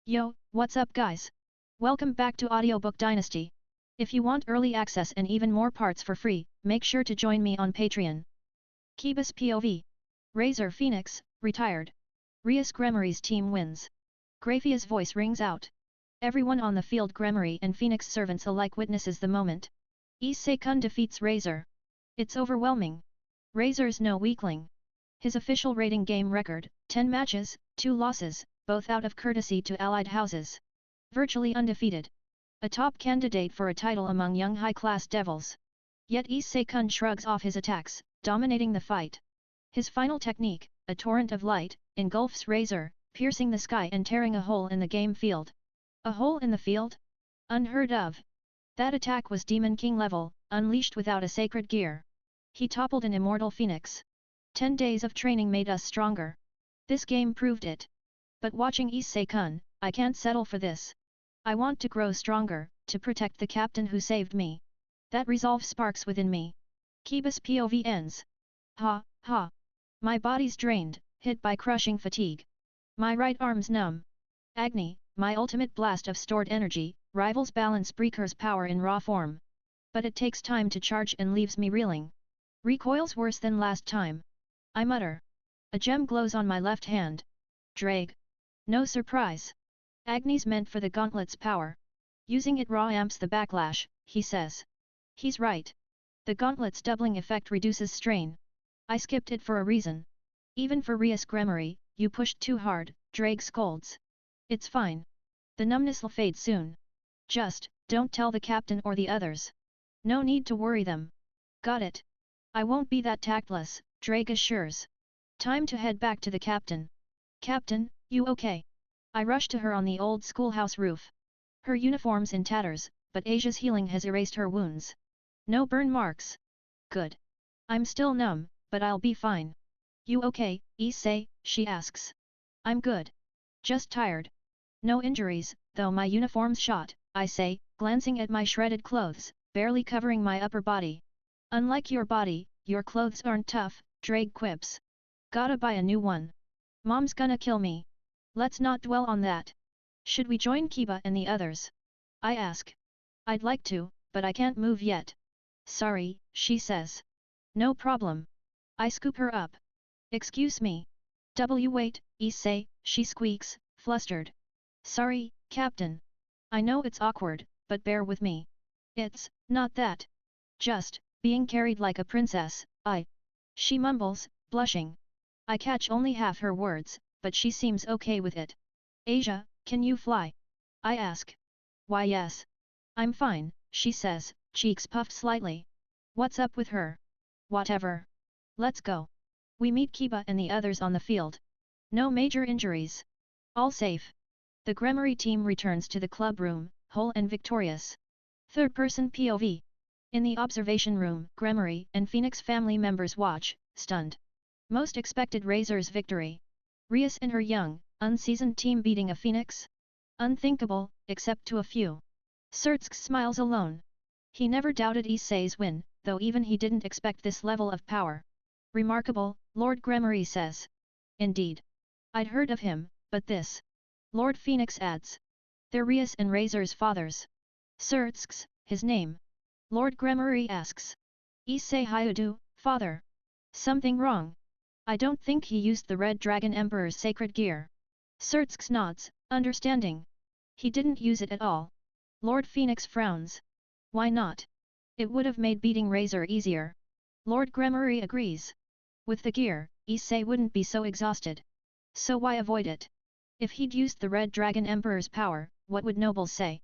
Yo, what's up guys? Welcome back to Audiobook Dynasty. If you want early access and even more parts for free, make sure to join me on Patreon. Kiba's POV. Razor Phoenix, retired. Rias Gremory's team wins. Graphia's voice rings out. Everyone on the field, Gremory and Phoenix servants alike, witnesses the moment. Issei-kun defeats Razor. It's overwhelming. Razor's no weakling. His official rating game record, 10 matches, 2 losses, both out of courtesy to allied houses. Virtually undefeated. A top candidate for a title among young high-class devils. Yet Issei-kun shrugs off his attacks, dominating the fight. His final technique, a torrent of light, engulfs Razor, piercing the sky and tearing a hole in the game field. A hole in the field? Unheard of. That attack was Demon King level, unleashed without a sacred gear. He toppled an immortal phoenix. 10 days of training made us stronger. This game proved it. But watching Issei-kun, I can't settle for this. I want to grow stronger, to protect the captain who saved me. That resolve sparks within me. Kiba's POV ends. Ha, ha. My body's drained, hit by crushing fatigue. My right arm's numb. Agni, my ultimate blast of stored energy, rivals balance breaker's power in raw form. But it takes time to charge and leaves me reeling. Recoils worse than last time. I mutter. A gem glows on my left hand. Drag. No surprise. Agni's meant for the gauntlet's power. Using it raw amps the backlash, he says. He's right. The gauntlet's doubling effect reduces strain. I skipped it for a reason. Even for Rias Gremory, you pushed too hard, Drag scolds. It's fine. The numbness'll fade soon. Just, don't tell the captain or the others. No need to worry them. Got it. I won't be that tactless, Drag assures. Time to head back to the captain. Captain, you okay? I rush to her on the old schoolhouse roof. Her uniform's in tatters, but Asia's healing has erased her wounds. No burn marks. Good. I'm still numb, but I'll be fine. You okay, Issei? She asks. I'm good. Just tired. No injuries, though my uniform's shot, I say, glancing at my shredded clothes, barely covering my upper body. Unlike your body, your clothes aren't tough, Drag quips. Gotta buy a new one. Mom's gonna kill me. Let's not dwell on that. Should we join Kiba and the others? I ask. I'd like to, but I can't move yet. Sorry, she says. No problem. I scoop her up. Excuse me. Wait, Issei, she squeaks, flustered. Sorry, Captain. I know it's awkward, but bear with me. It's not that. Just being carried like a princess, She mumbles, blushing. I catch only half her words, but she seems okay with it. Asia, can you fly? I ask. Why yes. I'm fine, she says, cheeks puffed slightly. What's up with her? Whatever. Let's go. We meet Kiba and the others on the field. No major injuries. All safe. The Gremory team returns to the club room, whole and victorious. Third-person POV. In the observation room, Gremory and Phoenix family members watch, stunned. Most expected Razor's victory. Rias and her young, unseasoned team beating a Phoenix? Unthinkable, except to a few. Surtsk smiles alone. He never doubted Issei's win, though even he didn't expect this level of power. Remarkable, Lord Gremory says. Indeed. I'd heard of him, but this. Lord Phoenix adds. They're Rias and Razor's fathers. Surtsk's, his name. Lord Gremory asks. Issei Hyoudou, father. Something wrong? I don't think he used the Red Dragon Emperor's sacred gear. Surtsk nods, understanding. He didn't use it at all. Lord Phoenix frowns. Why not? It would have made beating Razor easier. Lord Gremory agrees. With the gear, Issei wouldn't be so exhausted. So why avoid it? If he'd used the Red Dragon Emperor's power, what would nobles say?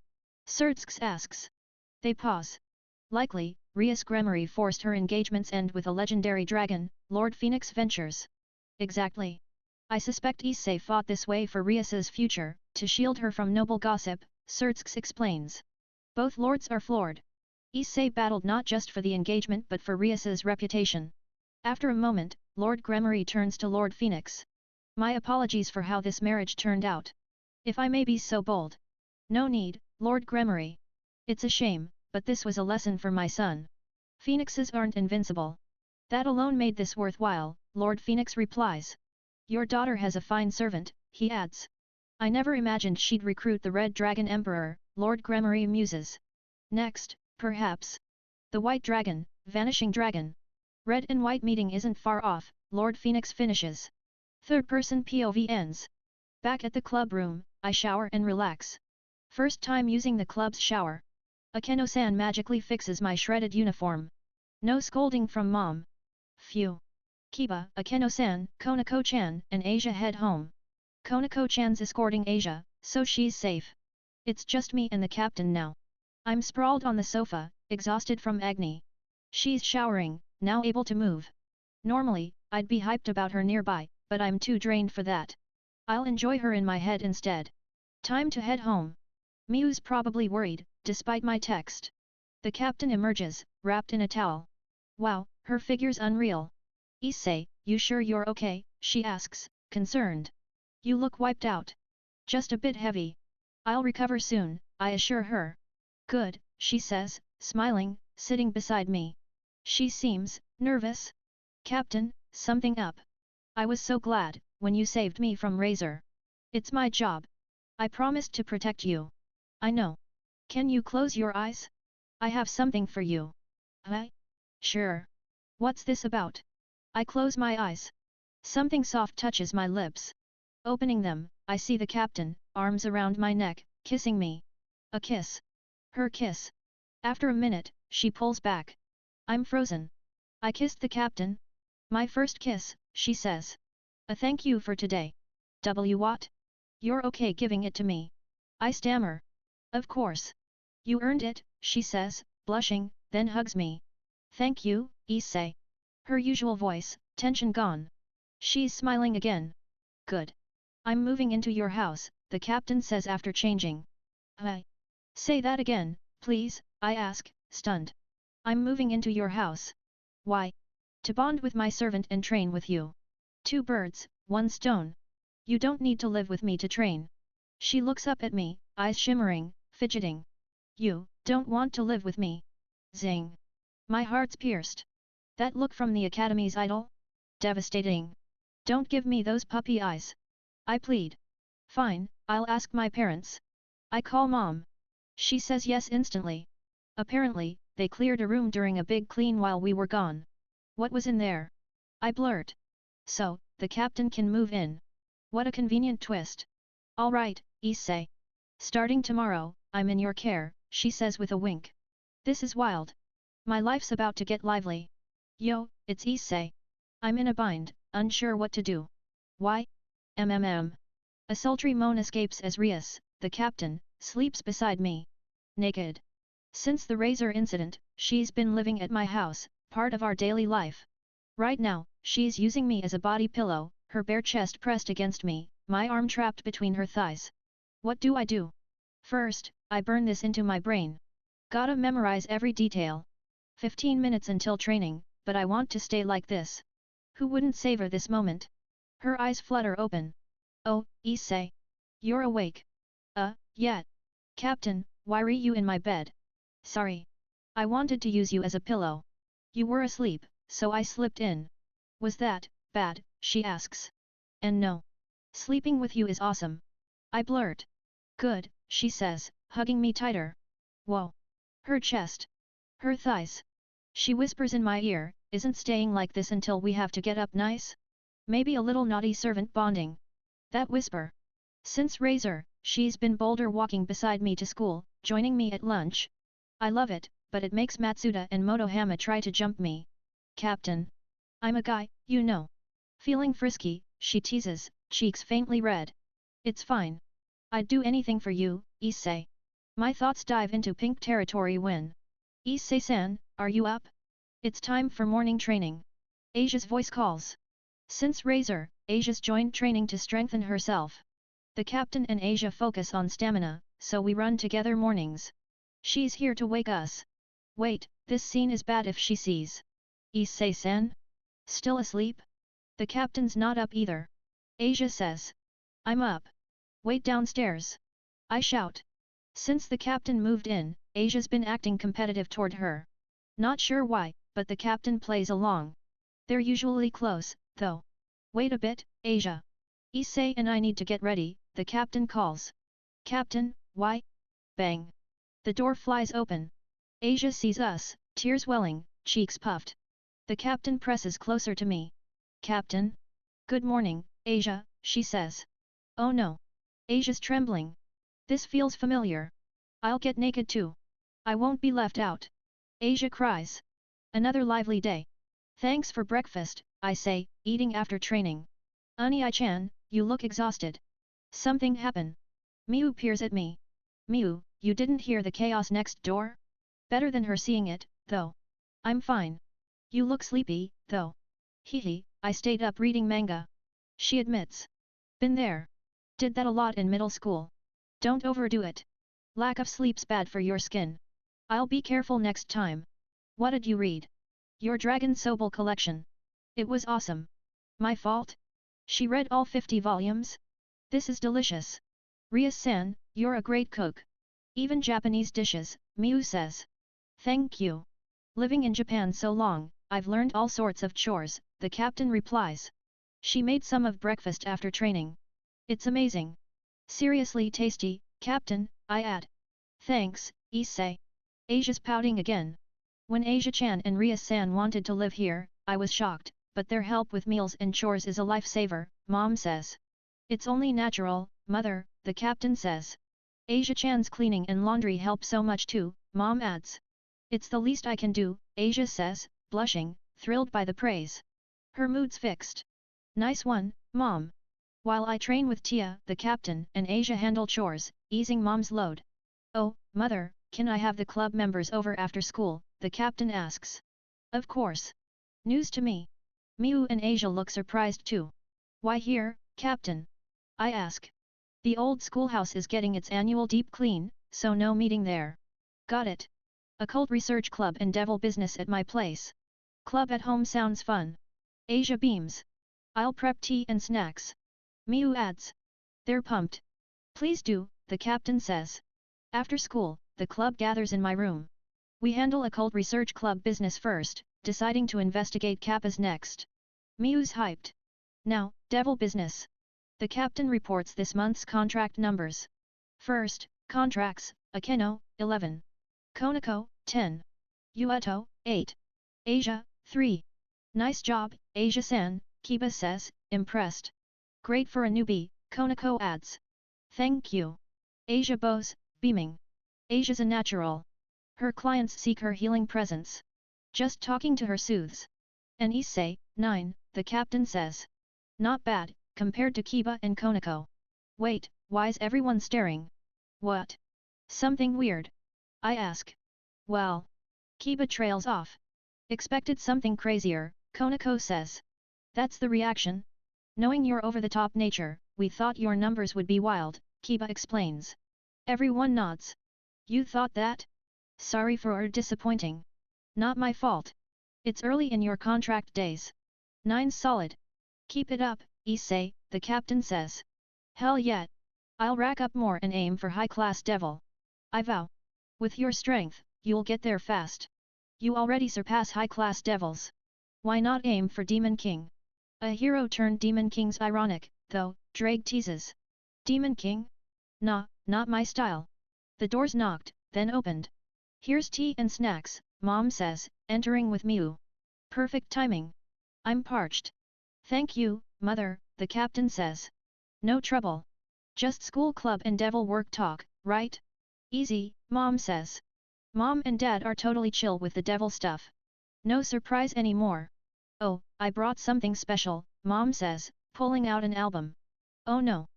Surtsk asks. They pause. Likely, Rias Gremory forced her engagement's end with a legendary dragon, Lord Phoenix ventures. Exactly. I suspect Issei fought this way for Rias's future, to shield her from noble gossip, Surtsk explains. Both lords are floored. Issei battled not just for the engagement but for Rias's reputation. After a moment, Lord Gremory turns to Lord Phoenix. My apologies for how this marriage turned out. If I may be so bold. No need, Lord Gremory. It's a shame, but this was a lesson for my son. Phoenixes aren't invincible. That alone made this worthwhile, Lord Phoenix replies. Your daughter has a fine servant, he adds. I never imagined she'd recruit the Red Dragon Emperor, Lord Gremory muses. Next, perhaps. The White Dragon, Vanishing Dragon. Red and White meeting isn't far off, Lord Phoenix finishes. Third person POV ends. Back at the club room, I shower and relax. First time using the club's shower. Akeno-san magically fixes my shredded uniform. No scolding from mom. Phew. Kiba, Akeno-san, Konako-chan, and Asia head home. Konako-chan's escorting Asia, so she's safe. It's just me and the captain now. I'm sprawled on the sofa, exhausted from Agni. She's showering, now able to move. Normally, I'd be hyped about her nearby, but I'm too drained for that. I'll enjoy her in my head instead. Time to head home. Miu's probably worried, despite my text. The captain emerges, wrapped in a towel. Wow, her figure's unreal. Issei, you sure you're okay? She asks, concerned. You look wiped out. Just a bit heavy. I'll recover soon, I assure her. Good, she says, smiling, sitting beside me. She seems nervous. Captain, something up. I was so glad when you saved me from Razor. It's my job. I promised to protect you. I know. Can you close your eyes? I have something for you. Huh? Sure. What's this about? I close my eyes. Something soft touches my lips. Opening them, I see the captain, arms around my neck, kissing me. A kiss. Her kiss. After a minute, she pulls back. I'm frozen. I kissed the captain. My first kiss, she says. A thank you for today. What? You're okay giving it to me. I stammer. Of course. You earned it, she says, blushing, then hugs me. Thank you, Issei. Her usual voice, tension gone. She's smiling again. Good. I'm moving into your house, the captain says after changing. Say that again, please, I ask, stunned. I'm moving into your house. Why? To bond with my servant and train with you. Two birds, one stone. You don't need to live with me to train. She looks up at me, eyes shimmering, fidgeting. You don't want to live with me. Zing. My heart's pierced. That look from the Academy's idol? Devastating. Don't give me those puppy eyes. I plead. Fine, I'll ask my parents. I call mom. She says yes instantly. Apparently, they cleared a room during a big clean while we were gone. What was in there? I blurt. So, the captain can move in. What a convenient twist. All right, Issei. Starting tomorrow, I'm in your care, she says with a wink. This is wild. My life's about to get lively. Yo, it's Issei. I'm in a bind, unsure what to do. Why? A sultry moan escapes as Rias, the captain, sleeps beside me. Naked. Since the Razor incident, she's been living at my house, part of our daily life. Right now, she's using me as a body pillow, her bare chest pressed against me, my arm trapped between her thighs. What do I do? First, I burn this into my brain. Gotta memorize every detail. 15 minutes until training, but I want to stay like this. Who wouldn't savor this moment? Her eyes flutter open. Oh, Issei. You're awake. Yeah. Captain, why are you in my bed? Sorry. I wanted to use you as a pillow. You were asleep, so I slipped in. Was that bad? She asks. And no. Sleeping with you is awesome. I blurt. Good, she says, hugging me tighter. Whoa. Her chest. Her thighs. She whispers in my ear, isn't staying like this until we have to get up nice? Maybe a little naughty servant bonding. That whisper. Since Razor, she's been boulder walking beside me to school, joining me at lunch. I love it, but it makes Matsuda and Motohama try to jump me. Captain. I'm a guy, you know. Feeling frisky, she teases, cheeks faintly red. It's fine. I'd do anything for you, Issei. My thoughts dive into pink territory when. Issei-san, are you up? It's time for morning training. Asia's voice calls. Since Razor, Asia's joined training to strengthen herself. The captain and Asia focus on stamina, so we run together mornings. She's here to wake us. Wait, this scene is bad if she sees. Issei-san? Still asleep? The captain's not up either. Asia says. I'm up. Wait downstairs. I shout. Since the captain moved in, Asia's been acting competitive toward her. Not sure why, but the captain plays along. They're usually close, though. Wait a bit, Asia. Issei and I need to get ready, the captain calls. Captain, why? Bang. The door flies open. Asia sees us, tears welling, cheeks puffed. The captain presses closer to me. Captain? Good morning, Asia, she says. Oh no. Asia's trembling. This feels familiar. I'll get naked too. I won't be left out. Asia cries. Another lively day. Thanks for breakfast, I say, eating after training. Ai-chan, you look exhausted. Something happen. Miu peers at me. Miu, you didn't hear the chaos next door? Better than her seeing it, though. I'm fine. You look sleepy, though. Hehe, I stayed up reading manga. She admits. Been there. Did that a lot in middle school. Don't overdo it. Lack of sleep's bad for your skin. I'll be careful next time. What did you read? Your Dragon Sobel collection. It was awesome. My fault? She read all 50 volumes? This is delicious. Ria-san, you're a great cook. Even Japanese dishes, Miu says. Thank you. Living in Japan so long, I've learned all sorts of chores, the captain replies. She made some of breakfast after training. It's amazing. Seriously tasty, Captain, I add. Thanks, Issei. Asia's pouting again. When Asia-chan and Ria-san wanted to live here, I was shocked, but their help with meals and chores is a lifesaver, Mom says. It's only natural, Mother, the captain says. Asia-chan's cleaning and laundry help so much too, Mom adds. It's the least I can do, Asia says, blushing, thrilled by the praise. Her mood's fixed. Nice one, Mom. While I train with Tia, the captain, and Asia handle chores, easing Mom's load. Oh, Mother, can I have the club members over after school, the captain asks. Of course. News to me. Miu and Asia look surprised too. Why here, Captain? I ask. The old schoolhouse is getting its annual deep clean, so no meeting there. Got it. Occult research club and devil business at my place. Club at home sounds fun. Asia beams. I'll prep tea and snacks. Miu adds. They're pumped. Please do, the captain says. After school, the club gathers in my room. We handle occult research club business first, deciding to investigate Kappas next. Miu's hyped. Now, devil business. The captain reports this month's contract numbers. First, contracts, Akeno, 11. Konako, 10. Hyoudou, 8. Asia, 3. Nice job, Asia-san, Kiba says, impressed. Great for a newbie, Konako adds. Thank you. Asia bows, beaming. Asia's a natural. Her clients seek her healing presence. Just talking to her soothes. And Issei, 9, the captain says. Not bad, compared to Kiba and Konako. Wait, why's everyone staring? What? Something weird? I ask. Well. Kiba trails off. Expected something crazier, Konako says. That's the reaction. Knowing your over-the-top nature, we thought your numbers would be wild, Kiba explains. Everyone nods. You thought that? Sorry for our disappointing. Not my fault. It's early in your contract days. 9's solid. Keep it up, Issei, the captain says. Hell yeah. I'll rack up more and aim for high-class devil. I vow. With your strength, you'll get there fast. You already surpass high-class devils. Why not aim for Demon King? A hero turned Demon King's ironic, though, Drake teases. Demon King? Nah, not my style. The doors knocked, then opened. Here's tea and snacks, Mom says, entering with Miu. Perfect timing. I'm parched. Thank you, Mother, the captain says. No trouble. Just school club and devil work talk, right? Easy, Mom says. Mom and Dad are totally chill with the devil stuff. No surprise anymore. Oh, I brought something special, Mom says, pulling out an album. Oh no.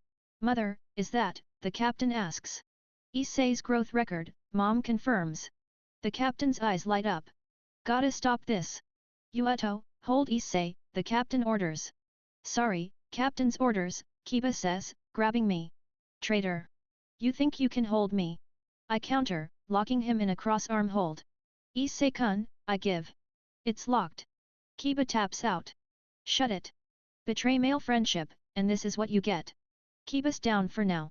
Mother, is that, the captain asks. Issei's growth record, Mom confirms. The captain's eyes light up. Gotta stop this. Hyoudou, hold Issei, the captain orders. Sorry, captain's orders, Kiba says, grabbing me. Traitor. You think you can hold me? I counter, locking him in a cross-arm hold. Issei-kun, I give. It's locked. Kiba taps out. Shut it. Betray male friendship, and this is what you get. Kiba's down for now.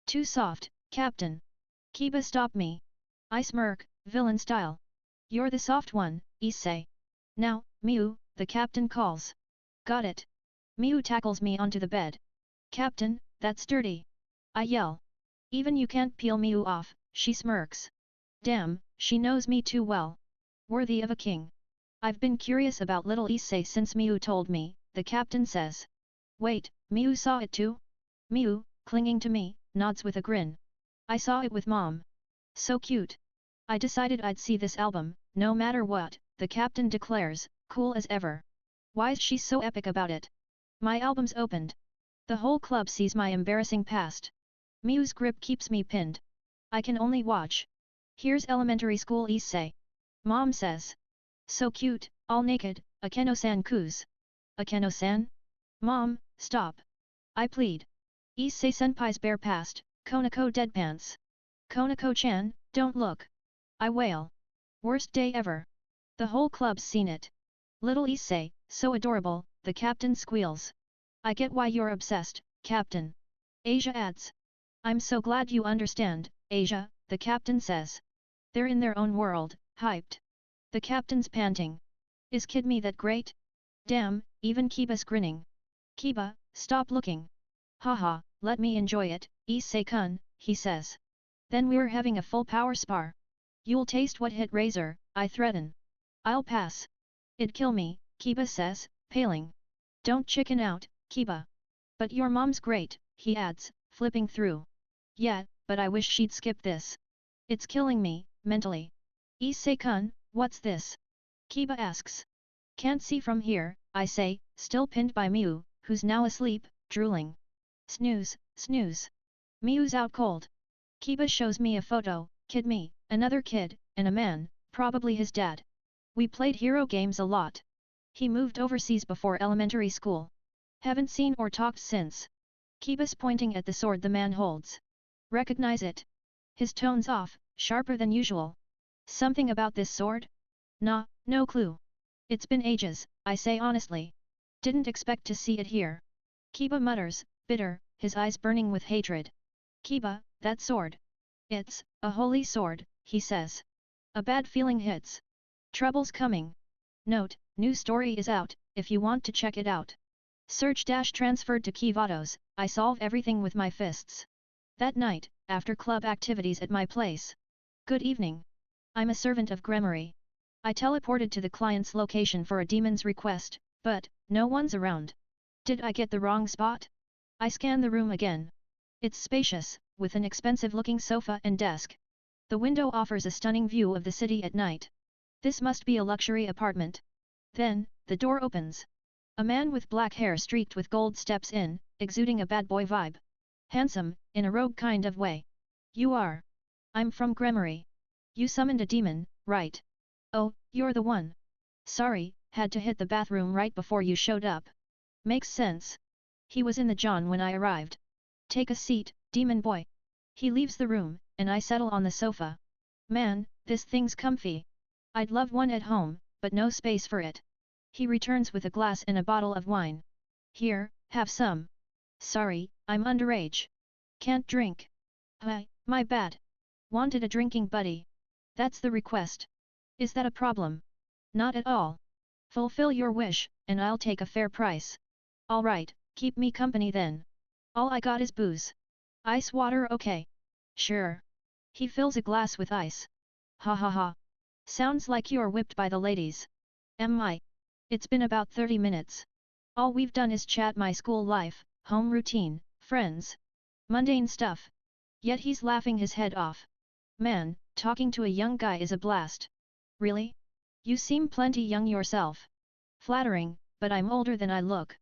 Too soft, Captain. Kiba stop me. I smirk, villain style. You're the soft one, Issei. Now, Miu, the captain calls. Got it. Miu tackles me onto the bed. Captain, that's dirty. I yell. Even you can't peel me off, she smirks. Damn, she knows me too well. Worthy of a king. I've been curious about little Issei since Miu told me, the captain says. Wait, Miu saw it too? Miu, clinging to me, nods with a grin. I saw it with mom. So cute. I decided I'd see this album, no matter what, the captain declares, cool as ever. Why's she so epic about it? My album's opened. The whole club sees my embarrassing past. Miu's grip keeps me pinned. I can only watch. Here's elementary school Issei. Mom says. So cute, all naked, Akeno-san coos. Akeno-san? Mom, stop. I plead. Issei-senpai's bare past, Konako deadpants. Konako-chan, don't look. I wail. Worst day ever. The whole club's seen it. Little Issei, so adorable, the captain squeals. I get why you're obsessed, captain. Asia adds. I'm so glad you understand, Asia, the captain says. They're in their own world, hyped. The captain's panting. Is Kid Me that great? Damn, even Kiba's grinning. Kiba, stop looking. Haha, let me enjoy it, Issei-kun, he says. Then we're having a full power spar. You'll taste what hit razor, I threaten. I'll pass. It'd kill me, Kiba says, paling. Don't chicken out, Kiba. But your mom's great, he adds, flipping through. Yeah, but I wish she'd skip this. It's killing me, mentally. Issei-kun, what's this? Kiba asks. Can't see from here, I say, still pinned by Miu, who's now asleep, drooling. Snooze, snooze. Miu's out cold. Kiba shows me a photo, Kid Me, another kid, and a man, probably his dad. We played hero games a lot. He moved overseas before elementary school. Haven't seen or talked since. Kiba's pointing at the sword the man holds. Recognize it? His tone's off, sharper than usual. Something about this sword? Nah, no clue. It's been ages, I say honestly. Didn't expect to see it here. Kiba mutters, bitter, his eyes burning with hatred. Kiba, that sword. It's a holy sword, he says. A bad feeling hits. Trouble's coming. Note, new story is out, if you want to check it out. Search-transferred to Kivados, I solve everything with my fists. That night, after club activities at my place. Good evening. I'm a servant of Gremory. I teleported to the client's location for a demon's request, but no one's around. Did I get the wrong spot? I scan the room again. It's spacious, with an expensive-looking sofa and desk. The window offers a stunning view of the city at night. This must be a luxury apartment. Then, the door opens. A man with black hair streaked with gold steps in, exuding a bad boy vibe. Handsome, in a rogue kind of way. You are. I'm from Gremory. You summoned a demon, right? Oh, you're the one. Sorry, had to hit the bathroom right before you showed up. Makes sense. He was in the John when I arrived. Take a seat, demon boy. He leaves the room, and I settle on the sofa. Man, this thing's comfy. I'd love one at home, but no space for it. He returns with a glass and a bottle of wine. Here, have some. Sorry, I'm underage. Can't drink. Hi, my bad. Wanted a drinking buddy. That's the request. Is that a problem? Not at all. Fulfill your wish, and I'll take a fair price. Alright, keep me company then. All I got is booze. Ice water okay? Sure. He fills a glass with ice. Ha ha ha. Sounds like you're whipped by the ladies. Am I? It's been about 30 minutes. All we've done is chat my school life, home routine, friends. Mundane stuff. Yet he's laughing his head off. Man, talking to a young guy is a blast. Really? You seem plenty young yourself. Flattering, but I'm older than I look.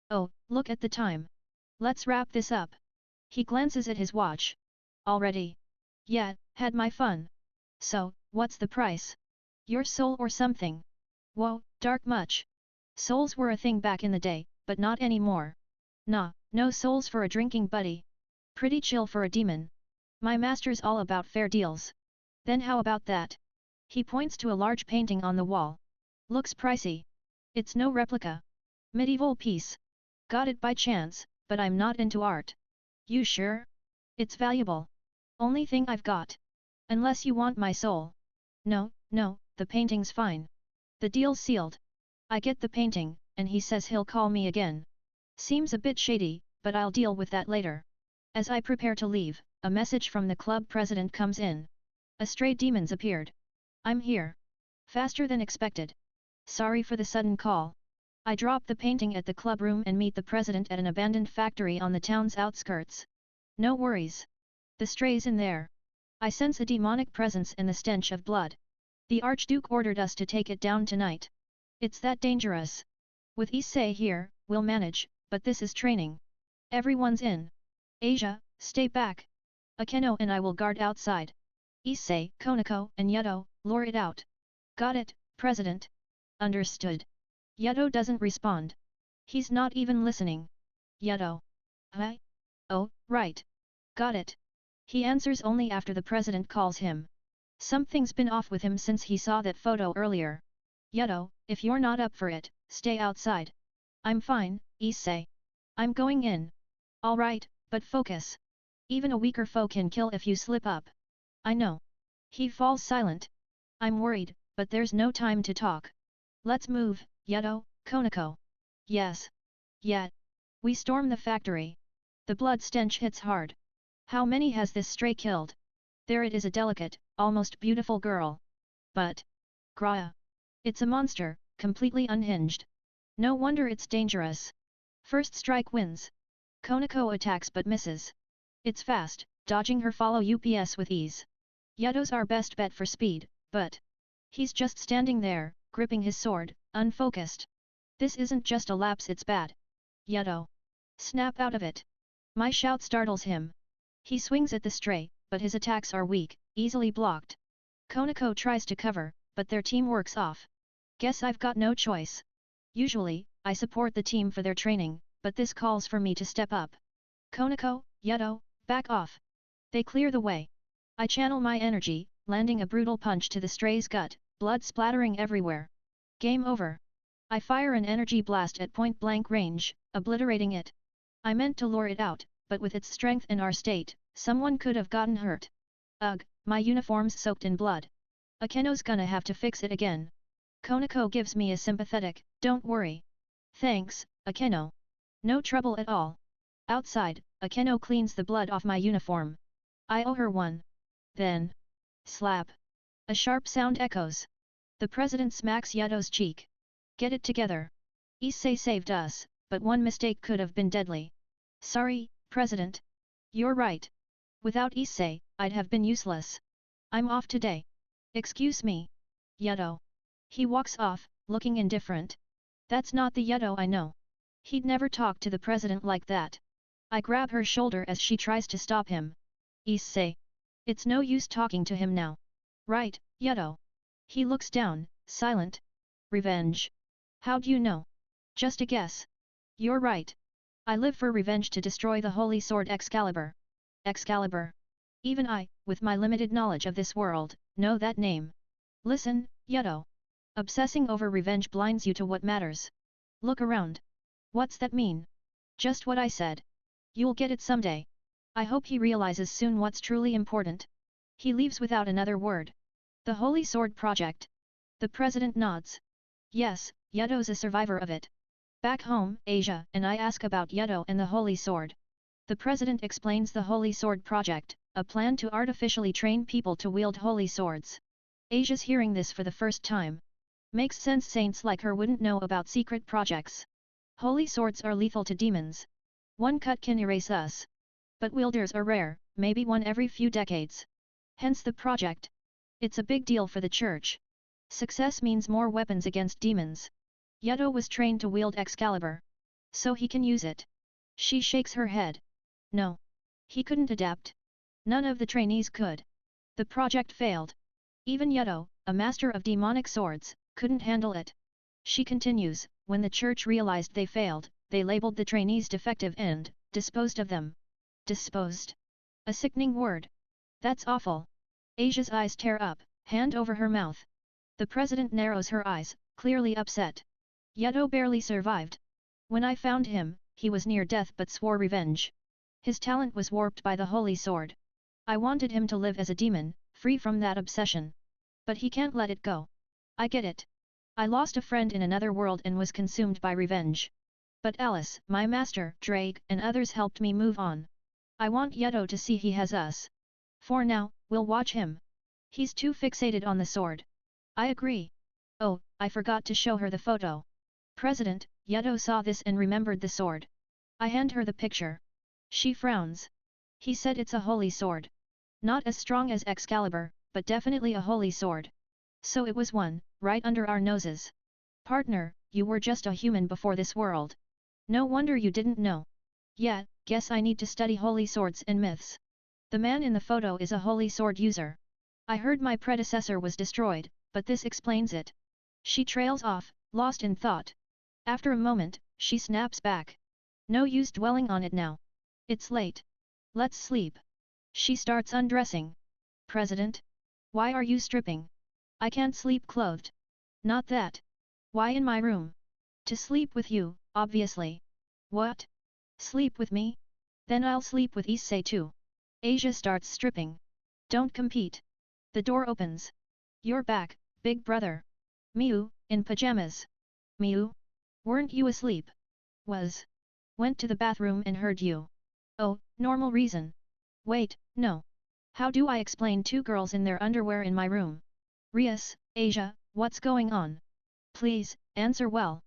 Oh, look at the time. Let's wrap this up. He glances at his watch. Already? Yeah, had my fun. So, what's the price? Your soul or something? Whoa, dark much. Souls were a thing back in the day, but not anymore. Nah, no souls for a drinking buddy. Pretty chill for a demon. My master's all about fair deals. Then how about that? He points to a large painting on the wall. Looks pricey. It's no replica. Medieval piece. Got it by chance, but I'm not into art. You sure? It's valuable. Only thing I've got. Unless you want my soul. No, no, the painting's fine. The deal's sealed. I get the painting, and he says he'll call me again. Seems a bit shady, but I'll deal with that later. As I prepare to leave, a message from the club president comes in. A stray demons appeared. I'm here. Faster than expected. Sorry for the sudden call. I drop the painting at the club room and meet the president at an abandoned factory on the town's outskirts. No worries. The stray's in there. I sense a demonic presence and the stench of blood. The Archduke ordered us to take it down tonight. It's that dangerous. With Issei here, we'll manage, but this is training. Everyone's in. Asia, stay back. Akeno and I will guard outside. Issei, Konako, and Hyoudou, lure it out. Got it, President. Understood. Hyoudou doesn't respond. He's not even listening. Hyoudou. Huh? Oh, right. Got it. He answers only after the president calls him. Something's been off with him since he saw that photo earlier. Hyoudou, if you're not up for it, stay outside. I'm fine, Issei. I'm going in. Alright, but focus. Even a weaker foe can kill if you slip up. I know. He falls silent. I'm worried, but there's no time to talk. Let's move, Hyoudou, Konako. Yes. Yet. We storm the factory. The blood stench hits hard. How many has this stray killed? There it is, a delicate, almost beautiful girl. But. Kuoh. It's a monster, completely unhinged. No wonder it's dangerous. First strike wins. Konako attacks but misses. It's fast, dodging her follow UPS with ease. Hyodou's our best bet for speed, but he's just standing there, gripping his sword, unfocused. This isn't just a lapse, it's bad. Hyoudou. Snap out of it. My shout startles him. He swings at the stray, but his attacks are weak, easily blocked. Konako tries to cover, but their team works off. Guess I've got no choice. Usually, I support the team for their training, but this calls for me to step up. Konako, Hyoudou, back off. They clear the way. I channel my energy, landing a brutal punch to the stray's gut, blood splattering everywhere. Game over. I fire an energy blast at point-blank range, obliterating it. I meant to lure it out, but with its strength and our state, someone could have gotten hurt. Ugh, my uniform's soaked in blood. Akeno's gonna have to fix it again. Konako gives me a sympathetic, "Don't worry." Thanks, Akeno. No trouble at all. Outside, Akeno cleans the blood off my uniform. I owe her one. Then. Slap. A sharp sound echoes. The president smacks Hyodou's cheek. Get it together. Issei saved us, but one mistake could have been deadly. Sorry, President. You're right. Without Issei, I'd have been useless. I'm off today. Excuse me. Hyoudou. He walks off, looking indifferent. That's not the Hyoudou I know. He'd never talk to the president like that. I grab her shoulder as she tries to stop him. Issei. It's no use talking to him now. Right, Hyoudou. He looks down, silent. Revenge. How'd you know? Just a guess. You're right. I live for revenge, to destroy the holy sword Excalibur. Excalibur. Even I, with my limited knowledge of this world, know that name. Listen, Hyoudou. Obsessing over revenge blinds you to what matters. Look around. What's that mean? Just what I said. You'll get it someday. I hope he realizes soon what's truly important. He leaves without another word. The Holy Sword Project. The president nods. Yes, Hyodou's a survivor of it. Back home, Asia and I ask about Hyoudou and the Holy Sword. The president explains the Holy Sword Project, a plan to artificially train people to wield holy swords. Asia's hearing this for the first time. Makes sense, saints like her wouldn't know about secret projects. Holy swords are lethal to demons. One cut can erase us. But wielders are rare, maybe one every few decades. Hence the project. It's a big deal for the church. Success means more weapons against demons. Hyoudou was trained to wield Excalibur. So he can use it. She shakes her head. No. He couldn't adapt. None of the trainees could. The project failed. Even Hyoudou, a master of demonic swords, couldn't handle it. She continues, when the church realized they failed, they labeled the trainees defective and disposed of them. Disposed? A sickening word. That's awful. Asia's eyes tear up, hand over her mouth. The president narrows her eyes, clearly upset. Hyoudou barely survived. When I found him, he was near death but swore revenge. His talent was warped by the holy sword. I wanted him to live as a demon, free from that obsession. But he can't let it go. I get it. I lost a friend in another world and was consumed by revenge. But Alice, my master, Drake, and others helped me move on. I want Hyoudou to see he has us. For now, we'll watch him. He's too fixated on the sword. I agree. Oh, I forgot to show her the photo. President, Hyoudou saw this and remembered the sword. I hand her the picture. She frowns. He said it's a holy sword. Not as strong as Excalibur, but definitely a holy sword. So it was one, right under our noses. Partner, you were just a human before this world. No wonder you didn't know. Yeah, guess I need to study holy swords and myths. The man in the photo is a holy sword user. I heard my predecessor was destroyed, but this explains it. She trails off, lost in thought. After a moment, she snaps back. No use dwelling on it now. It's late. Let's sleep. She starts undressing. President? Why are you stripping? I can't sleep clothed. Not that. Why in my room? To sleep with you, obviously. What? Sleep with me? Then I'll sleep with Issei too. Asia starts stripping. Don't compete. The door opens. You're back, big brother. Miu, in pajamas. Miu? Weren't you asleep? Was. Went to the bathroom and heard you. Oh, normal reason. Wait, no. How do I explain two girls in their underwear in my room? Rias, Asia, what's going on? Please, answer well.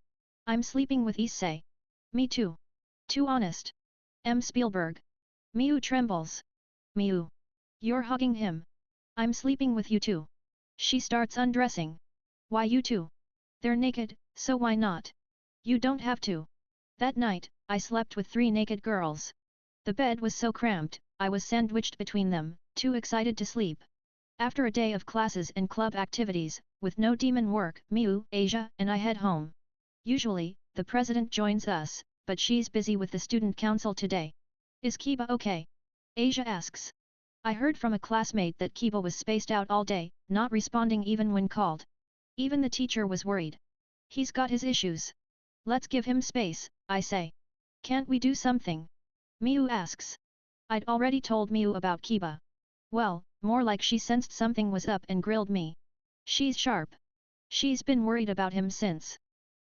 I'm sleeping with Issei. Me too. Too honest. M. Spielberg. Miu trembles. Miu. You're hugging him. I'm sleeping with you too. She starts undressing. Why you two? They're naked, so why not? You don't have to. That night, I slept with 3 naked girls. The bed was so cramped, I was sandwiched between them, too excited to sleep. After a day of classes and club activities, with no demon work, Miu, Asia and I head home. Usually, the president joins us, but she's busy with the student council today. Is Kiba okay? Asia asks. I heard from a classmate that Kiba was spaced out all day, not responding even when called. Even the teacher was worried. He's got his issues. Let's give him space, I say. Can't we do something? Miu asks. I'd already told Miu about Kiba. Well, more like she sensed something was up and grilled me. She's sharp. She's been worried about him since.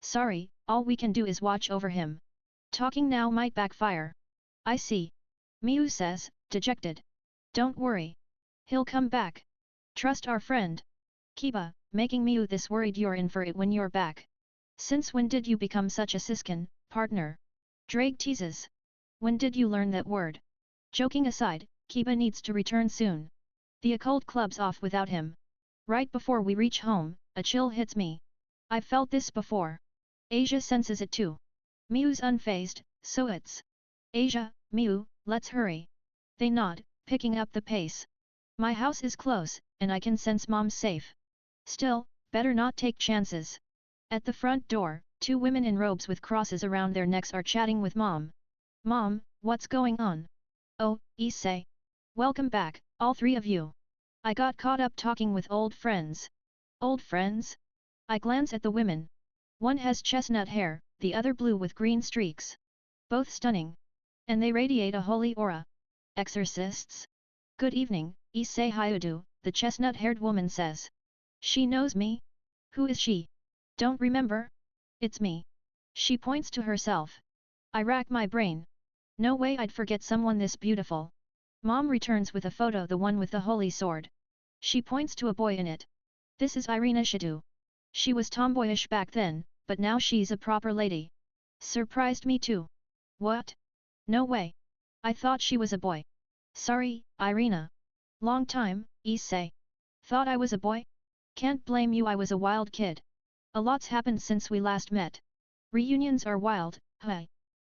Sorry, all we can do is watch over him. Talking now might backfire. I see. Miu says, dejected. Don't worry. He'll come back. Trust our friend. Kiba, making Miu this worried. You're in for it when you're back. Since when did you become such a siskin, partner? Drake teases. When did you learn that word? Joking aside, Kiba needs to return soon. The occult club's off without him. Right before we reach home, a chill hits me. I've felt this before. Asia senses it too. Miu's unfazed, so it's. Asia, Miu, let's hurry. They nod, picking up the pace. My house is close, and I can sense Mom's safe. Still, better not take chances. At the front door, 2 women in robes with crosses around their necks are chatting with Mom. Mom, what's going on? Oh, Issei. Welcome back, all 3 of you. I got caught up talking with old friends. Old friends? I glance at the women. One has chestnut hair, the other blue with green streaks. Both stunning. And they radiate a holy aura. Exorcists? Good evening, Issei Hyoudou, the chestnut-haired woman says. She knows me? Who is she? Don't remember? It's me. She points to herself. I rack my brain. No way I'd forget someone this beautiful. Mom returns with a photo, the one with the holy sword. She points to a boy in it. This is Irina Hyoudou. She was tomboyish back then, but now she's a proper lady. Surprised me too. What? No way. I thought she was a boy. Sorry, Irina. Long time, Issei. Thought I was a boy? Can't blame you, I was a wild kid. A lot's happened since we last met. Reunions are wild, huh?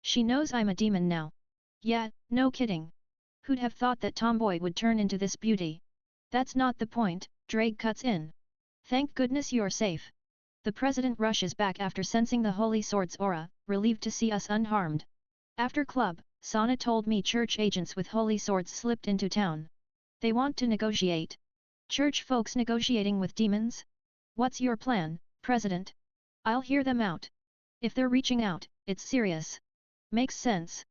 She knows I'm a demon now. Yeah, no kidding. Who'd have thought that tomboy would turn into this beauty? That's not the point, Drake cuts in. Thank goodness you're safe. The president rushes back after sensing the holy sword's aura, relieved to see us unharmed. After club, Sana told me church agents with holy swords slipped into town. They want to negotiate. Church folks negotiating with demons? What's your plan, President? I'll hear them out. If they're reaching out, it's serious. Makes sense.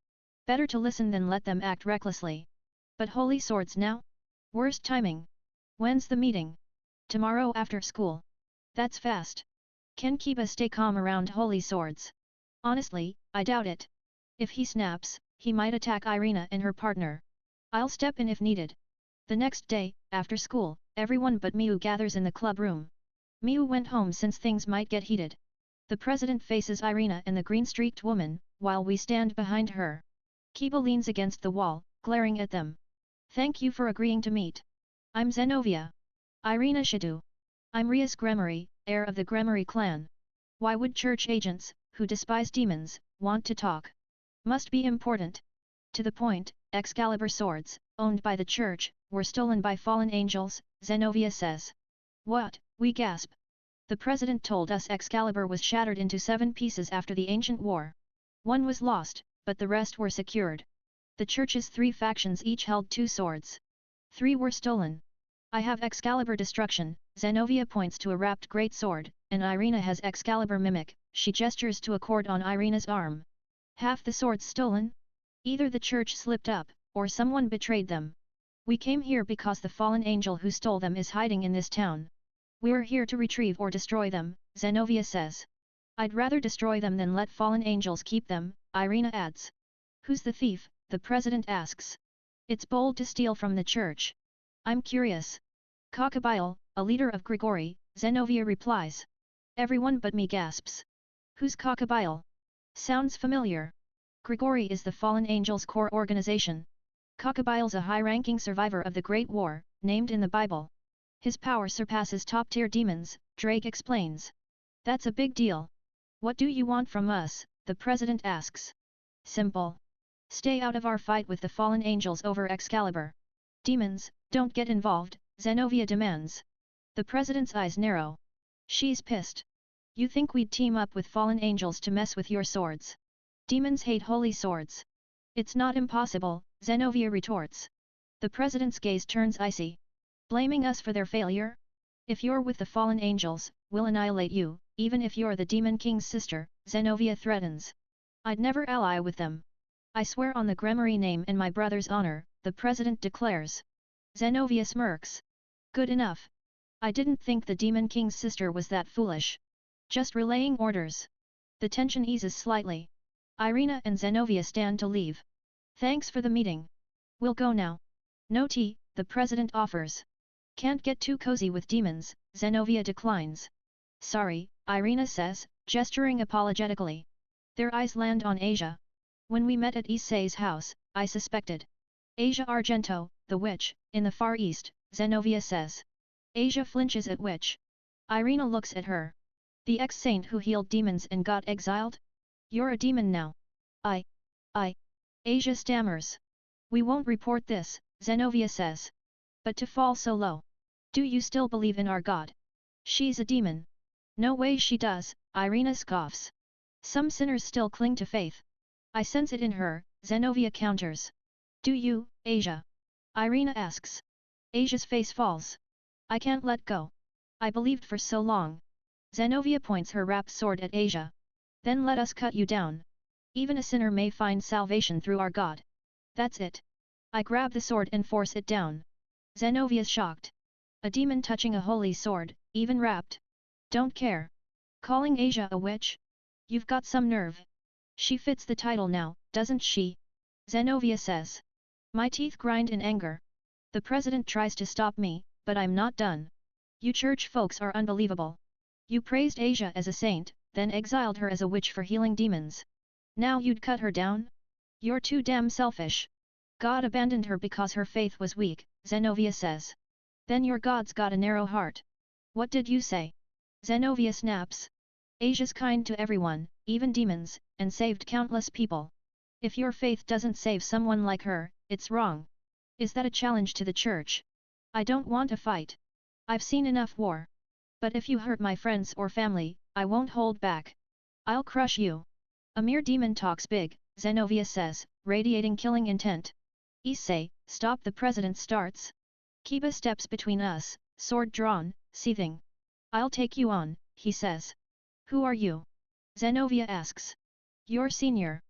Better to listen than let them act recklessly. But holy swords now? Worst timing. When's the meeting? Tomorrow after school. That's fast. Can Kiba stay calm around holy swords? Honestly, I doubt it. If he snaps, He might attack Irina and her partner. I'll step in if needed. The next day, after school, everyone but Miu gathers in the club room. Miu went home since things might get heated. The president faces Irina and the green-streaked woman, while we stand behind her. Kiba leans against the wall, glaring at them. Thank you for agreeing to meet. I'm Zenovia. Irina Hyoudou. I'm Rias Gremory, heir of the Gremory clan. Why would church agents, who despise demons, want to talk? Must be important. To the point, Excalibur swords, owned by the church, were stolen by fallen angels, Zenovia says. What? We gasp. The president told us Excalibur was shattered into 7 pieces after the ancient war. One was lost, but the rest were secured. The church's 3 factions each held 2 swords. 3 were stolen. I have Excalibur Destruction, Zenovia points to a wrapped great sword, and Irina has Excalibur Mimic, she gestures to a cord on Irina's arm. Half the swords stolen? Either the church slipped up, or someone betrayed them. We came here because the fallen angel who stole them is hiding in this town. We're here to retrieve or destroy them, Zenovia says. I'd rather destroy them than let fallen angels keep them, Irina adds. Who's the thief? The president asks. It's bold to steal from the church. I'm curious. Cockabile, a leader of Grigori, Zenovia replies. Everyone but me gasps. Who's Cockabile? Sounds familiar. Grigori is the fallen angels' core organization. Cockabile's a high-ranking survivor of the Great War, named in the Bible. His power surpasses top-tier demons, Drake explains. That's a big deal. What do you want from us? The president asks. Simple. Stay out of our fight with the fallen angels over Excalibur. Demons, don't get involved, Zenovia demands. The president's eyes narrow. She's pissed. You think we'd team up with fallen angels to mess with your swords? Demons hate holy swords. It's not impossible, Zenovia retorts. The president's gaze turns icy. Blaming us for their failure? If you're with the fallen angels, we'll annihilate you, even if you're the Demon King's sister, Zenovia threatens. I'd never ally with them. I swear on the Gremory name and my brother's honor, the president declares. Zenovia smirks. Good enough. I didn't think the Demon King's sister was that foolish. Just relaying orders. The tension eases slightly. Irina and Zenovia stand to leave. Thanks for the meeting. We'll go now. No tea, the president offers. Can't get too cozy with demons, Zenovia declines. Sorry, Irina says, gesturing apologetically. Their eyes land on Asia. When we met at Issei's house, I suspected. Asia Argento, the witch, in the Far East, Zenovia says. Asia flinches at witch. Irina looks at her. The ex-saint who healed demons and got exiled? You're a demon now. I. Asia stammers. We won't report this, Zenovia says. But to fall so low. Do you still believe in our god? She's a demon. No way she does, Irina scoffs. Some sinners still cling to faith. I sense it in her, Zenovia counters. Do you, Asia? Irina asks. Asia's face falls. I can't let go. I believed for so long. Zenovia points her wrapped sword at Asia. Then let us cut you down. Even a sinner may find salvation through our God. That's it. I grab the sword and force it down. Zenovia's shocked. A demon touching a holy sword, even wrapped. Don't care. Calling Asia a witch? You've got some nerve. She fits the title now, doesn't she? Zenovia says. My teeth grind in anger. The president tries to stop me, but I'm not done. You church folks are unbelievable. You praised Asia as a saint, then exiled her as a witch for healing demons. Now you'd cut her down? You're too damn selfish. God abandoned her because her faith was weak, Zenovia says. Then your God's got a narrow heart. What did you say? Zenovia snaps. Asia's kind to everyone, even demons, and saved countless people. If your faith doesn't save someone like her, it's wrong. Is that a challenge to the church? I don't want a fight. I've seen enough war. But if you hurt my friends or family, I won't hold back. I'll crush you. A mere demon talks big, Zenovia says, radiating killing intent. Issei, stop, the president starts. Kiba steps between us, sword drawn, seething. I'll take you on, he says. Who are you? Zenovia asks. Your senior.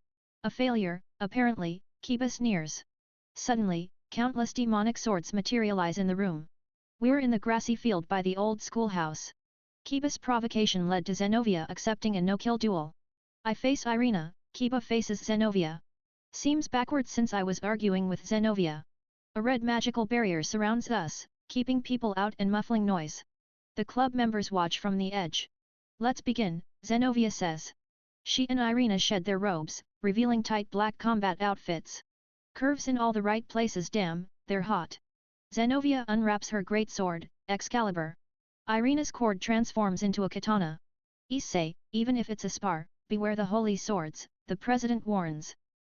A failure, apparently, Kiba sneers. Suddenly, countless demonic swords materialize in the room. We're in the grassy field by the old schoolhouse. Kiba's provocation led to Zenovia accepting a no-kill duel. I face Irina, Kiba faces Zenovia. Seems backwards since I was arguing with Zenovia. A red magical barrier surrounds us, keeping people out and muffling noise. The club members watch from the edge. Let's begin, Zenovia says. She and Irina shed their robes, revealing tight black combat outfits. Curves in all the right places, damn, they're hot. Zenovia unwraps her great sword, Excalibur. Irina's cord transforms into a katana. Issei, even if it's a spar, beware the holy swords, the president warns.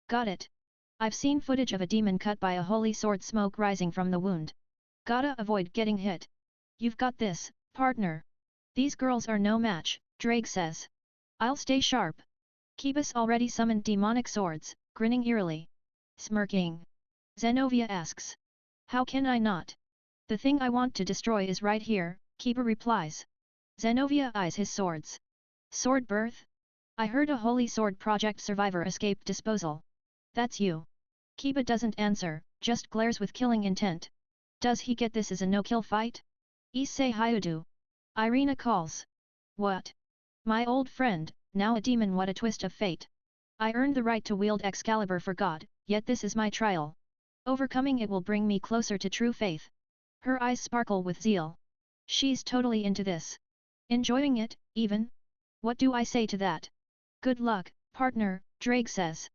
Got it. I've seen footage of a demon cut by a holy sword, smoke rising from the wound. Gotta avoid getting hit. You've got this, partner. These girls are no match, Drake says. I'll stay sharp. Kibus already summoned demonic swords, grinning eerily. Smirking. Zenovia asks. How can I not? The thing I want to destroy is right here, Kiba replies. Zenovia eyes his swords. Sword birth? I heard a holy sword project survivor escaped disposal. That's you. Kiba doesn't answer, just glares with killing intent. Does he get this as a no-kill fight? Issei Hyoudou. Irina calls. What? My old friend, now a demon, what a twist of fate. I earned the right to wield Excalibur for God, yet this is my trial. Overcoming it will bring me closer to true faith. Her eyes sparkle with zeal. She's totally into this. Enjoying it, even? What do I say to that? Good luck, partner, Drake says.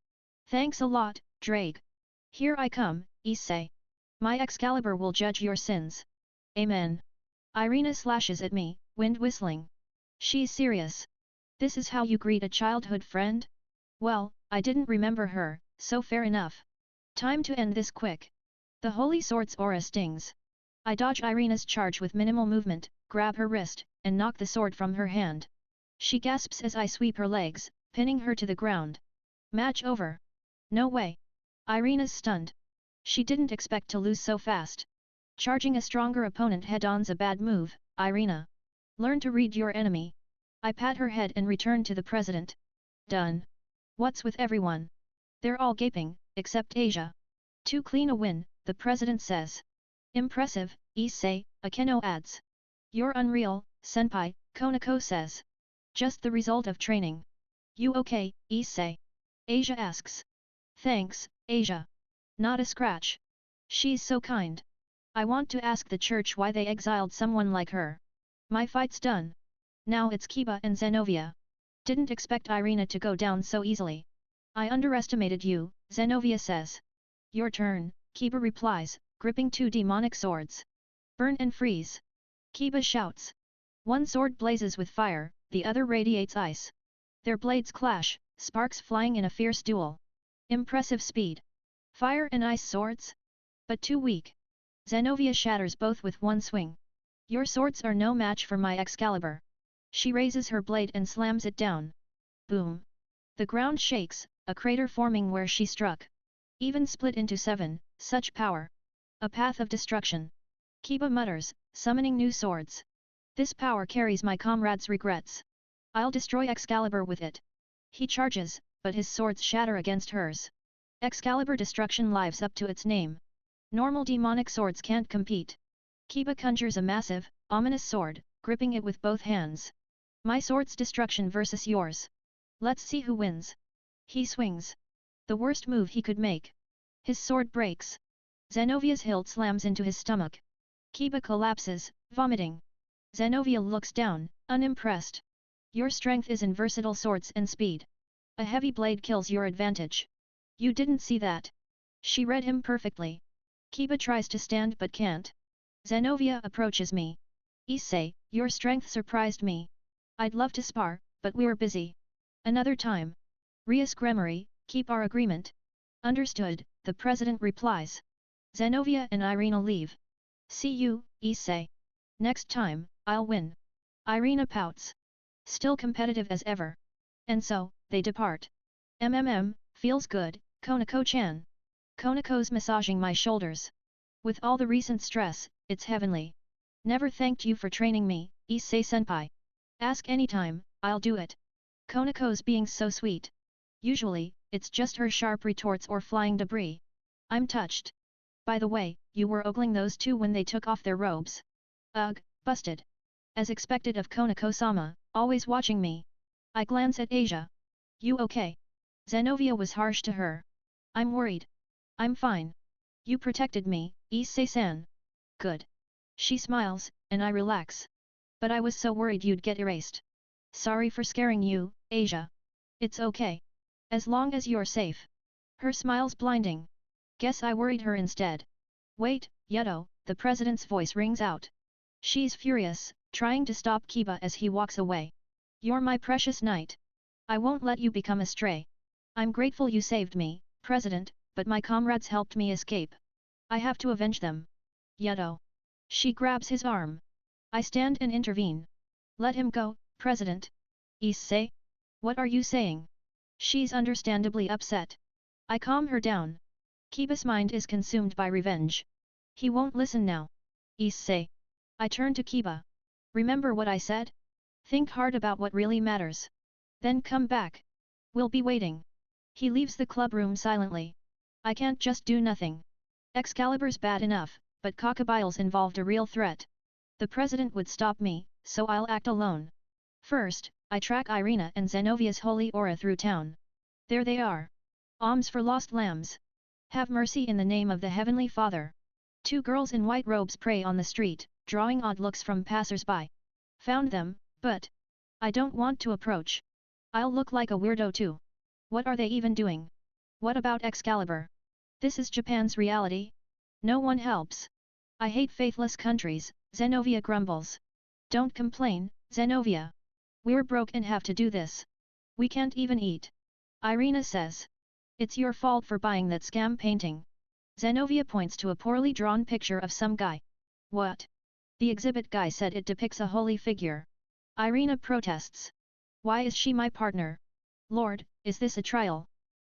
Thanks a lot, Drake. Here I come, Issei. My Excalibur will judge your sins. Amen. Irina slashes at me, wind whistling. She's serious. This is how you greet a childhood friend? Well, I didn't remember her, so fair enough. Time to end this quick. The holy sword's aura stings. I dodge Irina's charge with minimal movement, grab her wrist, and knock the sword from her hand. She gasps as I sweep her legs, pinning her to the ground. Match over. No way. Irina's stunned. She didn't expect to lose so fast. Charging a stronger opponent head-on's a bad move, Irina. Learn to read your enemy. I pat her head and return to the president. Done. What's with everyone? They're all gaping, except Asia. Too clean a win, the president says. Impressive, Issei, Akeno adds. You're unreal, senpai, Konako says. Just the result of training. You okay, Issei? Asia asks. Thanks, Asia. Not a scratch. She's so kind. I want to ask the church why they exiled someone like her. My fight's done. Now it's Kiba and Zenovia. Didn't expect Irina to go down so easily. I underestimated you, Zenovia says. Your turn, Kiba replies, gripping two demonic swords. Burn and freeze. Kiba shouts. One sword blazes with fire, the other radiates ice. Their blades clash, sparks flying in a fierce duel. Impressive speed. Fire and ice swords? But too weak. Zenovia shatters both with one swing. Your swords are no match for my Excalibur. She raises her blade and slams it down. Boom. The ground shakes, a crater forming where she struck. Even split into 7, such power. A path of destruction. Kiba mutters, summoning new swords. This power carries my comrade's regrets. I'll destroy Excalibur with it. He charges, but his swords shatter against hers. Excalibur destruction lives up to its name. Normal demonic swords can't compete. Kiba conjures a massive, ominous sword, gripping it with both hands. My sword's destruction versus yours. Let's see who wins. He swings. The worst move he could make. His sword breaks. Zenovia's hilt slams into his stomach. Kiba collapses, vomiting. Zenovia looks down, unimpressed. Your strength is in versatile swords and speed. A heavy blade kills your advantage. You didn't see that. She read him perfectly. Kiba tries to stand but can't. Zenovia approaches me. Issei, your strength surprised me. I'd love to spar, but we're busy. Another time. Rias Gremory, keep our agreement. Understood, the president replies. Zenovia and Irina leave. See you, Issei. Next time, I'll win. Irina pouts. Still competitive as ever. And so, they depart. Feels good, Konako-chan. Konako's massaging my shoulders. With all the recent stress, it's heavenly. Never thanked you for training me, Issei-senpai. Ask anytime, I'll do it. Konako's being so sweet. Usually, it's just her sharp retorts or flying debris. I'm touched. By the way, you were ogling those two when they took off their robes. Ugh, busted. As expected of Konako-sama, always watching me. I glance at Asia. You okay? Zenovia was harsh to her. I'm worried. I'm fine. You protected me, Issei-san. Good. She smiles, and I relax. But I was so worried you'd get erased. Sorry for scaring you, Asia. It's okay. As long as you're safe. Her smile's blinding. Guess I worried her instead. Wait, Hyoudou, the president's voice rings out. She's furious, trying to stop Kiba as he walks away. You're my precious knight. I won't let you become a stray. I'm grateful you saved me, President, but my comrades helped me escape. I have to avenge them. Hyoudou. She grabs his arm. I stand and intervene. Let him go, President. Issei? What are you saying? She's understandably upset. I calm her down. Kiba's mind is consumed by revenge. He won't listen now. Issei. I turn to Kiba. Remember what I said? Think hard about what really matters. Then come back. We'll be waiting. He leaves the club room silently. I can't just do nothing. Excalibur's bad enough, but Crocodile's involved a real threat. The president would stop me, so I'll act alone. First, I track Irina and Zenovia's holy aura through town. There they are. Alms for lost lambs. Have mercy in the name of the Heavenly Father. Two girls in white robes pray on the street, drawing odd looks from passers-by. Found them, but I don't want to approach. I'll look like a weirdo too. What are they even doing? What about Excalibur? This is Japan's reality? No one helps. I hate faithless countries, Zenovia grumbles. Don't complain, Zenovia. We're broke and have to do this. We can't even eat. Irina says. It's your fault for buying that scam painting. Zenovia points to a poorly drawn picture of some guy. What? The exhibit guy said it depicts a holy figure. Irina protests. Why is she my partner? Lord, is this a trial?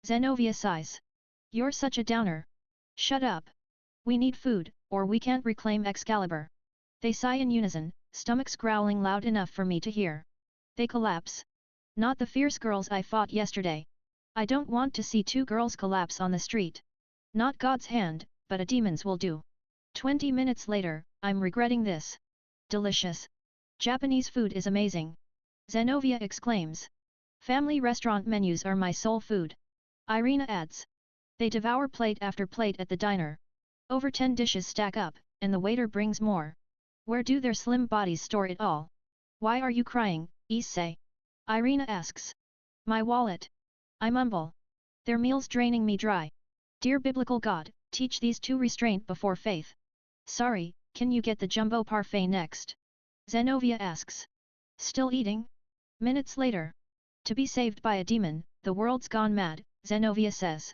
Zenovia sighs. You're such a downer. Shut up. We need food, or we can't reclaim Excalibur. They sigh in unison, stomachs growling loud enough for me to hear. They collapse. Not the fierce girls I fought yesterday. I don't want to see two girls collapse on the street. Not God's hand, but a demon's will do. 20 minutes later, I'm regretting this. Delicious. Japanese food is amazing. Zenovia exclaims. Family restaurant menus are my soul food. Irina adds. They devour plate after plate at the diner. Over 10 dishes stack up, and the waiter brings more. Where do their slim bodies store it all? Why are you crying, Issei? Irina asks. My wallet. I mumble. Their meals draining me dry. Dear biblical God, teach these two restraint before faith. Sorry, can you get the jumbo parfait next? Zenovia asks. Still eating? Minutes later. To be saved by a demon, the world's gone mad, Zenovia says.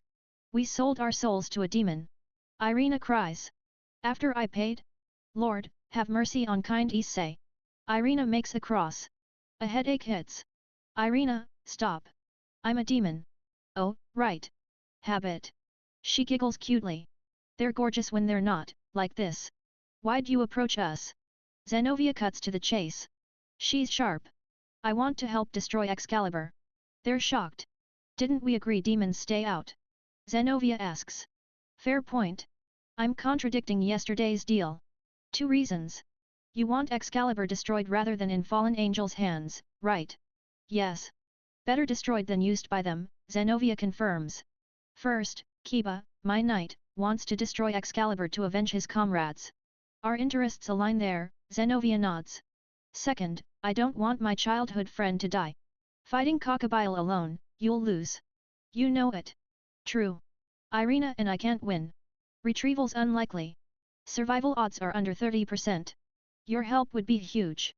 We sold our souls to a demon. Irina cries. After I paid? Lord, have mercy on kind Issei. Irina makes a cross. A headache hits. Irina, stop. I'm a demon. Oh, right. Habit. She giggles cutely. They're gorgeous when they're not, like this. Why'd you approach us? Zenovia cuts to the chase. She's sharp. I want to help destroy Excalibur. They're shocked. Didn't we agree demons stay out? Zenovia asks. Fair point. I'm contradicting yesterday's deal. 2 reasons. You want Excalibur destroyed rather than in fallen angels' hands, right? Yes. Better destroyed than used by them, Zenovia confirms. First, Kiba, my knight, wants to destroy Excalibur to avenge his comrades. Our interests align there, Zenovia nods. Second, I don't want my childhood friend to die. Fighting Crocodile alone, you'll lose. You know it. True. Irina and I can't win. Retrieval's unlikely. Survival odds are under 30%. Your help would be huge.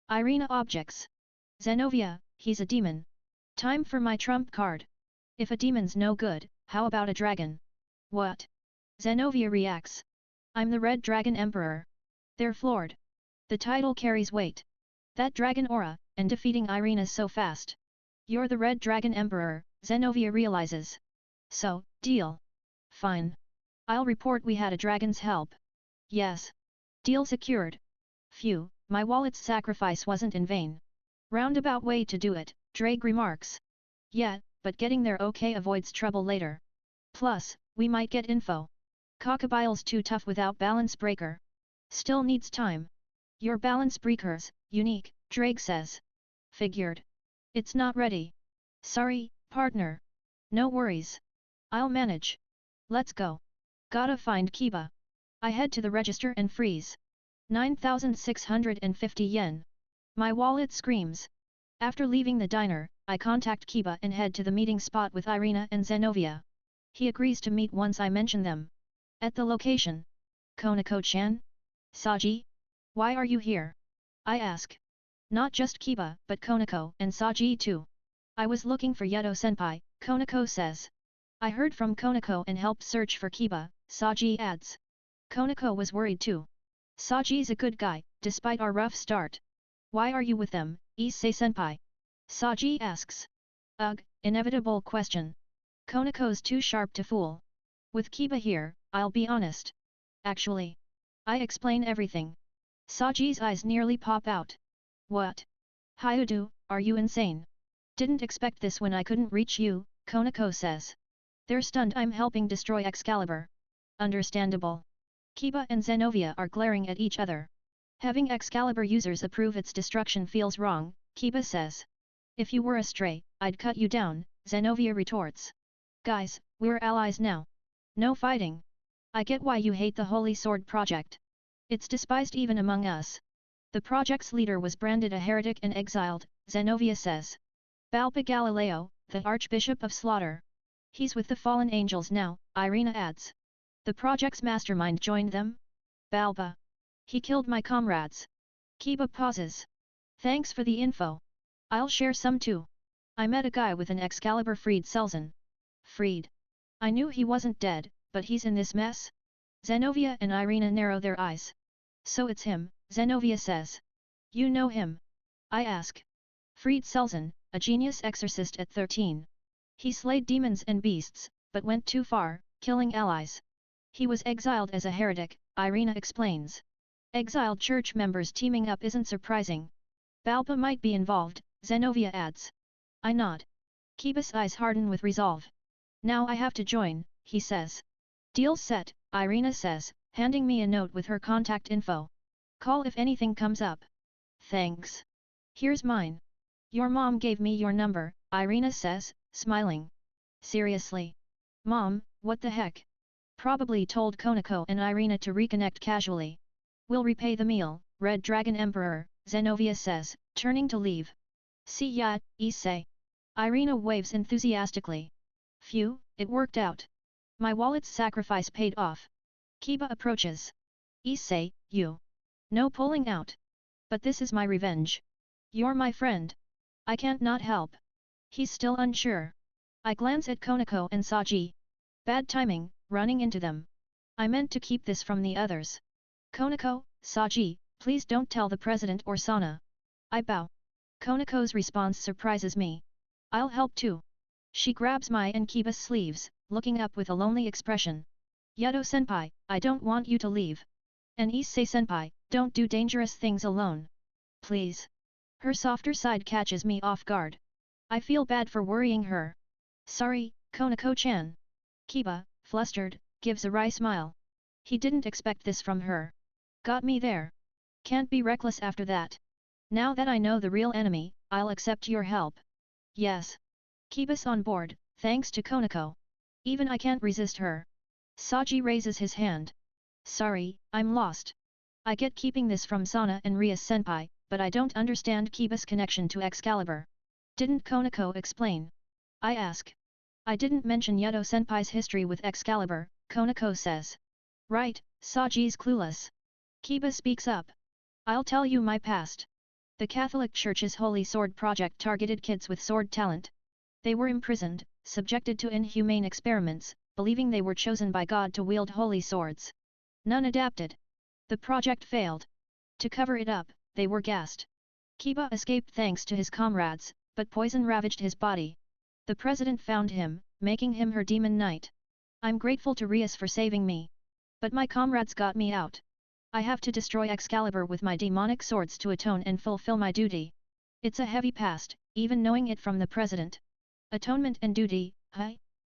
Irina objects. Zenovia, he's a demon. Time for my trump card. If a demon's no good, how about a dragon? What? Zenovia reacts. I'm the Red Dragon Emperor. They're floored. The title carries weight. That dragon aura, and defeating Irina so fast. You're the Red Dragon Emperor, Zenovia realizes. So, deal. Fine. I'll report we had a dragon's help. Yes. Deal secured. Phew, my wallet's sacrifice wasn't in vain. Roundabout way to do it, Drake remarks. Yeah, but getting there okay avoids trouble later. Plus, we might get info. Crocodile's too tough without balance breaker. Still needs time. Your balance breaker's unique, Drake says. Figured. It's not ready. Sorry, partner. No worries. I'll manage. Let's go. Gotta find Kiba. I head to the register and freeze. 9,650 yen. My wallet screams. After leaving the diner, I contact Kiba and head to the meeting spot with Irina and Zenovia. He agrees to meet once I mention them. At the location. Konako-chan? Saji? Why are you here? I ask. Not just Kiba, but Konako and Saji too. I was looking for Yedo-senpai, Konako says. I heard from Konako and helped search for Kiba, Saji adds. Konako was worried too. Saji's a good guy, despite our rough start. Why are you with them, Issei-senpai? Saji asks. Ugh, inevitable question. Konako's too sharp to fool. With Kiba here, I'll be honest. Actually. I explain everything. Saji's eyes nearly pop out. What? Hyoudou, are you insane? Didn't expect this when I couldn't reach you, Konako says. They're stunned I'm helping destroy Excalibur. Understandable. Kiba and Zenovia are glaring at each other. Having Excalibur users approve its destruction feels wrong, Kiba says. If you were a stray, I'd cut you down, Zenovia retorts. Guys, we're allies now. No fighting. I get why you hate the Holy Sword project. It's despised even among us. The project's leader was branded a heretic and exiled, Zenovia says. Balpa Galileo, the Archbishop of Slaughter. He's with the fallen angels now, Irina adds. The project's mastermind joined them? Balpa. He killed my comrades. Kiba pauses. Thanks for the info. I'll share some too. I met a guy with an Excalibur freed Selzen. Freed. I knew he wasn't dead, but he's in this mess? Zenovia and Irina narrow their eyes. So it's him, Zenovia says. You know him? I ask. Freed Selzen, a genius exorcist at 13. He slayed demons and beasts, but went too far, killing allies. He was exiled as a heretic, Irina explains. Exiled church members teaming up isn't surprising. Balpa might be involved, Zenovia adds. I nod. Kiba's eyes harden with resolve. Now I have to join, he says. Deal set, Irina says, handing me a note with her contact info. Call if anything comes up. Thanks. Here's mine. Your mom gave me your number, Irina says, smiling. Seriously? Mom, what the heck? Probably told Konako and Irina to reconnect casually. We'll repay the meal, Red Dragon Emperor, Zenovia says, turning to leave. See ya, Issei. Irina waves enthusiastically. Phew, it worked out. My wallet's sacrifice paid off. Kiba approaches. Issei, you. No pulling out. But this is my revenge. You're my friend. I can't not help. He's still unsure. I glance at Konako and Saji. Bad timing, running into them. I meant to keep this from the others. Konako, Saji, please don't tell the president or Sana. I bow. Konako's response surprises me. I'll help too. She grabs my and Kiba's sleeves, looking up with a lonely expression. Yedo-senpai, I don't want you to leave. And Issei-senpai, don't do dangerous things alone. Please. Her softer side catches me off guard. I feel bad for worrying her. Sorry, Konako-chan. Kiba, flustered, gives a wry smile. He didn't expect this from her. Got me there. Can't be reckless after that. Now that I know the real enemy, I'll accept your help. Yes. Kiba's on board, thanks to Konako. Even I can't resist her. Saji raises his hand. Sorry, I'm lost. I get keeping this from Sana and Ria-senpai, but I don't understand Kiba's connection to Excalibur. Didn't Konako explain? I ask. I didn't mention Yedo-senpai's history with Excalibur, Konako says. Right, Saji's clueless. Kiba speaks up. I'll tell you my past. The Catholic Church's Holy Sword project targeted kids with sword talent. They were imprisoned, subjected to inhumane experiments, believing they were chosen by God to wield holy swords. None adapted. The project failed. To cover it up, they were gassed. Kiba escaped thanks to his comrades, but poison ravaged his body. The president found him, making him her demon knight. I'm grateful to Rias for saving me. But my comrades got me out. I have to destroy Excalibur with my demonic swords to atone and fulfill my duty. It's a heavy past, even knowing it from the president. Atonement and duty, huh?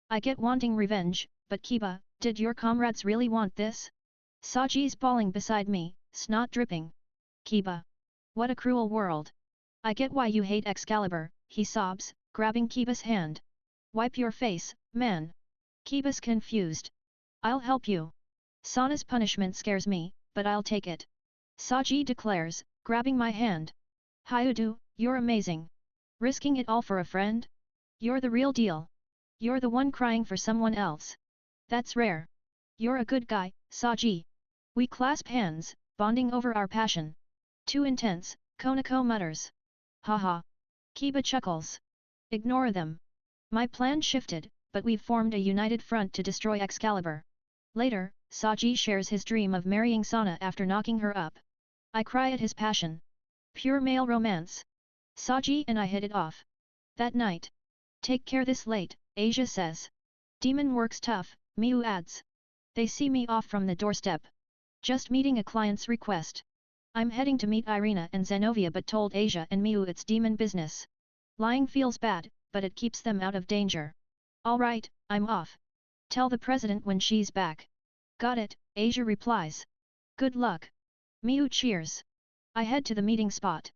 I get wanting revenge, but Kiba, did your comrades really want this? Saji's bawling beside me, snot dripping. Kiba. What a cruel world. I get why you hate Excalibur, he sobs, grabbing Kiba's hand. Wipe your face, man. Kiba's confused. I'll help you. Sana's punishment scares me, but I'll take it. Saji declares, grabbing my hand. Hyoudou, you're amazing. Risking it all for a friend? You're the real deal. You're the one crying for someone else. That's rare. You're a good guy, Saji. We clasp hands, bonding over our passion. Too intense, Konako mutters. Haha. Kiba chuckles. Ignore them. My plan shifted, but we've formed a united front to destroy Excalibur. Later, Saji shares his dream of marrying Sana after knocking her up. I cry at his passion. Pure male romance. Saji and I hit it off. That night. Take care this late, Asia says. Demon works tough, Miu adds. They see me off from the doorstep. Just meeting a client's request. I'm heading to meet Irina and Zenovia but told Asia and Miu it's demon business. Lying feels bad, but it keeps them out of danger. Alright, I'm off. Tell the president when she's back. Got it, Asia replies. Good luck. Miu cheers. I head to the meeting spot.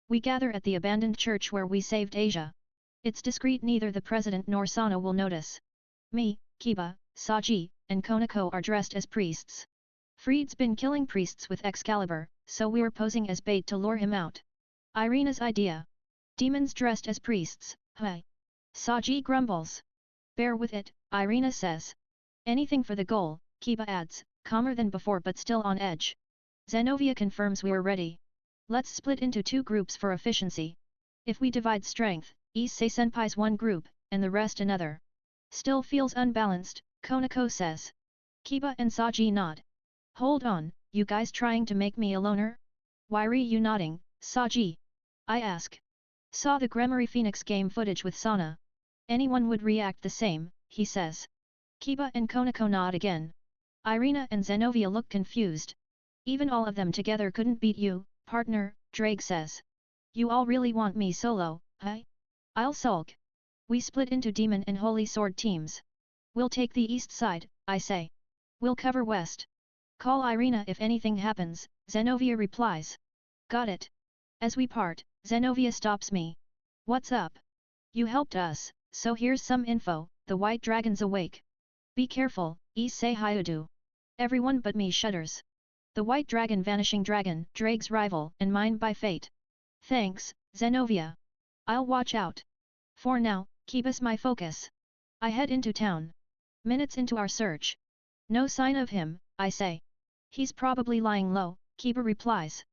We gather at the abandoned church where we saved Asia. It's discreet, neither the president nor Sana will notice. Me, Kiba, Saji, and Konako are dressed as priests. Freed's been killing priests with Excalibur, so we're posing as bait to lure him out. Irina's idea. Demons dressed as priests, huh? Saji grumbles. Bear with it, Irina says. Anything for the goal, Kiba adds, calmer than before but still on edge. Zenovia confirms we're ready. Let's split into two groups for efficiency. If we divide strength, Issei Senpai's one group, and the rest another. Still feels unbalanced, Konako says. Kiba and Saji nod. Hold on, you guys trying to make me a loner? Why are you nodding, Saji? I ask. Saw the Gremory Phoenix game footage with Sana. Anyone would react the same, he says. Kiba and Konako nod again. Irina and Zenovia look confused. Even all of them together couldn't beat you, partner, Drake says. You all really want me solo, huh? I'll sulk. We split into Demon and Holy Sword teams. We'll take the east side, I say. We'll cover west. Call Irina if anything happens, Zenovia replies. Got it. As we part, Zenovia stops me. What's up? You helped us, so here's some info, the white dragon's awake. Be careful, Issei Hyoudou. Everyone but me shudders. The white dragon, vanishing dragon, Drake's rival and mine by fate. Thanks, Zenovia. I'll watch out. For now, Kiba's my focus. I head into town. Minutes into our search. No sign of him, I say. He's probably lying low, Kiba replies.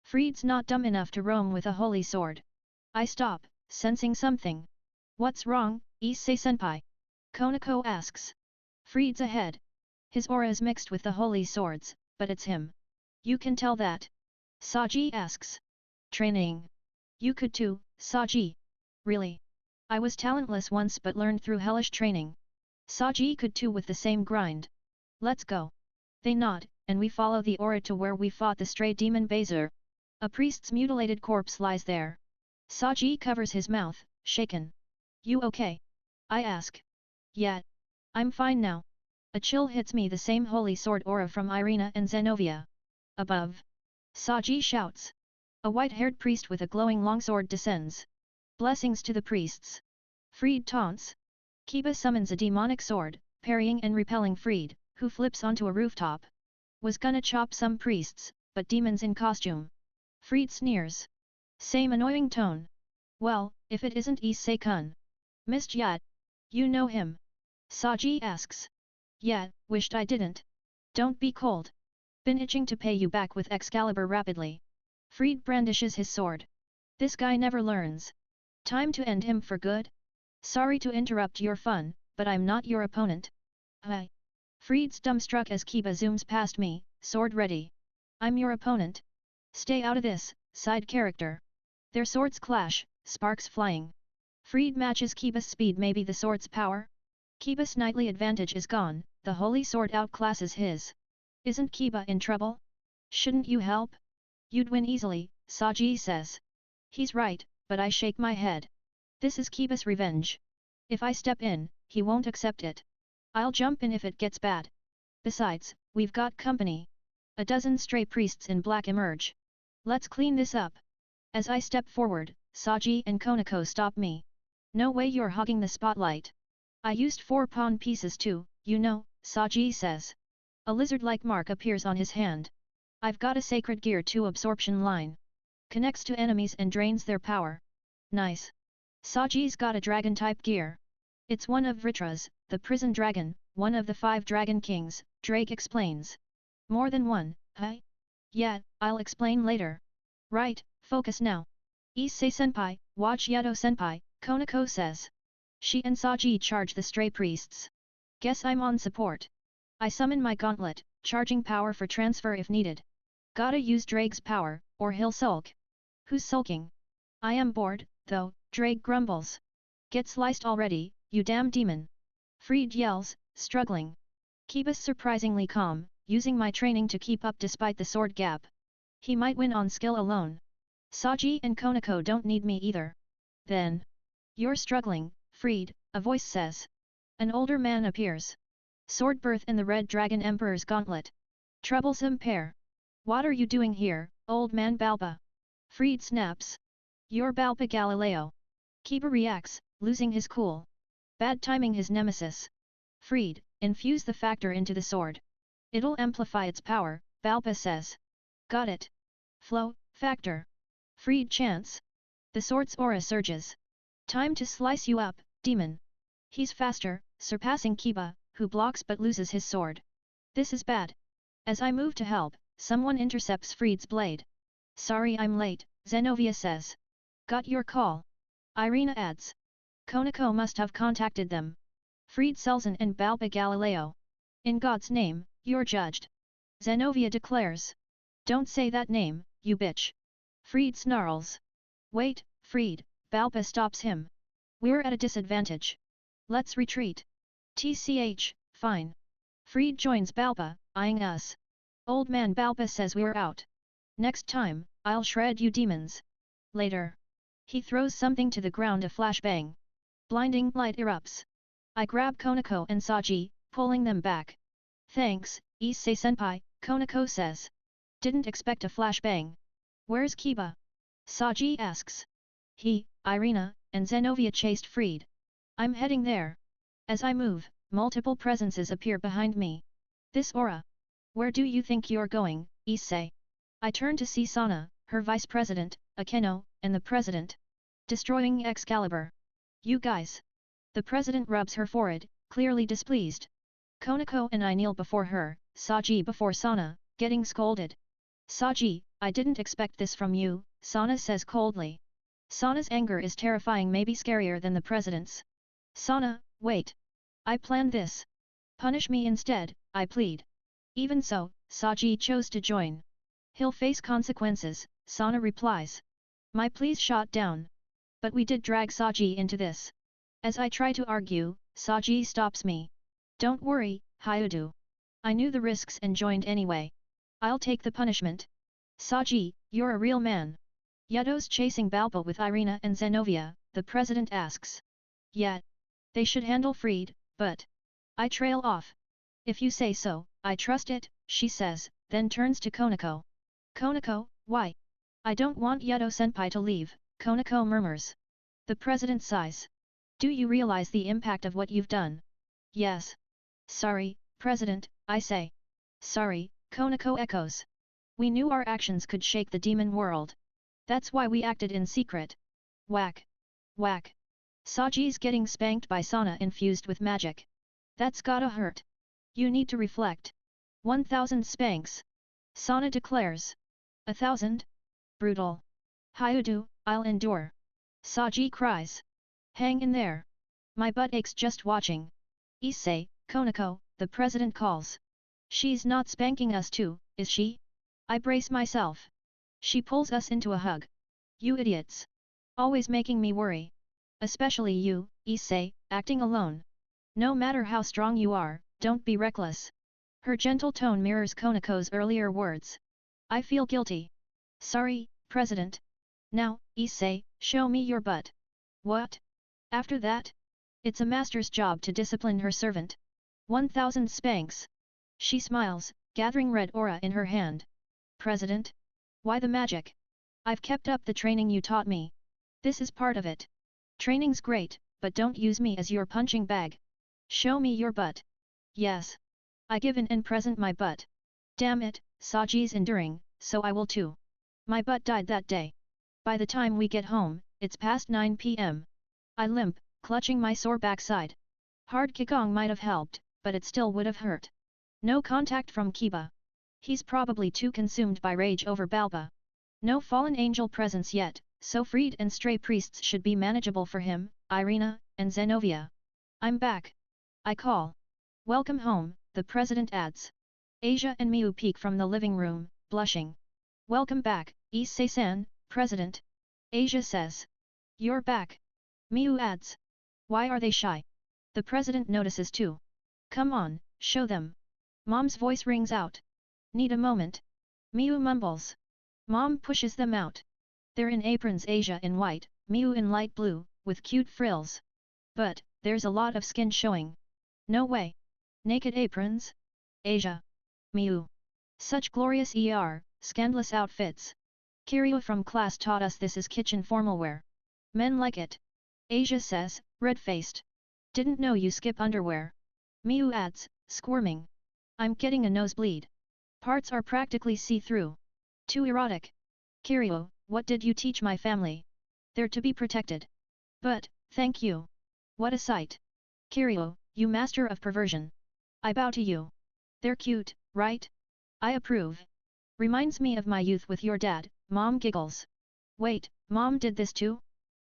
Freed's not dumb enough to roam with a holy sword. I stop, sensing something. What's wrong, Issei senpai? Konako asks. Freed's ahead. His aura is mixed with the holy swords, but it's him. You can tell that. Saji asks. Training. You could too, Saji. Really? I was talentless once but learned through hellish training. Saji could too with the same grind. Let's go. They nod, and we follow the aura to where we fought the stray demon Bazar. A priest's mutilated corpse lies there. Saji covers his mouth, shaken. You okay? I ask. Yeah. I'm fine now. A chill hits me, the same holy sword aura from Irina and Zenovia. Above. Saji shouts. A white-haired priest with a glowing longsword descends. Blessings to the priests. Freed taunts. Kiba summons a demonic sword, parrying and repelling Freed, who flips onto a rooftop. Was gonna chop some priests, but demons in costume. Freed sneers. Same annoying tone. Well, if it isn't Issei-kun. Missed yet? You know him? Saji asks. Yeah, wished I didn't. Don't be cold. Been itching to pay you back with Excalibur rapidly. Freed brandishes his sword. This guy never learns. Time to end him for good? Sorry to interrupt your fun, but I'm not your opponent. Hi. Freed's dumbstruck as Kiba zooms past me, sword ready. I'm your opponent. Stay out of this, side character. Their swords clash, sparks flying. Freed matches Kiba's speed, maybe the sword's power? Kiba's knightly advantage is gone, the holy sword outclasses his. Isn't Kiba in trouble? Shouldn't you help? You'd win easily, Saji says. He's right, but I shake my head. This is Kiba's revenge. If I step in, he won't accept it. I'll jump in if it gets bad. Besides, we've got company. A dozen stray priests in black emerge. Let's clean this up. As I step forward, Saji and Konako stop me. No way you're hogging the spotlight. I used 4 pawn pieces too, you know, Saji says. A lizard-like mark appears on his hand. I've got a sacred gear 2 absorption line. Connects to enemies and drains their power. Nice. Saji's got a dragon-type gear. It's one of Vritra's, the prison dragon, one of the 5 dragon kings, Drake explains. More than one, huh? Yeah, I'll explain later. Right, focus now. Issei-senpai, watch Hyoudou-senpai, Konako says. She and Saji charge the stray priests. Guess I'm on support. I summon my gauntlet, charging power for transfer if needed. Gotta use Drake's power, or he'll sulk. Who's sulking? I am bored, though, Drake grumbles. Get sliced already, you damn demon. Fried yells, struggling. Kiba's surprisingly calm, using my training to keep up despite the sword gap. He might win on skill alone. Saji and Konako don't need me either. Then. You're struggling, Fried, a voice says. An older man appears. Sword birth in the Red Dragon Emperor's gauntlet. Troublesome pair. What are you doing here, old man Balba? Fried snaps. You're Balba Galileo. Kiba reacts, losing his cool. Bad timing his nemesis. Fried, infuse the factor into the sword. It'll amplify its power, Balba says. Got it. Flow, factor. Fried chants. The sword's aura surges. Time to slice you up, demon. He's faster, surpassing Kiba, who blocks but loses his sword. This is bad. As I move to help, someone intercepts Fried's blade. Sorry I'm late, Zenovia says. Got your call. Irina adds. Konako must have contacted them. Fried Selzen and Balba Galileo. In God's name, you're judged. Zenovia declares. Don't say that name, you bitch. Fried snarls. Wait, Fried, Balba stops him. We're at a disadvantage. Let's retreat. TCH, fine. Fried joins Balba, eyeing us. Old man Balba says we're out. Next time, I'll shred you demons. Later. He throws something to the ground, a flashbang. Blinding light erupts. I grab Konako and Saji, pulling them back. Thanks, Issei-senpai, Konako says. Didn't expect a flashbang. Where's Kiba? Saji asks. He, Irina, and Zenovia chased Fried. I'm heading there. As I move, multiple presences appear behind me. This aura. Where do you think you're going, Issei? I turn to see Sana, her vice president, Akeno, and the president. Destroying Excalibur. You guys. The president rubs her forehead, clearly displeased. Konako and I kneel before her, Saji before Sana, getting scolded. Saji, I didn't expect this from you, Sana says coldly. Sana's anger is terrifying, maybe scarier than the president's. Sana, wait. I planned this. Punish me instead, I plead. Even so, Saji chose to join. He'll face consequences, Sana replies. My pleas shot down. But we did drag Saji into this. As I try to argue, Saji stops me. Don't worry, Hyoudou. I knew the risks and joined anyway. I'll take the punishment. Saji, you're a real man. Hyoudou's chasing Balba with Irina and Zenovia, the president asks. Yeah. They should handle Fried, but... I trail off. If you say so, I trust it, she says, then turns to Konako. Konako, why? I don't want Hyoudou-senpai to leave, Konako murmurs. The president sighs. Do you realize the impact of what you've done? Yes. Sorry, President, I say. Sorry, Konako echoes. We knew our actions could shake the demon world. That's why we acted in secret. Whack. Whack. Saji's getting spanked by Sana infused with magic. That's gotta hurt. You need to reflect. 1,000 spanks. Sana declares. 1,000? Brutal. Hyoudou, I'll endure. Saji cries. Hang in there. My butt aches just watching. Issei, Konako, the president calls. She's not spanking us too, is she? I brace myself. She pulls us into a hug. You idiots. Always making me worry. Especially you, Issei, acting alone. No matter how strong you are, don't be reckless. Her gentle tone mirrors Konako's earlier words. I feel guilty. Sorry, President. Now, Issei, show me your butt. What? After that? It's a master's job to discipline her servant. 1,000 spanks. She smiles, gathering red aura in her hand. President? Why the magic? I've kept up the training you taught me. This is part of it. Training's great, but don't use me as your punching bag, Show me your butt. Yes. I give in and present my butt. Damn it, Saji's enduring, so I will too. My butt died that day. By the time we get home, it's past 9 p.m. I limp, clutching my sore backside. Hard kikong might have helped, but it still would have hurt. No contact from Kiba. He's probably too consumed by rage over Balba. No fallen angel presence yet, so freed and stray priests should be manageable for him, Irina, and Zenovia. I'm back. I call. Welcome home, the president adds. Asia and Miu peek from the living room, blushing. Welcome back, Issei-san, president. Asia says. You're back. Miu adds. Why are they shy? The president notices too. Come on, show them. Mom's voice rings out. Need a moment. Miu mumbles. Mom pushes them out. They're in aprons, Asia in white, Miu in light blue, with cute frills. But, there's a lot of skin showing. No way. Naked aprons? Asia. Miu. Such glorious scandalous outfits. Kiryu from class taught us this is kitchen formal wear. Men like it. Asia says, red-faced. Didn't know you skip underwear. Miu adds, squirming. I'm getting a nosebleed. Parts are practically see-through. Too erotic. Kiryu, what did you teach my family? They're to be protected. But, thank you. What a sight. Kiryu, you master of perversion. I bow to you. They're cute, right? I approve. Reminds me of my youth with your dad, Mom giggles. Wait, Mom did this too?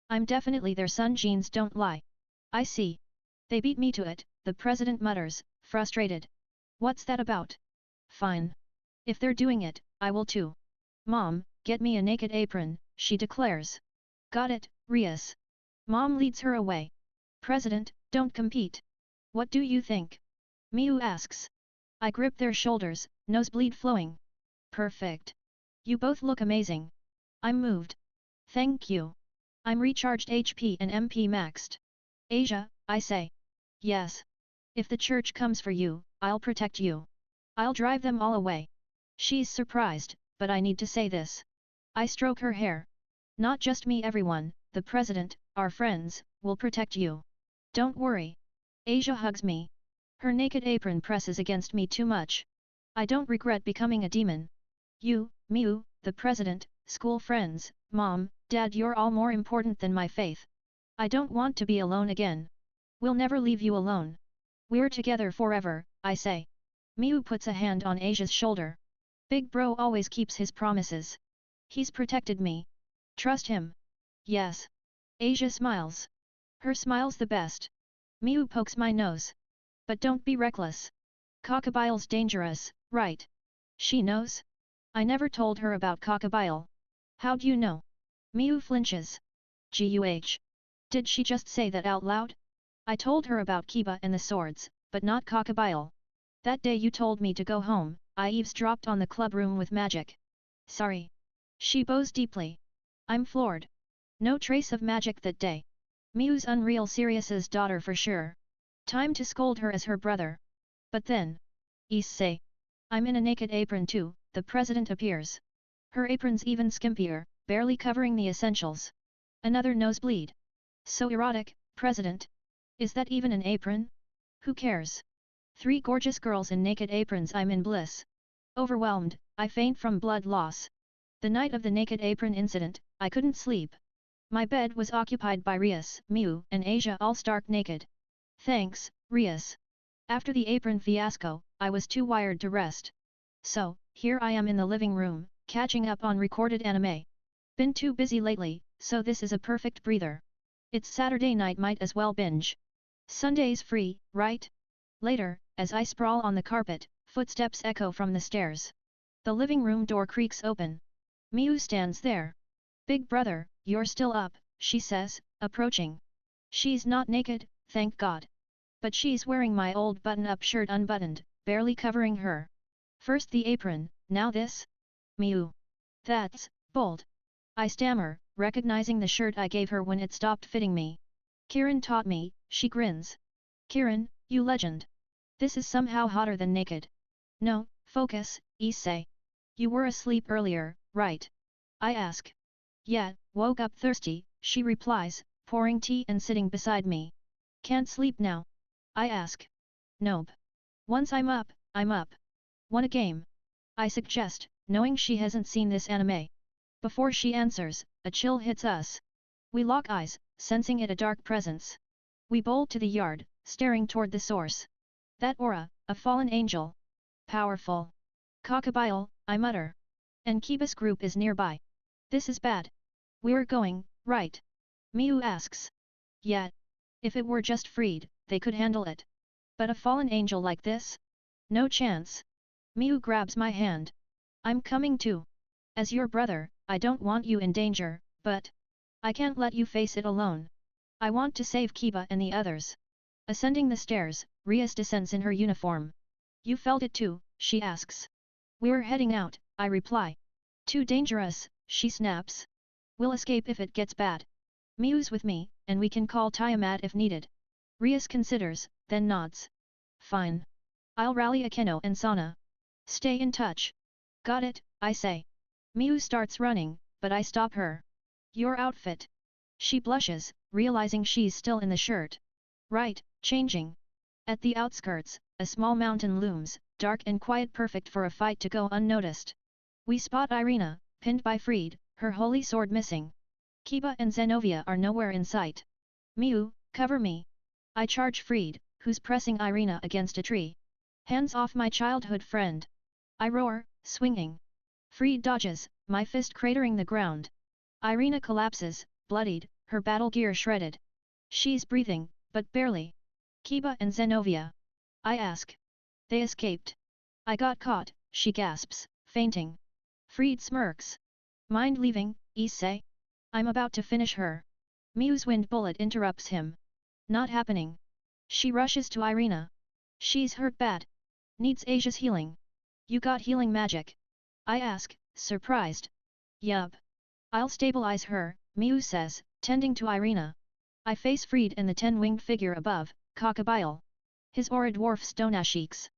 I'm definitely their son, genes don't lie. I see. They beat me to it, the president mutters, frustrated. What's that about? Fine. If they're doing it, I will too. Mom, get me a naked apron, she declares. Got it, Rias. Mom leads her away. President, don't compete. What do you think? Miu asks. I grip their shoulders, nosebleed flowing. Perfect. You both look amazing. I'm moved. Thank you. I'm recharged HP and MP maxed. Asia, I say. Yes. If the church comes for you, I'll protect you. I'll drive them all away. She's surprised, but I need to say this. I stroke her hair. Not just me, everyone, the president, our friends, will protect you. Don't worry. Asia hugs me. Her naked apron presses against me too much. I don't regret becoming a demon. You, Miu, the president, school friends, Mom, Dad, you're all more important than my faith. I don't want to be alone again. We'll never leave you alone. We're together forever, I say. Miu puts a hand on Asia's shoulder. Big bro always keeps his promises. He's protected me. Trust him. Yes. Asia smiles. Her smile's the best. Miu pokes my nose. But don't be reckless. Cockabille's dangerous, right? She knows? I never told her about Cockabille. How'd you know? Miu flinches. Guh. Did she just say that out loud? I told her about Kiba and the swords, but not Cockabille. That day you told me to go home, I eavesdropped on the club room with magic. Sorry. She bows deeply. I'm floored. No trace of magic that day. Miu's unreal Sirius's daughter for sure. Time to scold her as her brother. But then. Issei. I'm in a naked apron too, the president appears. Her apron's even skimpier, barely covering the essentials. Another nosebleed. So erotic, president. Is that even an apron? Who cares? 3 gorgeous girls in naked aprons, I'm in bliss. Overwhelmed, I faint from blood loss. The night of the naked apron incident, I couldn't sleep. My bed was occupied by Rias, Miu, and Asia, all stark naked. Thanks, Rias. After the apron fiasco, I was too wired to rest. So, here I am in the living room, catching up on recorded anime. Been too busy lately, so this is a perfect breather. It's Saturday night, might as well binge. Sunday's free, right? Later, as I sprawl on the carpet, footsteps echo from the stairs. The living room door creaks open. Miu stands there. Big brother, you're still up, she says, approaching. She's not naked, thank God. But she's wearing my old button-up shirt unbuttoned, barely covering her. First the apron, now this? Miu. That's bold. I stammer, recognizing the shirt I gave her when it stopped fitting me. Kiran taught me, she grins. Kiran, you legend. This is somehow hotter than naked. No, focus, Issei. You were asleep earlier, right? I ask. Yeah, woke up thirsty, she replies, pouring tea and sitting beside me. Can't sleep now. I ask. Nope. Once I'm up, I'm up. Want a game? I suggest, knowing she hasn't seen this anime. Before she answers, a chill hits us. We lock eyes, sensing it a dark presence. We bolt to the yard, staring toward the source. That aura, a fallen angel. Powerful. Cockabile, I mutter. And Kiba's group is nearby. This is bad. We're going, right? Miu asks. Yeah. If it were just freed, they could handle it. But a fallen angel like this? No chance. Miu grabs my hand. I'm coming too. As your brother, I don't want you in danger, but I can't let you face it alone. I want to save Kiba and the others. Ascending the stairs, Rias descends in her uniform. You felt it too, she asks. We're heading out, I reply. Too dangerous, she snaps. We'll escape if it gets bad. Miu's with me, and we can call Tiamat if needed. Rias considers, then nods. Fine. I'll rally Akeno and Sana. Stay in touch. Got it, I say. Miu starts running, but I stop her. Your outfit. She blushes, realizing she's still in the shirt. Right, changing. At the outskirts, a small mountain looms, dark and quiet, perfect for a fight to go unnoticed. We spot Irina, pinned by Freed, her holy sword missing. Kiba and Zenovia are nowhere in sight. Miu, cover me. I charge Freed, who's pressing Irina against a tree. Hands off my childhood friend. I roar, swinging. Freed dodges, my fist cratering the ground. Irina collapses, bloodied, her battle gear shredded. She's breathing, but barely. Kiba and Zenovia. I ask. They escaped. I got caught, she gasps, fainting. Freed smirks. Mind leaving, Issei? I'm about to finish her. Miu's wind bullet interrupts him. Not happening. She rushes to Irina. She's hurt bad. Needs Asia's healing. You got healing magic? I ask, surprised. Yup. I'll stabilize her, Miu says, tending to Irina. I face Freed and the 10-winged figure above, Cockabile. His aura dwarfs Donashik's.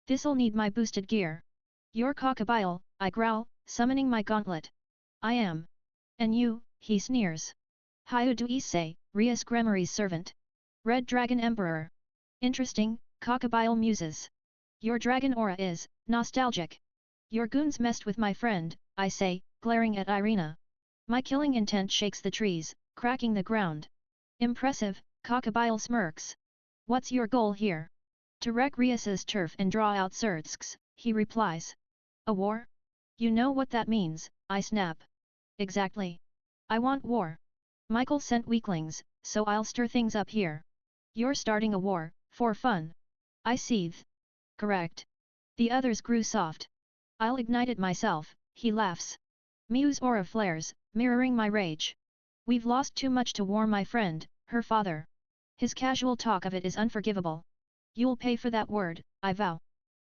This'll need my boosted gear. You're Cockabile, I growl, summoning my gauntlet. I am. And you, he sneers. Hyoudou Issei, Rias Gremory's servant. Red Dragon Emperor. Interesting, Cockabile muses. Your dragon aura is nostalgic. Your goons messed with my friend, I say, glaring at Irina. My killing intent shakes the trees, cracking the ground. Impressive, Cockabile smirks. What's your goal here? To wreck Rias's turf and draw out Surtsks, he replies. A war? You know what that means, I snap. Exactly. I want war. Michael sent weaklings, so I'll stir things up here. You're starting a war, for fun. I seethe. Correct. The others grew soft. I'll ignite it myself, he laughs. Miu's aura flares, mirroring my rage. We've lost too much to war, my friend, her father. His casual talk of it is unforgivable. You'll pay for that word, I vow.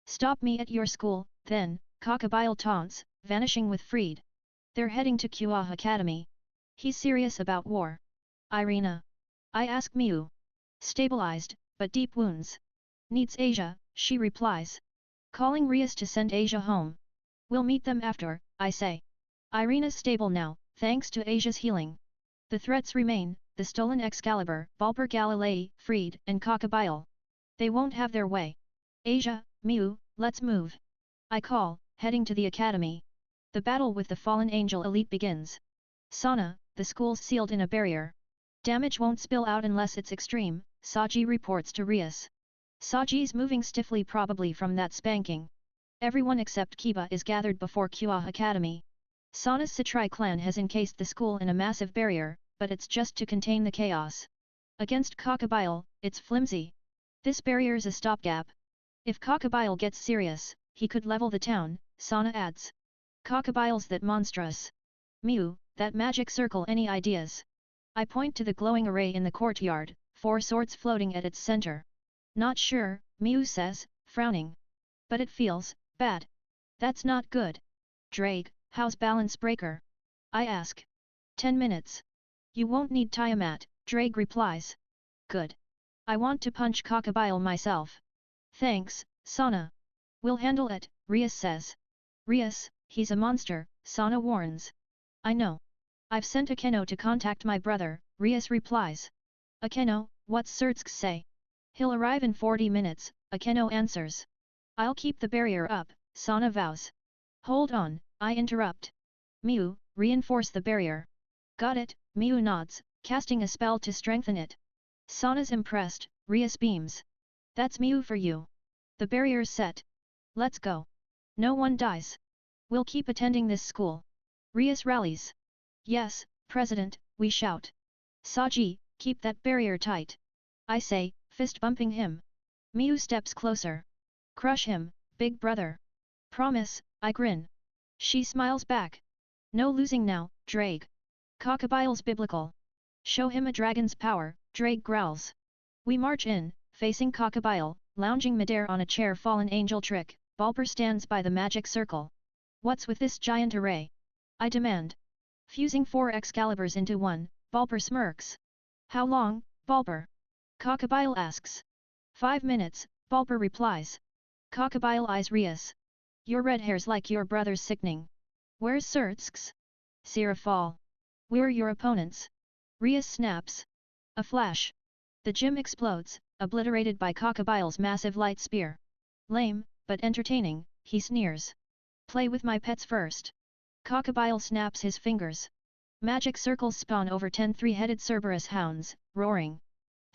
Stop me at your school, then, Cockabile taunts, vanishing with Freed. They're heading to Kuoh Academy. He's serious about war. Irina. I ask Miu. Stabilized, but deep wounds. Needs Asia, she replies. Calling Rias to send Asia home. We'll meet them after, I say. Irina's stable now, thanks to Asia's healing. The threats remain, the stolen Excalibur, Valper Galilei, Freed, and Cockabile. They won't have their way. Asia, Miu, let's move. I call, heading to the academy. The battle with the fallen angel elite begins. Sana, the school's sealed in a barrier. Damage won't spill out unless it's extreme, Saji reports to Rias. Saji's moving stiffly, probably from that spanking. Everyone except Kiba is gathered before Kuoh Academy. Sana's Citrai clan has encased the school in a massive barrier, but it's just to contain the chaos. Against Cockabile, it's flimsy. This barrier's a stopgap. If Cockabile gets serious, he could level the town, Sana adds. Cockabile's that monstrous. Miu, that magic circle, any ideas? I point to the glowing array in the courtyard, 4 swords floating at its center. Not sure, Miu says, frowning. But it feels bad. That's not good. Drake, how's balance breaker? I ask. 10 minutes. You won't need Tiamat, Drake replies. Good. I want to punch Cockabile myself. Thanks, Sana. We'll handle it, Rias says. Rias, he's a monster, Sana warns. I know. I've sent Akeno to contact my brother, Rias replies. Akeno, what's Surtsk say? He'll arrive in 40 minutes, Akeno answers. I'll keep the barrier up, Sana vows. Hold on, I interrupt. Miu, reinforce the barrier. Got it, Miu nods, casting a spell to strengthen it. Sana's impressed, Rias beams. That's Miu for you. The barrier's set. Let's go. No one dies. We'll keep attending this school. Rias rallies. Yes, President, we shout. Saji, keep that barrier tight. I say, fist bumping him. Miu steps closer. Crush him, big brother. Promise, I grin. She smiles back. No losing now, Drake. Crocodile's biblical. Show him a dragon's power, Drake growls. We march in, facing Crocodile, lounging midair on a chair fallen angel trick, Balper stands by the magic circle. What's with this giant array? I demand. Fusing 4 Excaliburs into one, Balper smirks. How long, Balper? Crocodile asks. 5 minutes, Balper replies. Crocodile eyes Rias. Your red hair's like your brother's sickening. Where's Surtsk's? Sierra fall. We're your opponents. Rias snaps. A flash. The gym explodes, obliterated by Crocodile's massive light spear. Lame, but entertaining, he sneers. Play with my pets first. Crocodile snaps his fingers. Magic circles spawn over 10 three-headed Cerberus hounds, roaring.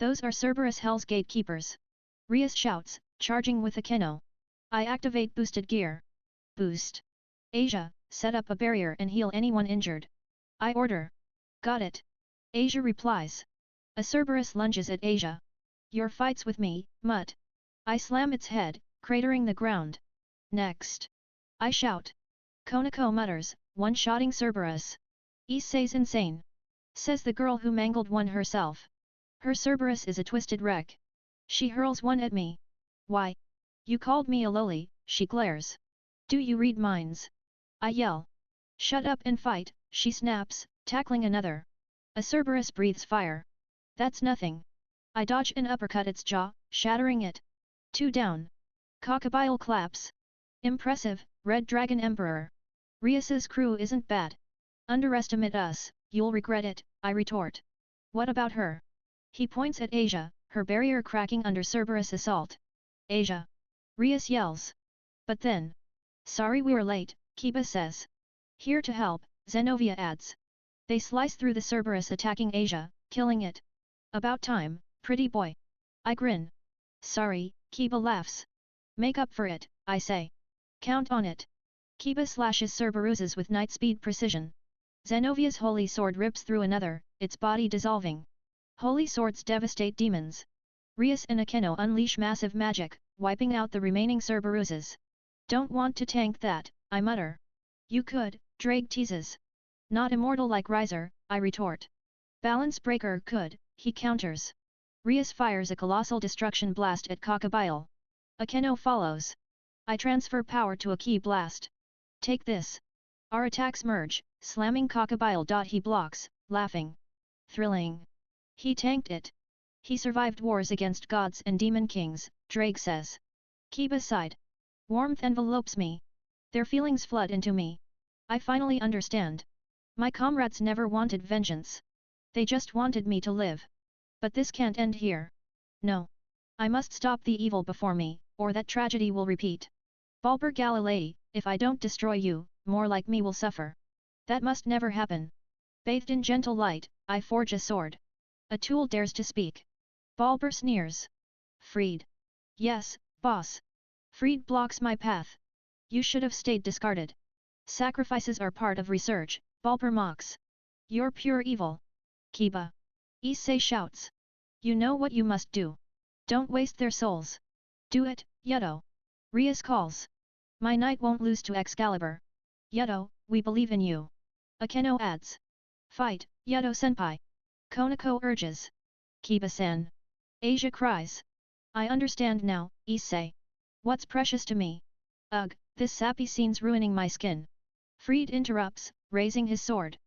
Those are Cerberus Hell's gatekeepers. Rias shouts, charging with Akeno. I activate boosted gear. Boost. Asia, set up a barrier and heal anyone injured. I order. Got it. Asia replies. A Cerberus lunges at Asia. Your fights with me, mutt. I slam its head, cratering the ground. Next. I shout. Konako mutters, one-shotting Cerberus. Issei's insane. Says the girl who mangled one herself. Her Cerberus is a twisted wreck. She hurls one at me. Why? You called me a loli, she glares. Do you read minds? I yell. Shut up and fight, she snaps, tackling another. A Cerberus breathes fire. That's nothing. I dodge and uppercut its jaw, shattering it. 2 down. Crocodile claps. Impressive, Red Dragon Emperor. Rias's crew isn't bad. Underestimate us, you'll regret it, I retort. What about her? He points at Asia, her barrier cracking under Cerberus assault. Asia. Rias yells. But then. Sorry we're late, Kiba says. Here to help, Zenovia adds. They slice through the Cerberus attacking Asia, killing it. About time, pretty boy. I grin. Sorry, Kiba laughs. Make up for it, I say. Count on it. Kiba slashes Cerberuses with night speed precision. Zenovia's holy sword rips through another, its body dissolving. Holy swords devastate demons. Rias and Akeno unleash massive magic, wiping out the remaining Cerberuses. Don't want to tank that, I mutter. You could, Drake teases. Not immortal like Riser, I retort. Balance Breaker could, he counters. Rias fires a colossal destruction blast at Crocodile. Akeno follows. I transfer power to a key blast. Take this. Our attacks merge, slamming Crocodile. He blocks, laughing. Thrilling. He tanked it. He survived wars against gods and demon kings, Drake says. Kiba sighed. Warmth envelopes me. Their feelings flood into me. I finally understand. My comrades never wanted vengeance. They just wanted me to live. But this can't end here. No. I must stop the evil before me, or that tragedy will repeat. Balper Galilei, if I don't destroy you, more like me will suffer. That must never happen. Bathed in gentle light, I forge a sword. A tool dares to speak. Balper sneers. Freed. Yes, boss. Freed blocks my path. You should have stayed discarded. Sacrifices are part of research, Balper mocks. You're pure evil. Kiba. Issei shouts. You know what you must do. Don't waste their souls. Do it, Hyoudou. Rias calls. My knight won't lose to Excalibur. Hyoudou, we believe in you. Akeno adds. Fight, Hyoudou-senpai. Konako urges. Kiba-san. Asia cries. I understand now, Issei. What's precious to me? Ugh, this sappy scene's ruining my skin. Freed interrupts, raising his sword.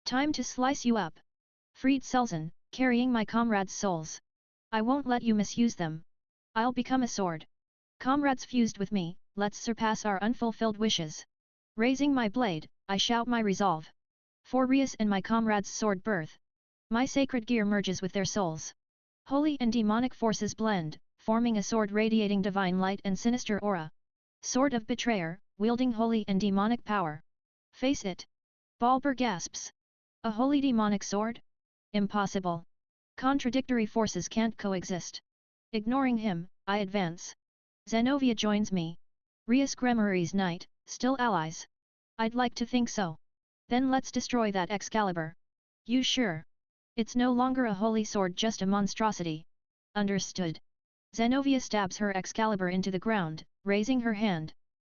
Time to slice you up. Freed Selzen, carrying my comrades' souls. I won't let you misuse them. I'll become a sword. Comrades fused with me, let's surpass our unfulfilled wishes. Raising my blade, I shout my resolve. For Rias and my comrades' sword birth. My sacred gear merges with their souls. Holy and demonic forces blend, forming a sword radiating divine light and sinister aura. Sword of Betrayer, wielding holy and demonic power. Face it! Balber gasps. A holy demonic sword? Impossible. Contradictory forces can't coexist. Ignoring him, I advance. Zenovia joins me. Rias Gremari's knight, still allies. I'd like to think so. Then let's destroy that Excalibur. You sure? It's no longer a holy sword, just a monstrosity. Understood. Zenovia stabs her Excalibur into the ground, raising her hand.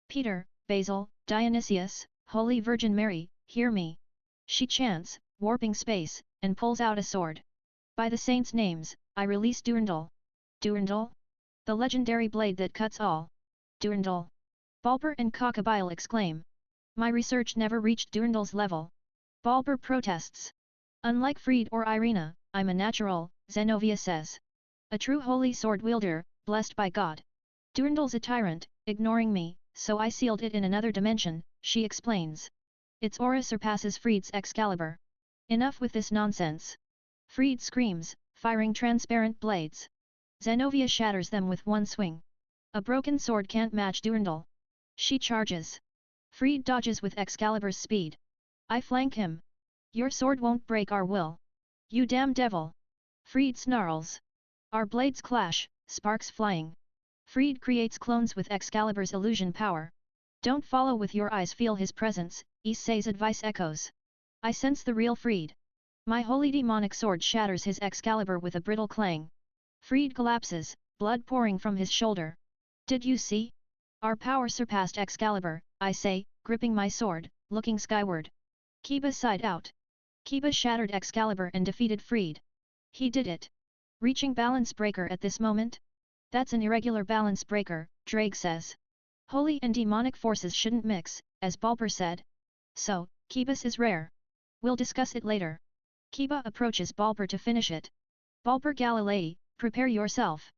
Peter, Basil, Dionysius, Holy Virgin Mary, hear me. She chants, warping space, and pulls out a sword. By the saints' names, I release Durandal. Durandal? The legendary blade that cuts all. Durandal. Balber and Cockabile exclaim. My research never reached Durandal's level. Balber protests. Unlike Fried or Irina, I'm a natural, Zenovia says. A true holy sword wielder, blessed by God. Durandal's a tyrant, ignoring me, so I sealed it in another dimension, she explains. Its aura surpasses Fried's Excalibur. Enough with this nonsense. Fried screams, firing transparent blades. Zenovia shatters them with one swing. A broken sword can't match Durandal. She charges. Fried dodges with Excalibur's speed. I flank him. Your sword won't break our will. You damn devil! Fried snarls. Our blades clash, sparks flying. Fried creates clones with Excalibur's illusion power. Don't follow with your eyes, feel his presence, Issei's advice echoes. I sense the real Fried. My holy demonic sword shatters his Excalibur with a brittle clang. Fried collapses, blood pouring from his shoulder. Did you see? Our power surpassed Excalibur, I say, gripping my sword, looking skyward. Kiba sighed out. Kiba shattered Excalibur and defeated Fried. He did it. Reaching balance breaker at this moment? That's an irregular balance breaker, Drake says. Holy and demonic forces shouldn't mix, as Balber said. So, Kiba's is rare. We'll discuss it later. Kiba approaches Balber to finish it. Balber Galilei, prepare yourself.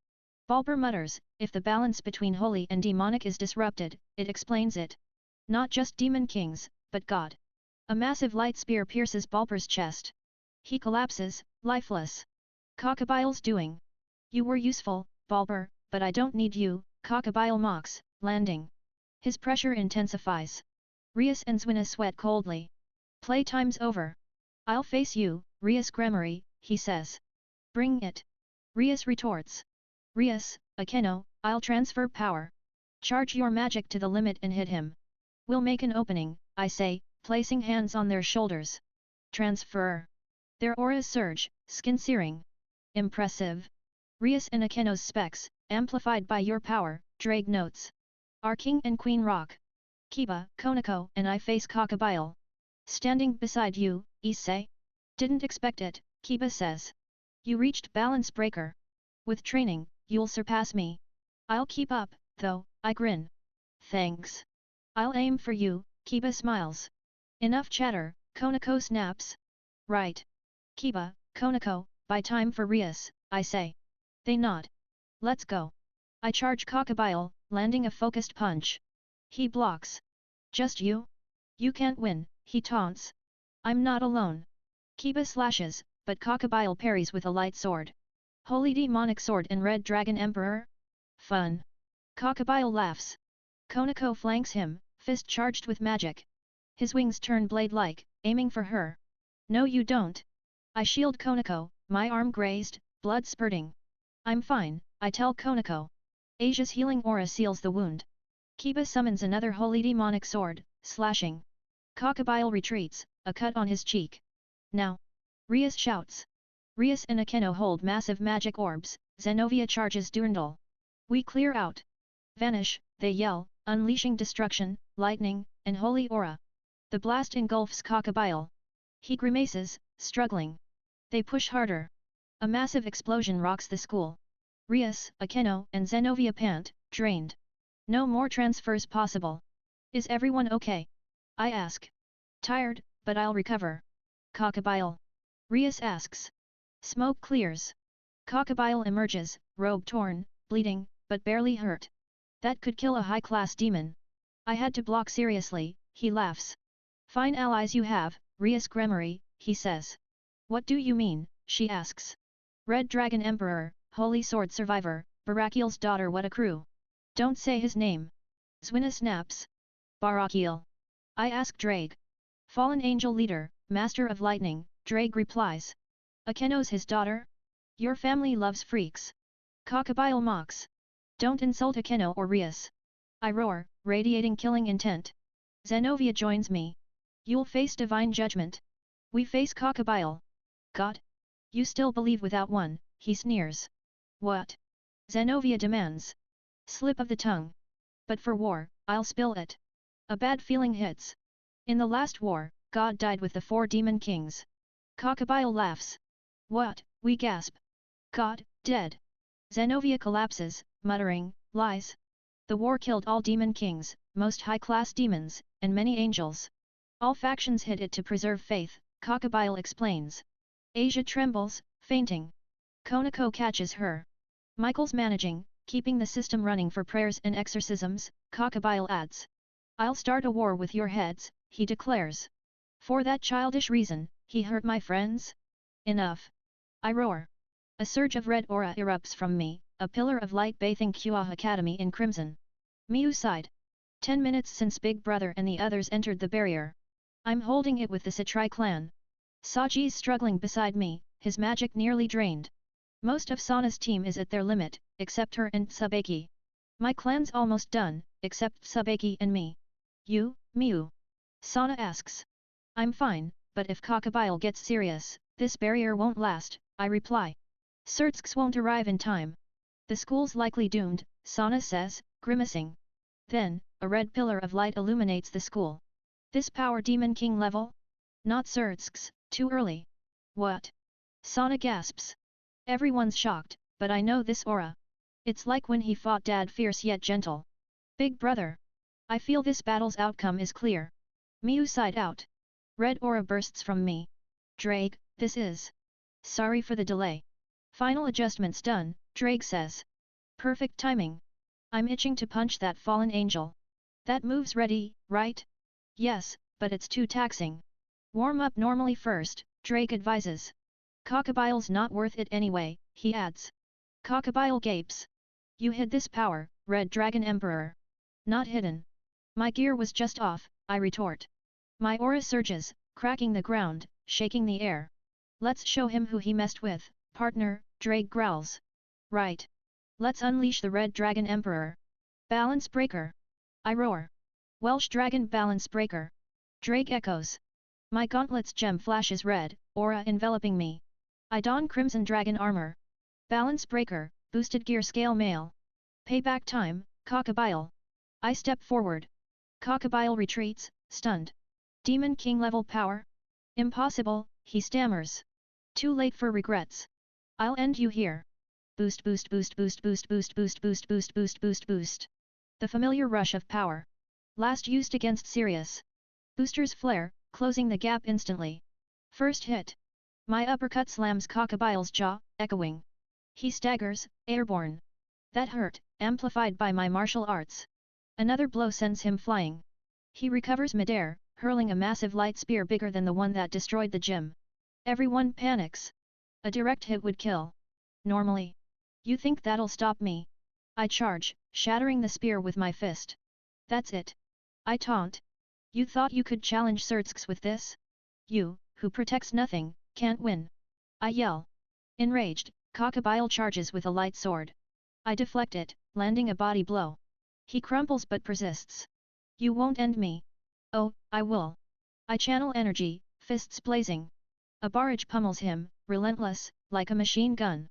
Balber mutters, if the balance between holy and demonic is disrupted, it explains it. Not just demon kings, but God. A massive light spear pierces Balber's chest. He collapses, lifeless. Cockabile's doing. You were useful, Balber, but I don't need you, Cockabile mocks, landing. His pressure intensifies. Rias and Zwina sweat coldly. Playtime's over. I'll face you, Rias Gremari, he says. Bring it. Rias retorts. Rias, Akeno, I'll transfer power. Charge your magic to the limit and hit him. We'll make an opening, I say, placing hands on their shoulders. Transfer. Their auras surge, skin searing. Impressive. Rias and Akeno's specs, amplified by your power, Drake notes. Our king and queen rock. Kiba, Konako and I face Cockabile. Standing beside you, Issei? Didn't expect it, Kiba says. You reached balance breaker. With training, you'll surpass me. I'll keep up, though, I grin. Thanks. I'll aim for you, Kiba smiles. Enough chatter, Konako snaps. Right. Kiba, Konako, buy time for Rias, I say. They nod. Let's go. I charge Cockabile, landing a focused punch. He blocks. Just you? You can't win, he taunts. I'm not alone. Kiba slashes, but Cockabile parries with a light sword. Holy demonic sword and red dragon emperor? Fun. Cockabile laughs. Konako flanks him, fist charged with magic. His wings turn blade-like, aiming for her. No you don't. I shield Konako, my arm grazed, blood spurting. I'm fine, I tell Konako. Asia's healing aura seals the wound. Kiba summons another holy demonic sword, slashing. Cockabile retreats, a cut on his cheek. Now! Rias shouts. Rias and Akeno hold massive magic orbs, Zenovia charges Durandal. We clear out. Vanish, they yell, unleashing destruction, lightning, and holy aura. The blast engulfs Cockabile. He grimaces, struggling. They push harder. A massive explosion rocks the school. Rias, Akeno and Zenovia pant, drained. No more transfers possible. Is everyone okay? I ask. Tired, but I'll recover. Cockabile. Rias asks. Smoke clears. Cockabile emerges, robe torn, bleeding, but barely hurt. That could kill a high-class demon. I had to block seriously, he laughs. Fine allies you have, Rias Gremari, he says. What do you mean, she asks. Red Dragon Emperor, Holy Sword Survivor, Barakiel's daughter, what a crew! Don't say his name. Zwina snaps. Barakiel. I ask Drake. Fallen angel leader, master of lightning, Drake replies. Akeno's his daughter? Your family loves freaks. Cockabile mocks. Don't insult Akeno or Rias. I roar, radiating killing intent. Zenovia joins me. You'll face divine judgment. We face Cockabile. God? You still believe without one, he sneers. What? Zenovia demands. Slip of the tongue. But for war, I'll spill it. A bad feeling hits. In the last war, God died with the 4 demon kings. Cockabile laughs. What? We gasp. God, dead. Zenovia collapses, muttering, lies. The war killed all demon kings, most high-class demons, and many angels. All factions hid it to preserve faith, Cockabile explains. Asia trembles, fainting. Konako catches her. Michael's managing, keeping the system running for prayers and exorcisms, Cockabile adds. I'll start a war with your heads, he declares. For that childish reason, he hurt my friends? Enough. I roar. A surge of red aura erupts from me, a pillar of light bathing Kuoh Academy in crimson. Miu sighed. 10 minutes since Big Brother and the others entered the barrier. I'm holding it with the Citrai clan. Saji's struggling beside me, his magic nearly drained. Most of Sana's team is at their limit, except her and Tsubaki. My clan's almost done, except Tsubaki and me. You, Miu? Sana asks. I'm fine, but if Cockabile gets serious, this barrier won't last, I reply. Surtsks won't arrive in time. The school's likely doomed, Sana says, grimacing. Then, a red pillar of light illuminates the school. This power demon king level? Not Surtsks, too early. What? Sana gasps. Everyone's shocked, but I know this aura. It's like when he fought Dad, fierce yet gentle. Big Brother. I feel this battle's outcome is clear. Miu sighed out. Red aura bursts from me. Drake, this is. Sorry for the delay. Final adjustments done, Drake says. Perfect timing. I'm itching to punch that fallen angel. That move's ready, right? Yes, but it's too taxing. Warm up normally first, Drake advises. Cockabile's not worth it anyway, he adds. Cockabile gapes. You hid this power, Red Dragon Emperor. Not hidden. My gear was just off, I retort. My aura surges, cracking the ground, shaking the air. Let's show him who he messed with, partner, Drake growls. Right. Let's unleash the Red Dragon Emperor. Balance Breaker. I roar. Welsh Dragon Balance Breaker. Drake echoes. My gauntlet's gem flashes red, aura enveloping me. I don Crimson Dragon Armor. Balance Breaker, boosted gear scale male. Payback time, Cockabile. I step forward. Cockabile retreats, stunned. Demon King level power? Impossible, he stammers. Too late for regrets. I'll end you here. Boost boost boost boost boost boost boost boost boost boost boost boost. The familiar rush of power. Last used against Sirius. Booster's flare, closing the gap instantly. First hit. My uppercut slams Cockabile's jaw, echoing. He staggers, airborne. That hurt, amplified by my martial arts. Another blow sends him flying. He recovers midair, hurling a massive light spear bigger than the one that destroyed the gym. Everyone panics. A direct hit would kill. Normally. You think that'll stop me? I charge, shattering the spear with my fist. That's it. I taunt. You thought you could challenge Surtsks with this? You, who protects nothing, can't win. I yell. Enraged, Cockabile charges with a light sword. I deflect it, landing a body blow. He crumples but persists. You won't end me. Oh, I will. I channel energy, fists blazing. A barrage pummels him, relentless, like a machine gun.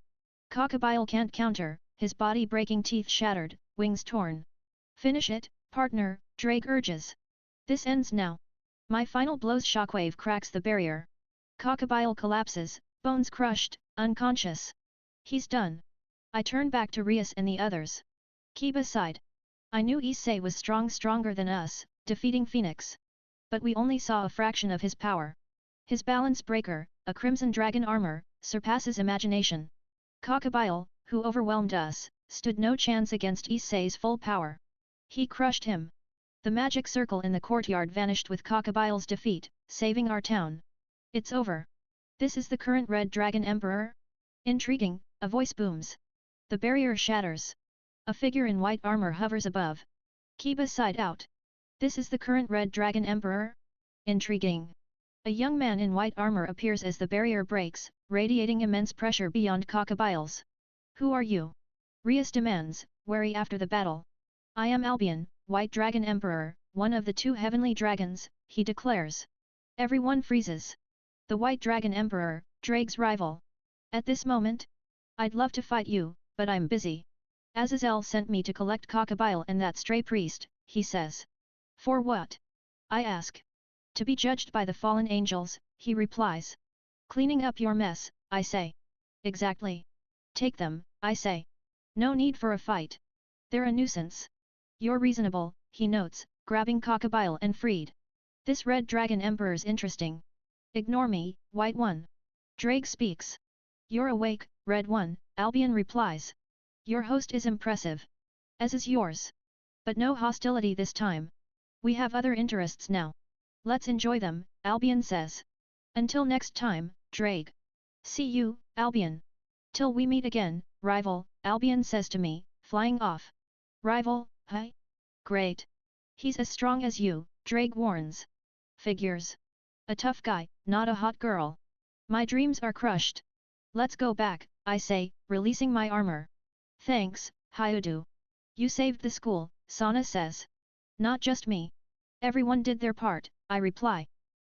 Cockabile can't counter, his body breaking, teeth shattered, wings torn. Finish it, partner, Drake urges. This ends now. My final blow's shockwave cracks the barrier. Cockabile collapses, bones crushed, unconscious. He's done. I turn back to Rias and the others. Kiba sighed. I knew Issei was stronger than us, defeating Phoenix. But we only saw a fraction of his power. His balance breaker, a crimson dragon armor, surpasses imagination. Cockabile, who overwhelmed us, stood no chance against Issei's full power. He crushed him. The magic circle in the courtyard vanished with Cockabile's defeat, saving our town. It's over. This is the current Red Dragon Emperor? Intriguing, a voice booms. The barrier shatters. A figure in white armor hovers above. Kiba sighed out. This is the current Red Dragon Emperor? Intriguing. A young man in white armor appears as the barrier breaks, radiating immense pressure beyond crocodiles. Who are you? Rias demands, wary after the battle. I am Albion, White Dragon Emperor, one of the two heavenly dragons, he declares. Everyone freezes. The White Dragon Emperor, Drake's rival. At this moment? I'd love to fight you, but I'm busy. Azazel sent me to collect Cockabile and that stray priest, he says. For what? I ask. To be judged by the fallen angels, he replies. Cleaning up your mess, I say. Exactly. Take them, I say. No need for a fight. They're a nuisance. You're reasonable, he notes, grabbing Cockabile and freed. This Red Dragon Emperor's interesting. Ignore me, White One. Drake speaks. You're awake, Red One, Albion replies. Your host is impressive. As is yours. But no hostility this time. We have other interests now. Let's enjoy them, Albion says. Until next time, Drake. See you, Albion. Till we meet again, rival, Albion says to me, flying off. Rival, huh? Great. He's as strong as you, Drake warns. Figures. A tough guy, not a hot girl. My dreams are crushed. Let's go back, I say, releasing my armor. Thanks, Hyoudou. You saved the school, Sana says. Not just me. Everyone did their part, I reply.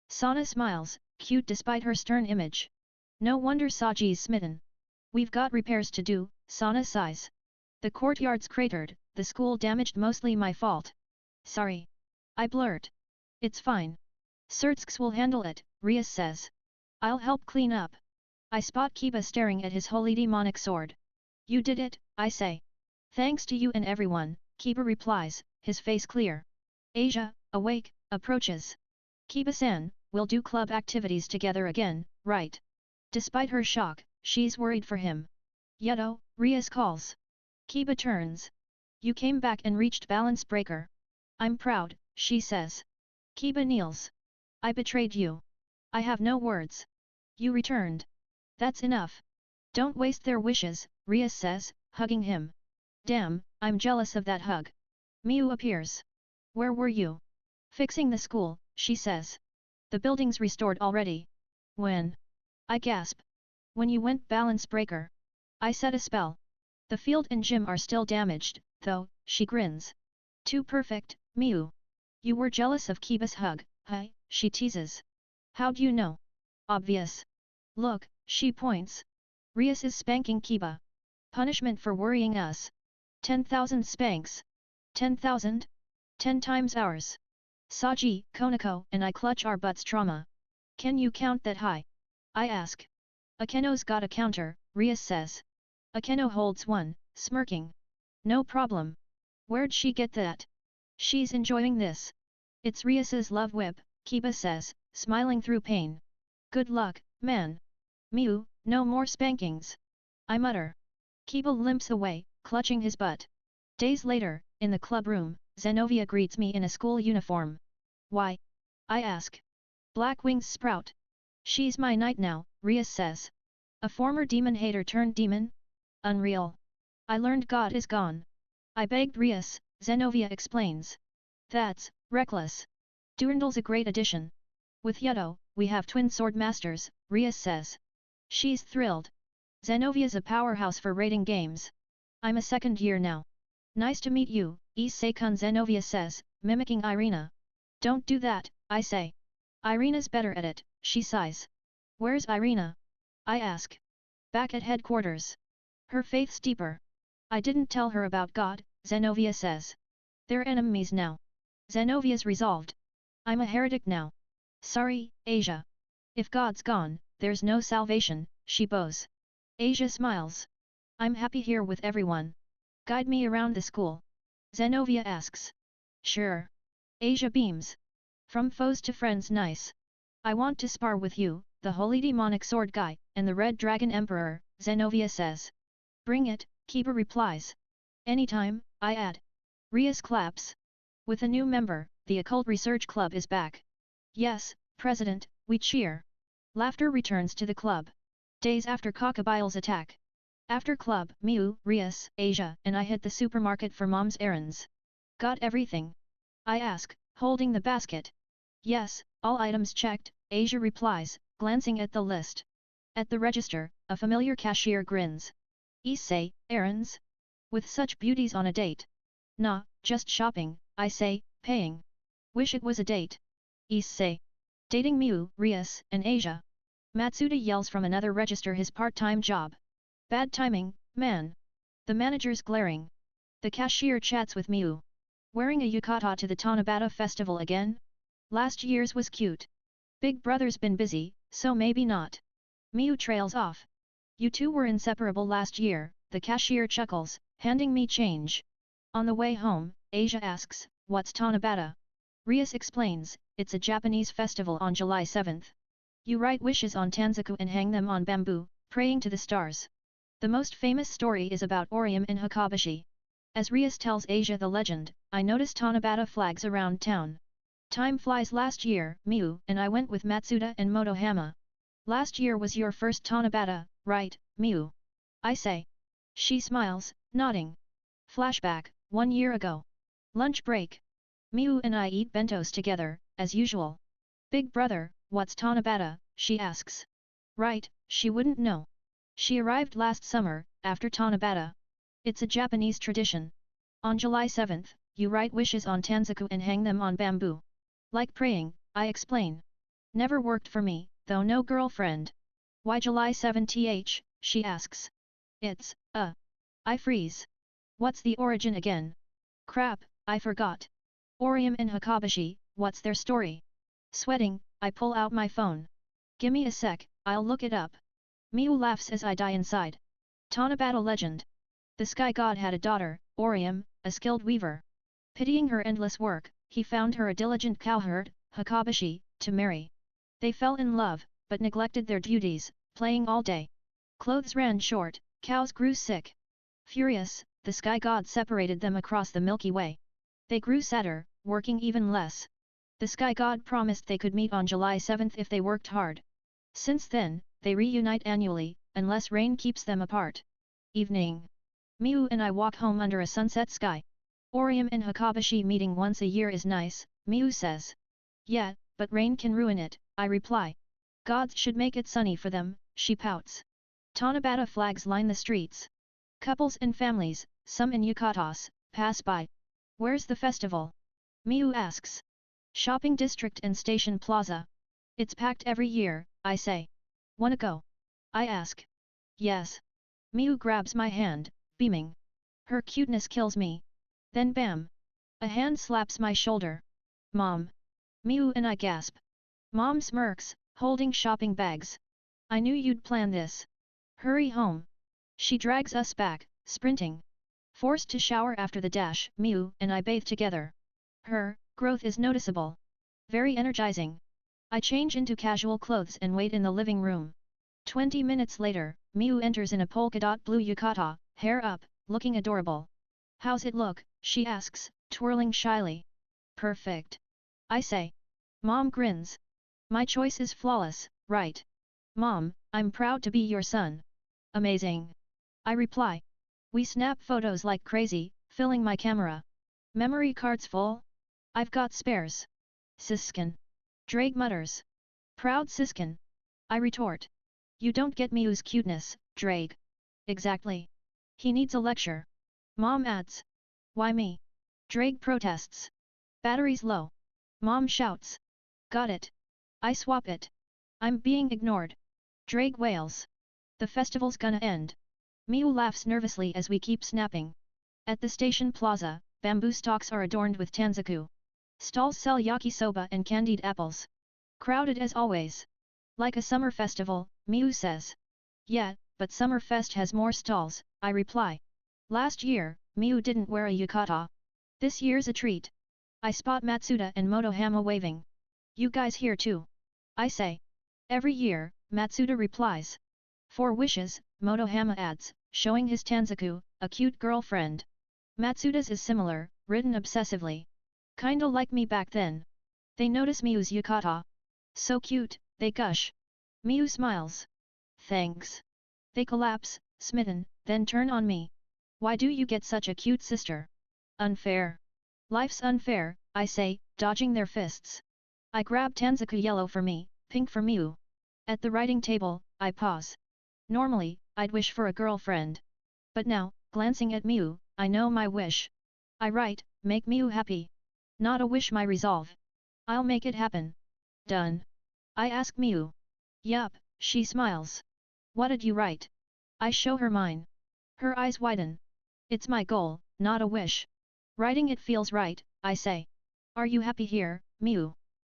Sana smiles, cute despite her stern image. No wonder Saji's smitten. We've got repairs to do, Sana sighs. The courtyard's cratered, the school damaged, mostly my fault. Sorry. I blurt. It's fine. Surtsks will handle it, Rias says. I'll help clean up. I spot Kiba staring at his holy demonic sword. You did it, I say. Thanks to you and everyone, Kiba replies, his face clear. Asia, awake, approaches. Kiba-san, we'll do club activities together again, right? Despite her shock, she's worried for him. Hyoudou, Rias calls. Kiba turns. You came back and reached balance breaker. I'm proud, she says. Kiba kneels. I betrayed you. I have no words. You returned. That's enough. Don't waste their wishes, Rias says, hugging him. Damn, I'm jealous of that hug. Miu appears. Where were you? Fixing the school, she says. The building's restored already. When? I gasp. When you went balance breaker. I set a spell. The field and gym are still damaged, though, she grins. Too perfect, Miu. You were jealous of Kiba's hug, huh? She teases. How'd you know? Obvious. Look, she points. Rias is spanking Kiba. Punishment for worrying us. 10,000 spanks. 10,000? 10 times ours. Saji, Konako and I clutch our butts. Trauma. Can you count that high? I ask. Akeno's got a counter, Rias says. Akeno holds one, smirking. No problem. Where'd she get that? She's enjoying this. It's Rias's love whip, Kiba says, smiling through pain. Good luck, man. Miu, no more spankings. I mutter. Kiba limps away, clutching his butt. Days later, in the club room, Zenovia greets me in a school uniform. Why? I ask. Black wings sprout. She's my knight now, Rias says. A former demon hater turned demon? Unreal. I learned God is gone. I begged Rias, Zenovia explains. That's reckless. Durandal's a great addition. With Hyoudou, we have twin sword masters, Rias says. She's thrilled. Zenovia's a powerhouse for raiding games. I'm a second year now. Nice to meet you, Issei-kun, Zenovia says, mimicking Irina. Don't do that, I say. Irina's better at it, she sighs. Where's Irina? I ask. Back at headquarters. Her faith's deeper. I didn't tell her about God, Zenovia says. They're enemies now. Zenovia's resolved. I'm a heretic now. Sorry, Asia. If God's gone, there's no salvation, she bows. Asia smiles. I'm happy here with everyone. Guide me around the school. Zenovia asks. Sure. Asia beams. From foes to friends, nice. I want to spar with you, the holy demonic sword guy, and the Red Dragon Emperor, Zenovia says. Bring it, Kiba replies. Anytime, I add. Rias claps. With a new member, the Occult Research Club is back. Yes, President, we cheer. Laughter returns to the club. Days after Cockabile's attack. After club, Miu, Rias, Asia, and I hit the supermarket for mom's errands. Got everything? I ask, holding the basket. Yes, all items checked, Asia replies, glancing at the list. At the register, a familiar cashier grins. Issei, errands? With such beauties on a date? Nah, just shopping, I say, paying. Wish it was a date. Issei. Dating Miu, Rias, and Asia. Matsuda yells from another register his part-time job. Bad timing, man. The manager's glaring. The cashier chats with Miu. Wearing a yukata to the Tanabata festival again? Last year's was cute. Big brother's been busy, so maybe not. Miu trails off. You two were inseparable last year, the cashier chuckles, handing me change. On the way home, Asia asks, what's Tanabata? Rias explains, it's a Japanese festival on July 7th. You write wishes on tanzaku and hang them on bamboo, praying to the stars. The most famous story is about Orium in Hakabashi. As Rias tells Asia the legend, I noticed Tanabata flags around town. Time flies. Last year, Miu and I went with Matsuda and Motohama. Last year was your first Tanabata, right, Miu? I say. She smiles, nodding. Flashback, 1 year ago. Lunch break. Miu and I eat bentos together, as usual. Big brother, what's Tanabata? She asks. Right, she wouldn't know. She arrived last summer, after Tanabata. It's a Japanese tradition. On July 7th, you write wishes on tanzaku and hang them on bamboo. Like praying, I explain. Never worked for me, though no girlfriend. Why July 7th? She asks. It's, I freeze. What's the origin again? Crap, I forgot. Orium and Hakabashi, what's their story? Sweating, I pull out my phone. Gimme a sec, I'll look it up. Miu laughs as I die inside. Tanabata legend. The sky god had a daughter, Orium, a skilled weaver. Pitying her endless work, he found her a diligent cowherd, Hakabashi, to marry. They fell in love, but neglected their duties, playing all day. Clothes ran short, cows grew sick. Furious, the sky god separated them across the Milky Way. They grew sadder, working even less. The sky god promised they could meet on July 7th if they worked hard. Since then, they reunite annually, unless rain keeps them apart. Evening. Miu and I walk home under a sunset sky. Orium and Hakabashi meeting once a year is nice, Miu says. Yeah, but rain can ruin it, I reply. Gods should make it sunny for them, she pouts. Tanabata flags line the streets. Couples and families, some in yukatas, pass by. Where's the festival? Miu asks. Shopping district and station plaza. It's packed every year, I say. Wanna go? I ask. Yes. Miu grabs my hand, beaming. Her cuteness kills me. Then bam! A hand slaps my shoulder. Mom! Miu and I gasp. Mom smirks, holding shopping bags. I knew you'd plan this. Hurry home. She drags us back, sprinting. Forced to shower after the dash, Miu and I bathe together. Her growth is noticeable. Very energizing. I change into casual clothes and wait in the living room. 20 minutes later, Miu enters in a polka dot blue yukata, hair up, looking adorable. How's it look? She asks, twirling shyly. Perfect. I say. Mom grins. My choice is flawless, right? Mom, I'm proud to be your son. Amazing. I reply. We snap photos like crazy, filling my camera. Memory cards full? I've got spares. Siskin. Drake mutters. Proud Siskin. I retort. You don't get Miu's cuteness, Drake. Exactly. He needs a lecture. Mom adds. Why me? Drake protests. Battery's low. Mom shouts. Got it. I swap it. I'm being ignored. Drake wails. The festival's gonna end. Miu laughs nervously as we keep snapping. At the station plaza, bamboo stalks are adorned with tanzaku. Stalls sell yakisoba and candied apples. Crowded as always. Like a summer festival, Miu says. Yeah, but Summerfest has more stalls, I reply. Last year, Miu didn't wear a yukata. This year's a treat. I spot Matsuda and Motohama waving. You guys here too? I say. Every year, Matsuda replies. 4 wishes, Motohama adds, showing his tanzaku, a cute girlfriend. Matsuda's is similar, written obsessively. Kinda like me back then. They notice Miu's yukata. So cute, they gush. Miu smiles. Thanks. They collapse, smitten, then turn on me. Why do you get such a cute sister? Unfair. Life's unfair, I say, dodging their fists. I grab Tanzaku yellow for me, pink for Miu. At the writing table, I pause. Normally, I'd wish for a girlfriend. But now, glancing at Miu, I know my wish. I write, make Miu happy. Not a wish, my resolve. I'll make it happen. Done. I ask Miu. Yup, she smiles. What did you write? I show her mine. Her eyes widen. It's my goal, not a wish. Writing it feels right, I say. Are you happy here, Miu?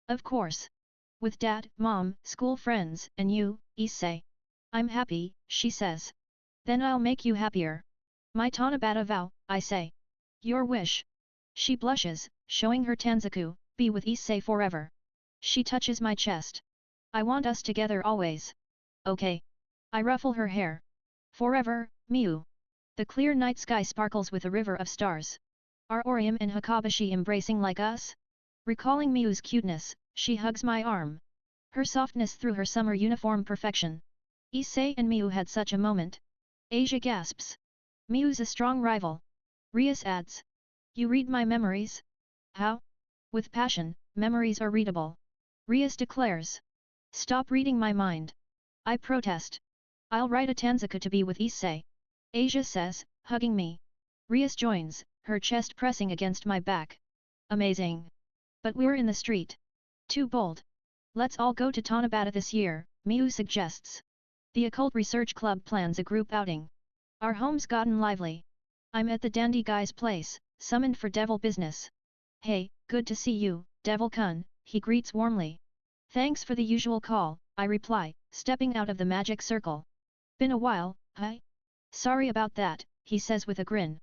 Of course. With dad, mom, school friends, and you, Issei. I'm happy, she says. Then I'll make you happier. My Tanabata vow, I say. Your wish. She blushes, showing her Tanzaku, be with Issei forever. She touches my chest. I want us together always. Okay. I ruffle her hair. Forever, Miu. The clear night sky sparkles with a river of stars. Are Orium and Hakabashi embracing like us? Recalling Miu's cuteness, she hugs my arm. Her softness through her summer uniform perfection. Issei and Miu had such a moment. Asia gasps. Miu's a strong rival. Rias adds. You read my memories? How? With passion, memories are readable. Rias declares. Stop reading my mind. I protest. I'll write a Tanzaku to be with Issei. Asia says, hugging me. Rias joins, her chest pressing against my back. Amazing. But we're in the street. Too bold. Let's all go to Tanabata this year, Miu suggests. The Occult Research Club plans a group outing. Our home's gotten lively. I'm at the dandy guy's place, summoned for devil business. Hey, good to see you, Devil-kun, he greets warmly. Thanks for the usual call, I reply, stepping out of the magic circle. Been a while, huh? Sorry about that, he says with a grin.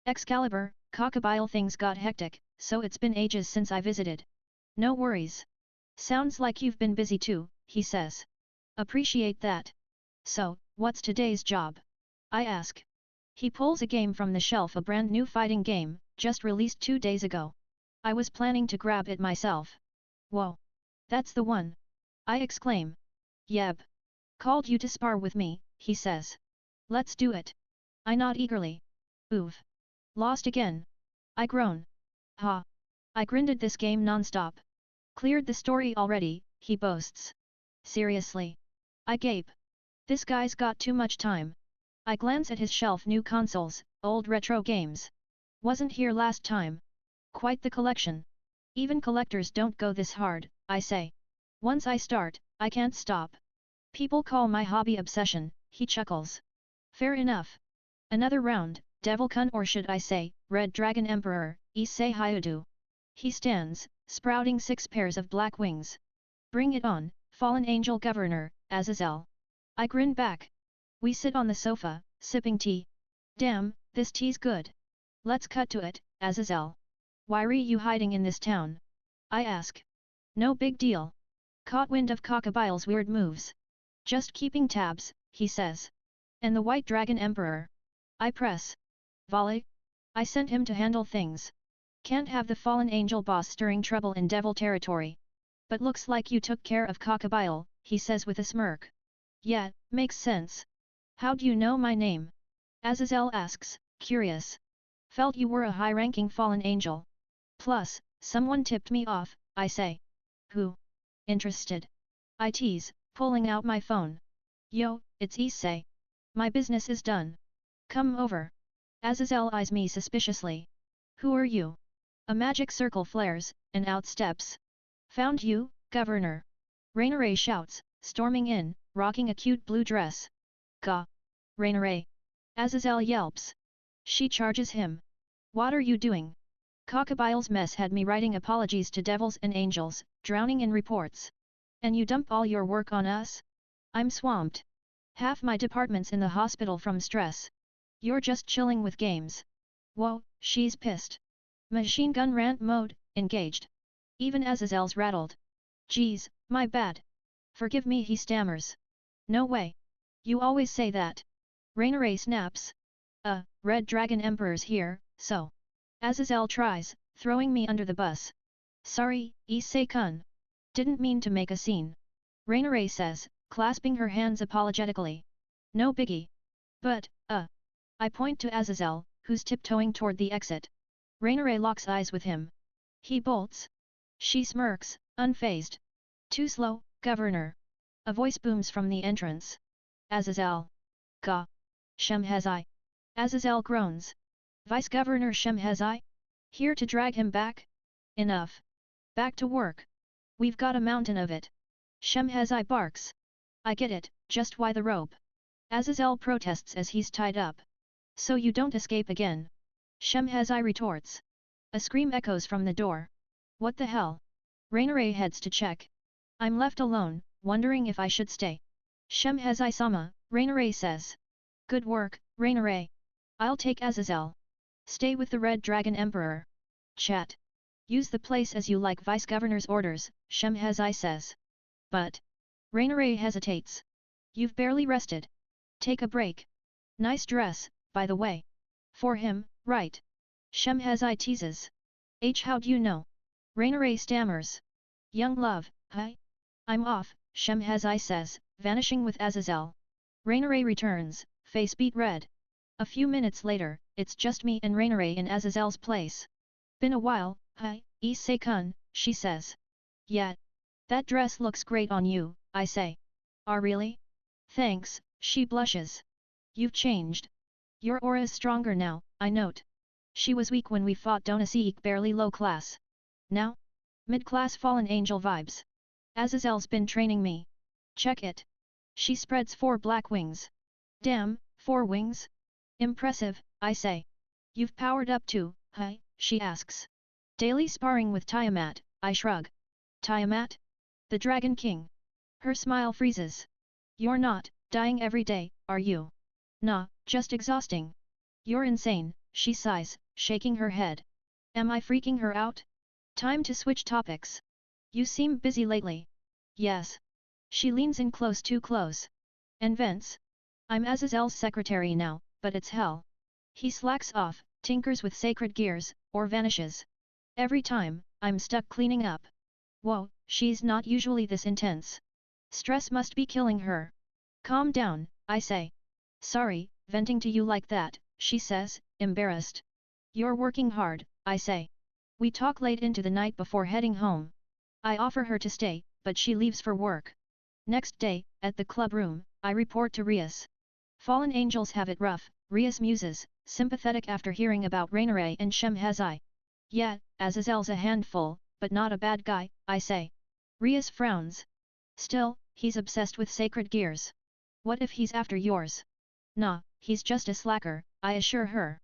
Excalibur, Cockabile, things got hectic, so it's been ages since I visited. No worries. Sounds like you've been busy too, he says. Appreciate that. So, what's today's job? I ask. He pulls a game from the shelf, a brand new fighting game, just released 2 days ago. I was planning to grab it myself. Whoa. That's the one. I exclaim. Yep. Called you to spar with me, he says. Let's do it. I nod eagerly. Oof. Lost again. I groan. Ha. I grinded this game non-stop. Cleared the story already, he boasts. Seriously. I gape. This guy's got too much time. I glance at his shelf, new consoles, old retro games. Wasn't here last time. Quite the collection. Even collectors don't go this hard, I say. Once I start, I can't stop. People call my hobby obsession, he chuckles. Fair enough. Another round, Devil-kun, or should I say, Red Dragon Emperor, Issei Hyoudou. He stands, sprouting 6 pairs of black wings. Bring it on, fallen angel governor, Azazel. I grin back. We sit on the sofa, sipping tea. Damn, this tea's good. Let's cut to it, Azazel. Why're you hiding in this town? I ask. No big deal. Caught wind of Cockabile's weird moves. Just keeping tabs, he says. And the White Dragon Emperor? I press. Volley? I sent him to handle things. Can't have the fallen angel boss stirring trouble in devil territory. But looks like you took care of Cockabile, he says with a smirk. Yeah, makes sense. How'd you know my name? Azazel asks, curious. Felt you were a high-ranking fallen angel. Plus, someone tipped me off, I say. Who? Interested? I tease, pulling out my phone. Yo, it's Issei. My business is done. Come over. Azazel eyes me suspiciously. Who are you? A magic circle flares, and out steps. Found you, Governor. Rainare shouts, storming in, rocking a cute blue dress. Gah! Rainare! Azazel yelps. She charges him. What are you doing? Cockabile's mess had me writing apologies to devils and angels, drowning in reports. And you dump all your work on us? I'm swamped. Half my department's in the hospital from stress. You're just chilling with games. Whoa, she's pissed. Machine gun rant mode, engaged. Even Azazel's rattled. Geez, my bad. Forgive me, he stammers. No way. You always say that. Rainare snaps. Red Dragon Emperor's here, so. Azazel tries, throwing me under the bus. Sorry, Issei-kun. Didn't mean to make a scene. Rainare says, clasping her hands apologetically. No biggie. But, I point to Azazel, who's tiptoeing toward the exit. Rainare locks eyes with him. He bolts. She smirks, unfazed. Too slow, Governor. A voice booms from the entrance. Azazel. Ka. Shemhazai. Azazel groans. Vice-Governor Shemhazai? Here to drag him back? Enough. Back to work. We've got a mountain of it. Shemhazai barks. I get it, just why the rope? Azazel protests as he's tied up. So you don't escape again. Shemhazai retorts. A scream echoes from the door. What the hell? Rainare heads to check. I'm left alone, wondering if I should stay. Shemhazai-sama, Rainare says. Good work, Rainare. I'll take Azazel. Stay with the Red Dragon Emperor. Chat. Use the place as you like. Vice-Governor's orders, Shemhazai says. But. Rainare hesitates. You've barely rested. Take a break. Nice dress, by the way. For him, right? Shemhazai teases. How'd you know? Rainare stammers. Young love, hi? I'm off, Shemhazai says, vanishing with Azazel. Rainare returns, face beet red. A few minutes later, it's just me and Rainare in Azazel's place. Been a while, hi, Issei-kun, she says. Yeah. That dress looks great on you, I say. Ah really? Thanks, she blushes. You've changed. Your aura is stronger now, I note. She was weak when we fought Donasiik, barely low class. Now? Mid-class fallen angel vibes. Azazel's been training me. Check it. She spreads 4 black wings. Damn, 4 wings? Impressive, I say. You've powered up too, huh? She asks. Daily sparring with Tiamat, I shrug. Tiamat? The Dragon King. Her smile freezes. You're not, dying every day, are you? Nah, just exhausting. You're insane, she sighs, shaking her head. Am I freaking her out? Time to switch topics. You seem busy lately. Yes. She leans in close, too close. And vents. I'm Azazel's secretary now, but it's hell. He slacks off, tinkers with sacred gears, or vanishes. Every time, I'm stuck cleaning up. Whoa, she's not usually this intense. Stress must be killing her. Calm down, I say. Sorry, venting to you like that, she says, embarrassed. You're working hard, I say. We talk late into the night before heading home. I offer her to stay, but she leaves for work. Next day, at the club room, I report to Rias. Fallen angels have it rough, Rias muses, sympathetic after hearing about Rainare and Shemhazai. Yeah, Azazel's a handful, but not a bad guy, I say. Rias frowns. Still, he's obsessed with sacred gears. What if he's after yours? Nah, he's just a slacker, I assure her.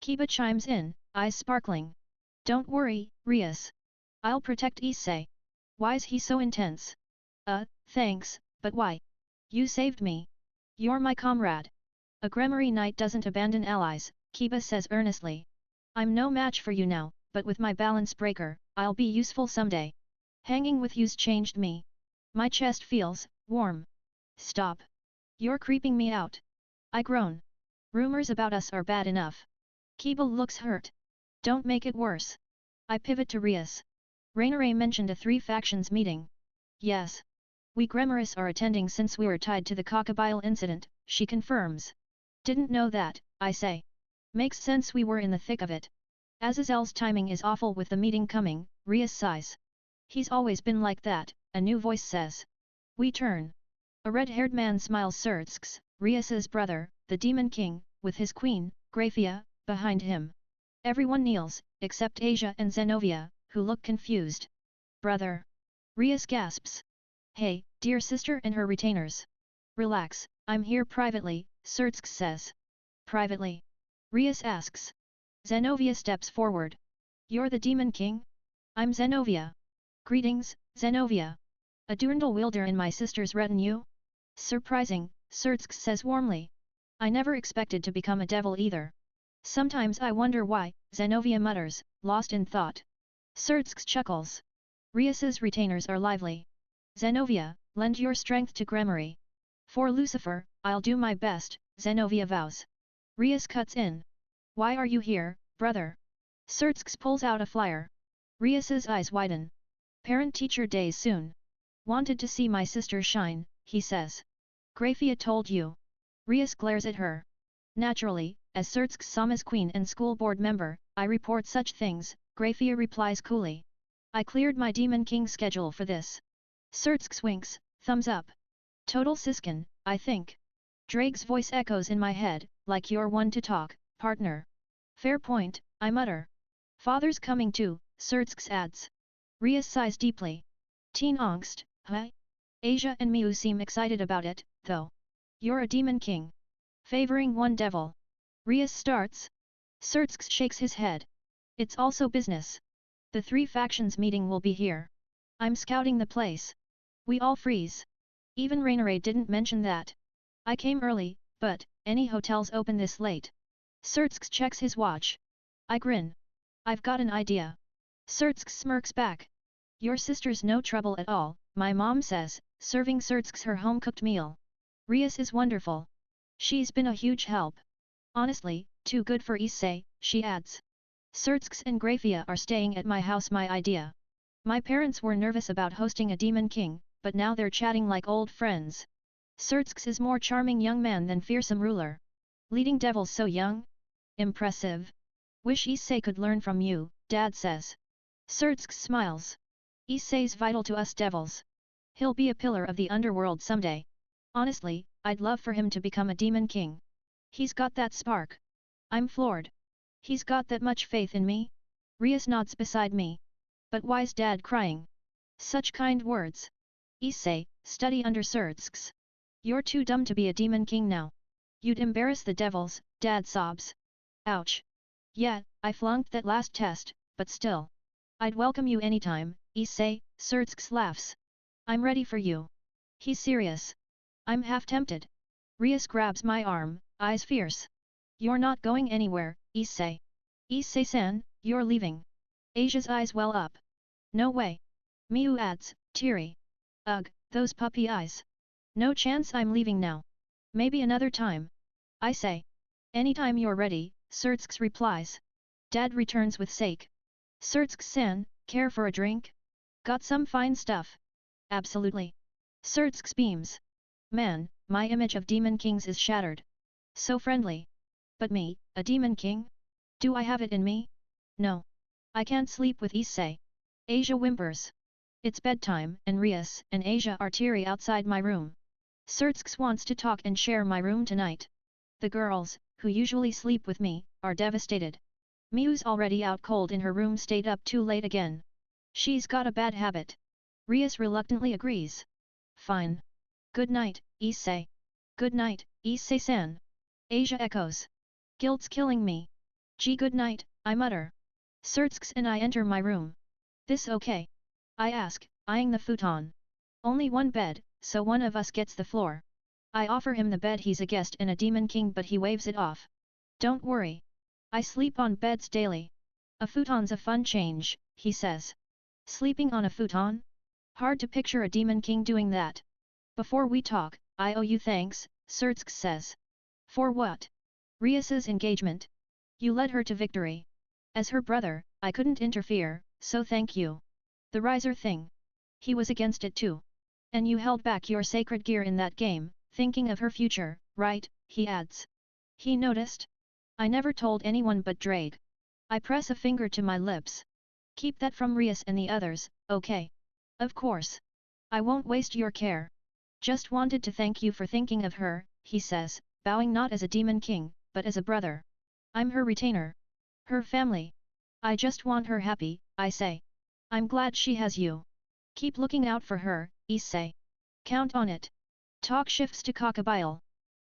Kiba chimes in, eyes sparkling. Don't worry, Rias. I'll protect Issei. Why's he so intense? Thanks, but why? You saved me. You're my comrade. A Gremory knight doesn't abandon allies, Kiba says earnestly. I'm no match for you now, but with my balance breaker, I'll be useful someday. Hanging with you's changed me. My chest feels warm. Stop. You're creeping me out. I groan. Rumors about us are bad enough. Kiba looks hurt. Don't make it worse. I pivot to Rias. Rainare mentioned a 3 factions meeting. Yes. We Gremoris are attending since we were tied to the Cockabile incident, she confirms. Didn't know that, I say. Makes sense, we were in the thick of it. Azazel's timing is awful with the meeting coming, Rias sighs. He's always been like that, a new voice says. We turn. A red-haired man smiles. Surtsks, Rias's brother, the Demon King, with his queen, Graphia, behind him. Everyone kneels, except Asia and Zenovia, who look confused. Brother. Rias gasps. Hey, dear sister and her retainers. Relax, I'm here privately, Surtsks says. Privately? Rias asks. Zenovia steps forward. You're the Demon King? I'm Zenovia. Greetings, Zenovia. A Durandal wielder in my sister's retinue? Surprising, Surtsks says warmly. I never expected to become a devil either. Sometimes I wonder why, Zenovia mutters, lost in thought. Surtsks chuckles. Rias's retainers are lively. Zenovia, lend your strength to Gremory. For Lucifer, I'll do my best, Zenovia vows. Rias cuts in. Why are you here, brother? Surtsks pulls out a flyer. Rias's eyes widen. Parent-teacher days soon. Wanted to see my sister shine, he says. Graphia told you. Rias glares at her. Naturally, as Surtsk Sama's queen and school board member, I report such things, Grafia replies coolly. I cleared my Demon King schedule for this. Surtsk winks, thumbs up. Total siskin, I think. Drake's voice echoes in my head, like you're one to talk, partner. Fair point, I mutter. Father's coming too, Surtsk adds. Rias sighs deeply. Teen angst, huh? Asia and Miu seem excited about it, though. You're a Demon King. Favoring one devil. Rias starts. Surtsk shakes his head. It's also business. The three factions meeting will be here. I'm scouting the place. We all freeze. Even Rainare didn't mention that. I came early, but, any hotels open this late? Surtsk checks his watch. I grin. I've got an idea. Surtsk smirks back. Your sister's no trouble at all, my mom says, serving Surtsk her home-cooked meal. Rias is wonderful. She's been a huge help. Honestly, too good for Issei, she adds. Surtsk and Grafia are staying at my house, my idea. My parents were nervous about hosting a Demon King, but now they're chatting like old friends. Surtsk is more charming young man than fearsome ruler. Leading devils so young? Impressive. Wish Issei could learn from you, Dad says. Surtsk smiles. Issei's vital to us devils. He'll be a pillar of the underworld someday. Honestly, I'd love for him to become a Demon King. He's got that spark. I'm floored. He's got that much faith in me? Rias nods beside me. But why's Dad crying? Such kind words. Issei, study under Surtsk. You're too dumb to be a Demon King now. You'd embarrass the devils, Dad sobs. Ouch. Yeah, I flunked that last test, but still. I'd welcome you anytime, Issei, Surtsk laughs. I'm ready for you. He's serious. I'm half tempted. Rias grabs my arm, eyes fierce. You're not going anywhere, Issei. Issei-san, you're leaving. Asia's eyes well up. No way. Miu adds, teary. Ugh, those puppy eyes. No chance I'm leaving now. Maybe another time. I say. Anytime you're ready, Surtsk replies. Dad returns with sake. Surtsk-san, care for a drink? Got some fine stuff. Absolutely. Surtsk beams. Man, my image of Demon Kings is shattered. So friendly. But me, a Demon King? Do I have it in me? No. I can't sleep with Issei. Asia whimpers. It's bedtime, and Rias and Asia are teary outside my room. Surtsk wants to talk and share my room tonight. The girls, who usually sleep with me, are devastated. Miu's already out cold in her room, stayed up too late again. She's got a bad habit. Rias reluctantly agrees. Fine. Good night, Issei. Good night, Issei-san. Asia echoes. Guilt's killing me. Gee, good night, I mutter. Surtsk and I enter my room. This okay? I ask, eyeing the futon. Only one bed, so one of us gets the floor. I offer him the bed. He's a guest and a Demon King, but he waves it off. Don't worry. I sleep on beds daily. A futon's a fun change, he says. Sleeping on a futon? Hard to picture a Demon King doing that. Before we talk, I owe you thanks, Surtsk says. For what? Rias's engagement. You led her to victory. As her brother, I couldn't interfere, so thank you. The riser thing. He was against it too. And you held back your sacred gear in that game, thinking of her future, right, he adds. He noticed? I never told anyone but Drake. I press a finger to my lips. Keep that from Rias and the others, okay? Of course. I won't waste your care. Just wanted to thank you for thinking of her, he says, bowing not as a Demon King, but as a brother. I'm her retainer. Her family. I just want her happy, I say. I'm glad she has you. Keep looking out for her, Issei. Count on it. Talk shifts to Cockabile.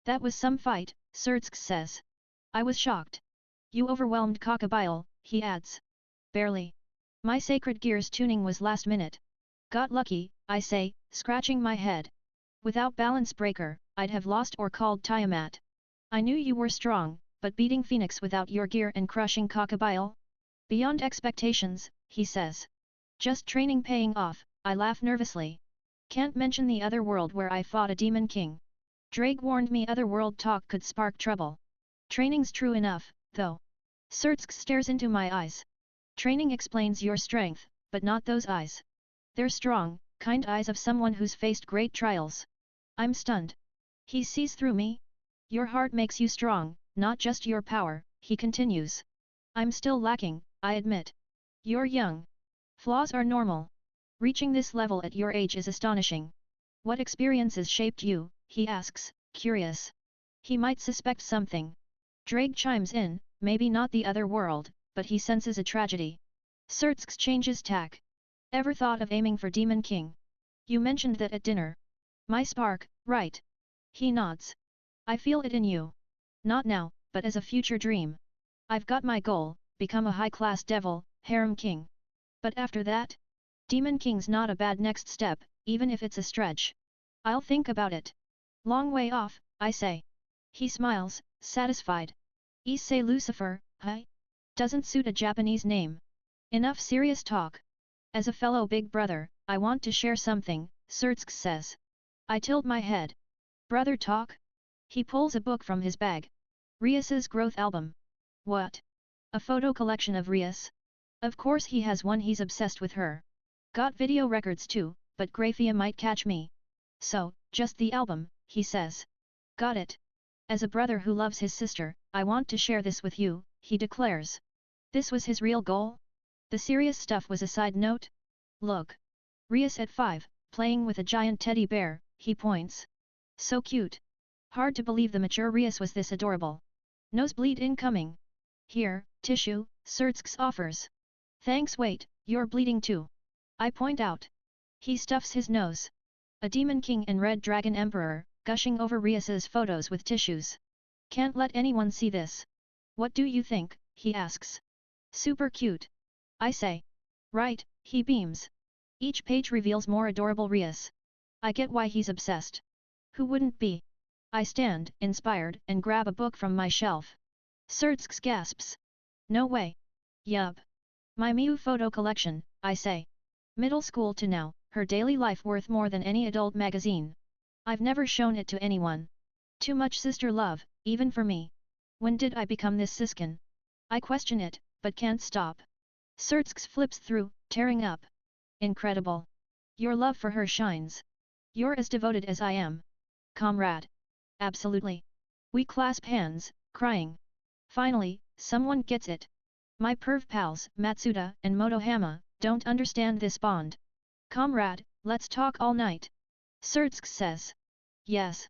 That was some fight, Surtsk says. I was shocked. You overwhelmed Cockabile, he adds. Barely. My sacred gear's tuning was last minute. Got lucky, I say, scratching my head. Without balance breaker, I'd have lost or called Tiamat. I knew you were strong, but beating Phoenix without your gear and crushing Cockabile? Beyond expectations, he says. Just training paying off, I laugh nervously. Can't mention the other world where I fought a Demon King. Drake warned me other world talk could spark trouble. Training's true enough, though. Surtsk stares into my eyes. Training explains your strength, but not those eyes. They're strong, kind eyes of someone who's faced great trials. I'm stunned. He sees through me? Your heart makes you strong, not just your power, he continues. I'm still lacking, I admit. You're young. Flaws are normal. Reaching this level at your age is astonishing. What experiences shaped you, he asks, curious. He might suspect something. Drake chimes in, maybe not the other world, but he senses a tragedy. Surtsk changes tack. Ever thought of aiming for Demon King? You mentioned that at dinner. My spark, right? He nods. I feel it in you. Not now, but as a future dream. I've got my goal, become a high-class devil, harem king. But after that? Demon King's not a bad next step, even if it's a stretch. I'll think about it. Long way off, I say. He smiles, satisfied. Issei Lucifer, hi? Doesn't suit a Japanese name. Enough serious talk. As a fellow big brother, I want to share something, Surtsk says. I tilt my head. Brother talk? He pulls a book from his bag. Rias's growth album. What? A photo collection of Rias? Of course he has one, he's obsessed with her. Got video records too, but Graphia might catch me. So, just the album, he says. Got it. As a brother who loves his sister, I want to share this with you, he declares. This was his real goal? The serious stuff was a side note? Look. Rias at 5, playing with a giant teddy bear, he points. So cute. Hard to believe the mature Rias was this adorable. Nosebleed incoming. Here, tissue, Surtsk offers. Thanks, wait, you're bleeding too. I point out. He stuffs his nose. A Demon King and Red Dragon Emperor, gushing over Rias's photos with tissues. Can't let anyone see this. What do you think, he asks. Super cute. I say. Right, he beams. Each page reveals more adorable Rias. I get why he's obsessed. Who wouldn't be? I stand, inspired, and grab a book from my shelf. Surtsk gasps. No way. Yup. My Miu photo collection, I say. Middle school to now, her daily life worth more than any adult magazine. I've never shown it to anyone. Too much sister love, even for me. When did I become this siskin? I question it, but can't stop. Surtsk flips through, tearing up. Incredible. Your love for her shines. You're as devoted as I am. Comrade. Absolutely. We clasp hands, crying. Finally, someone gets it. My perv pals, Matsuda and Motohama, don't understand this bond. Comrade, let's talk all night. Surtsk says. Yes.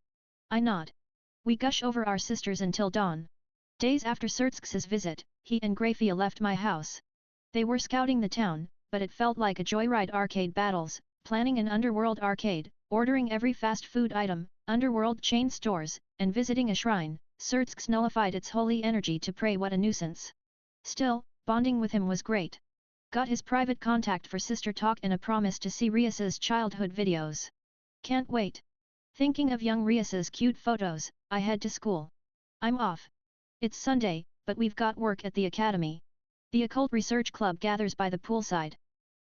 I nod. We gush over our sisters until dawn. Days after Surtsk's visit, he and Graphia left my house. They were scouting the town, but it felt like a joyride arcade battles, planning an underworld arcade, ordering every fast food item, underworld chain stores, and visiting a shrine. Surtsk nullified its holy energy to pray. What a nuisance. Still, bonding with him was great. Got his private contact for sister talk and a promise to see Rias's childhood videos. Can't wait. Thinking of young Rias's cute photos, I head to school. I'm off. It's Sunday, but we've got work at the academy. The occult research club gathers by the poolside.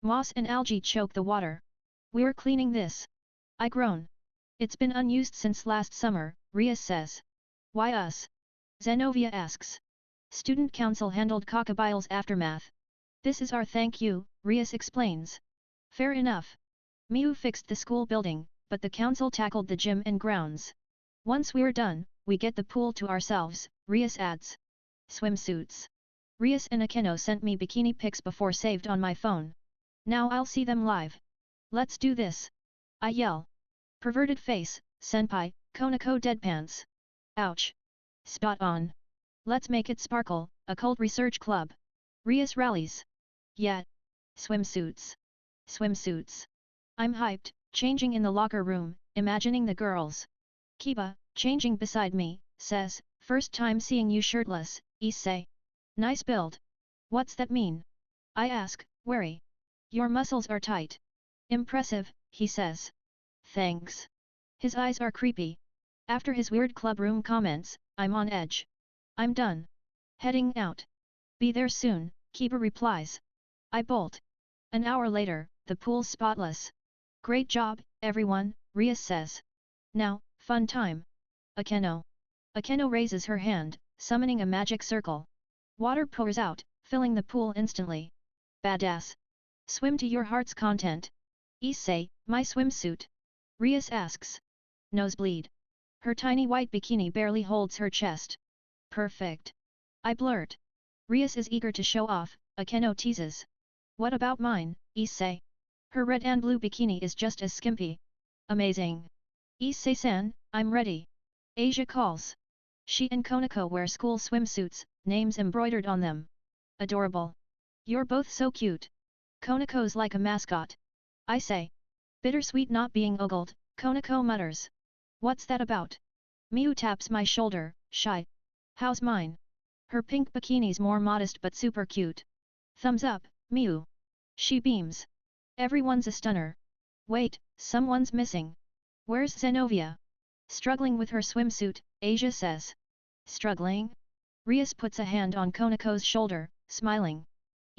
Moss and algae choke the water. We're cleaning this. I groan. It's been unused since last summer, Rias says. Why us? Zenovia asks. Student council handled Cockabille's aftermath. This is our thank you, Rias explains. Fair enough. Miu fixed the school building, but the council tackled the gym and grounds. Once we're done, we get the pool to ourselves, Rias adds. Swimsuits. Rias and Akeno sent me bikini pics before saved on my phone. Now I'll see them live. Let's do this. I yell. Perverted face, senpai, Konako deadpants. Ouch. Spot on. Let's make it sparkle, occult research club. Rias rallies. Yeah. Swimsuits. Swimsuits. I'm hyped, changing in the locker room, imagining the girls. Kiba, changing beside me, says, first time seeing you shirtless, Issei. Nice build. What's that mean? I ask, wary. Your muscles are tight. Impressive, he says. Thanks. His eyes are creepy. After his weird clubroom comments, I'm on edge. I'm done. Heading out. Be there soon, Kiba replies. I bolt. An hour later, the pool's spotless. Great job, everyone, Rias says. Now, fun time. Akeno. Akeno raises her hand, summoning a magic circle. Water pours out, filling the pool instantly. Badass. Swim to your heart's content. Issei, my swimsuit. Rias asks. Nosebleed. Her tiny white bikini barely holds her chest. Perfect. I blurt. Rias is eager to show off, Akeno teases. What about mine, Issei? Her red and blue bikini is just as skimpy. Amazing. Issei-san, I'm ready. Asia calls. She and Konako wear school swimsuits, names embroidered on them. Adorable. You're both so cute. Konako's like a mascot. I say. Bittersweet not being ogled, Konako mutters. What's that about? Miu taps my shoulder, shy. How's mine? Her pink bikini's more modest but super cute. Thumbs up, Miu. She beams. Everyone's a stunner. Wait, someone's missing. Where's Zenovia? Struggling with her swimsuit, Asia says. Struggling? Rias puts a hand on Konako's shoulder, smiling.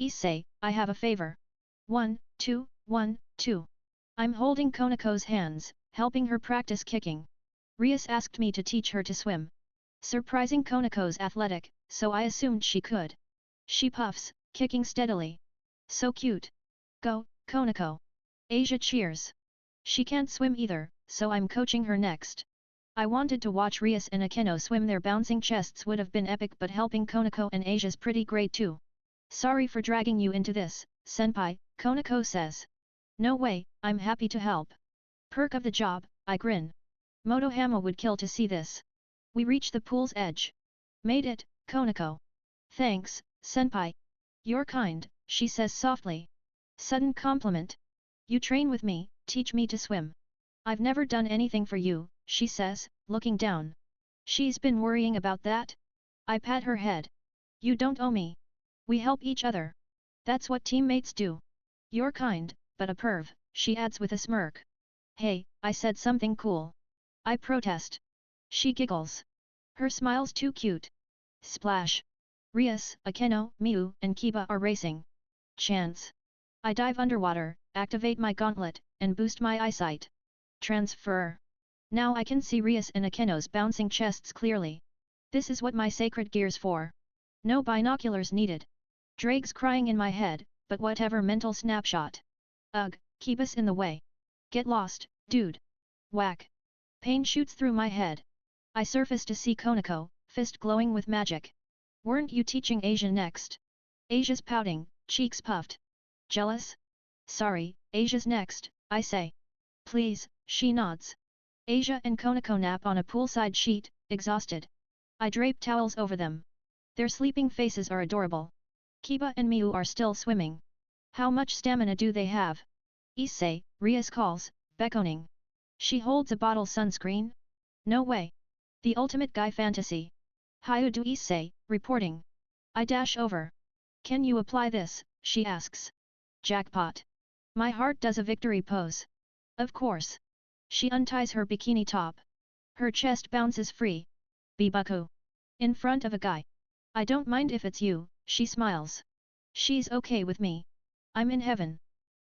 Issei, I have a favor. 1, 2, 1, 2. I'm holding Konako's hands, helping her practice kicking. Rias asked me to teach her to swim. Surprising Konako's athletic, so I assumed she could. She puffs, kicking steadily. So cute. Go, Konako. Asia cheers. She can't swim either, so I'm coaching her next. I wanted to watch Rias and Akeno swim. Their bouncing chests would have been epic, but helping Konako and Asia's pretty great too. Sorry for dragging you into this, senpai, Konako says. No way, I'm happy to help. Perk of the job, I grin. Motohama would kill to see this. We reach the pool's edge. Made it, Konako. Thanks, senpai. You're kind, she says softly. Sudden compliment. You train with me, teach me to swim. I've never done anything for you, she says, looking down. She's been worrying about that? I pat her head. You don't owe me. We help each other. That's what teammates do. You're kind, but a perv, she adds with a smirk. Hey, I said something cool. I protest. She giggles. Her smile's too cute. Splash. Rias, Akeno, Miu, and Kiba are racing. Chance. I dive underwater, activate my gauntlet, and boost my eyesight. Transfer. Now I can see Rias and Akeno's bouncing chests clearly. This is what my sacred gear's for. No binoculars needed. Drake's crying in my head, but whatever mental snapshot. Ugh, Kiba's in the way. Get lost, dude. Whack. Pain shoots through my head. I surface to see Konako, fist glowing with magic. Weren't you teaching Asia next? Asia's pouting, cheeks puffed. Jealous? Sorry, Asia's next, I say. Please, she nods. Asia and Konako nap on a poolside sheet, exhausted. I drape towels over them. Their sleeping faces are adorable. Kiba and Miu are still swimming. How much stamina do they have? Issei, Rias calls, beckoning. She holds a bottle sunscreen? No way. The ultimate guy fantasy. Hyoudou Issei, reporting. I dash over. Can you apply this, she asks. Jackpot. My heart does a victory pose. Of course. She unties her bikini top. Her chest bounces free. Bibaku. In front of a guy. I don't mind if it's you, she smiles. She's okay with me. I'm in heaven.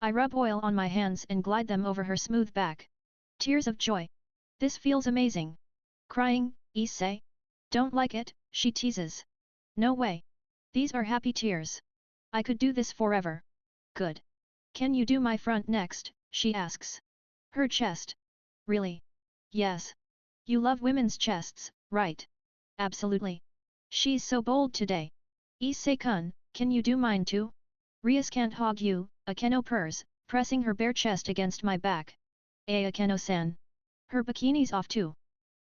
I rub oil on my hands and glide them over her smooth back. Tears of joy. This feels amazing. Crying, Issei? Don't like it, she teases. No way. These are happy tears. I could do this forever. Good. Can you do my front next, she asks. Her chest. Really? Yes. You love women's chests, right? Absolutely. She's so bold today. Issei-kun, can you do mine too? Rias can't hog you, Akeno purrs, pressing her bare chest against my back. Akeno-san. Her bikini's off too.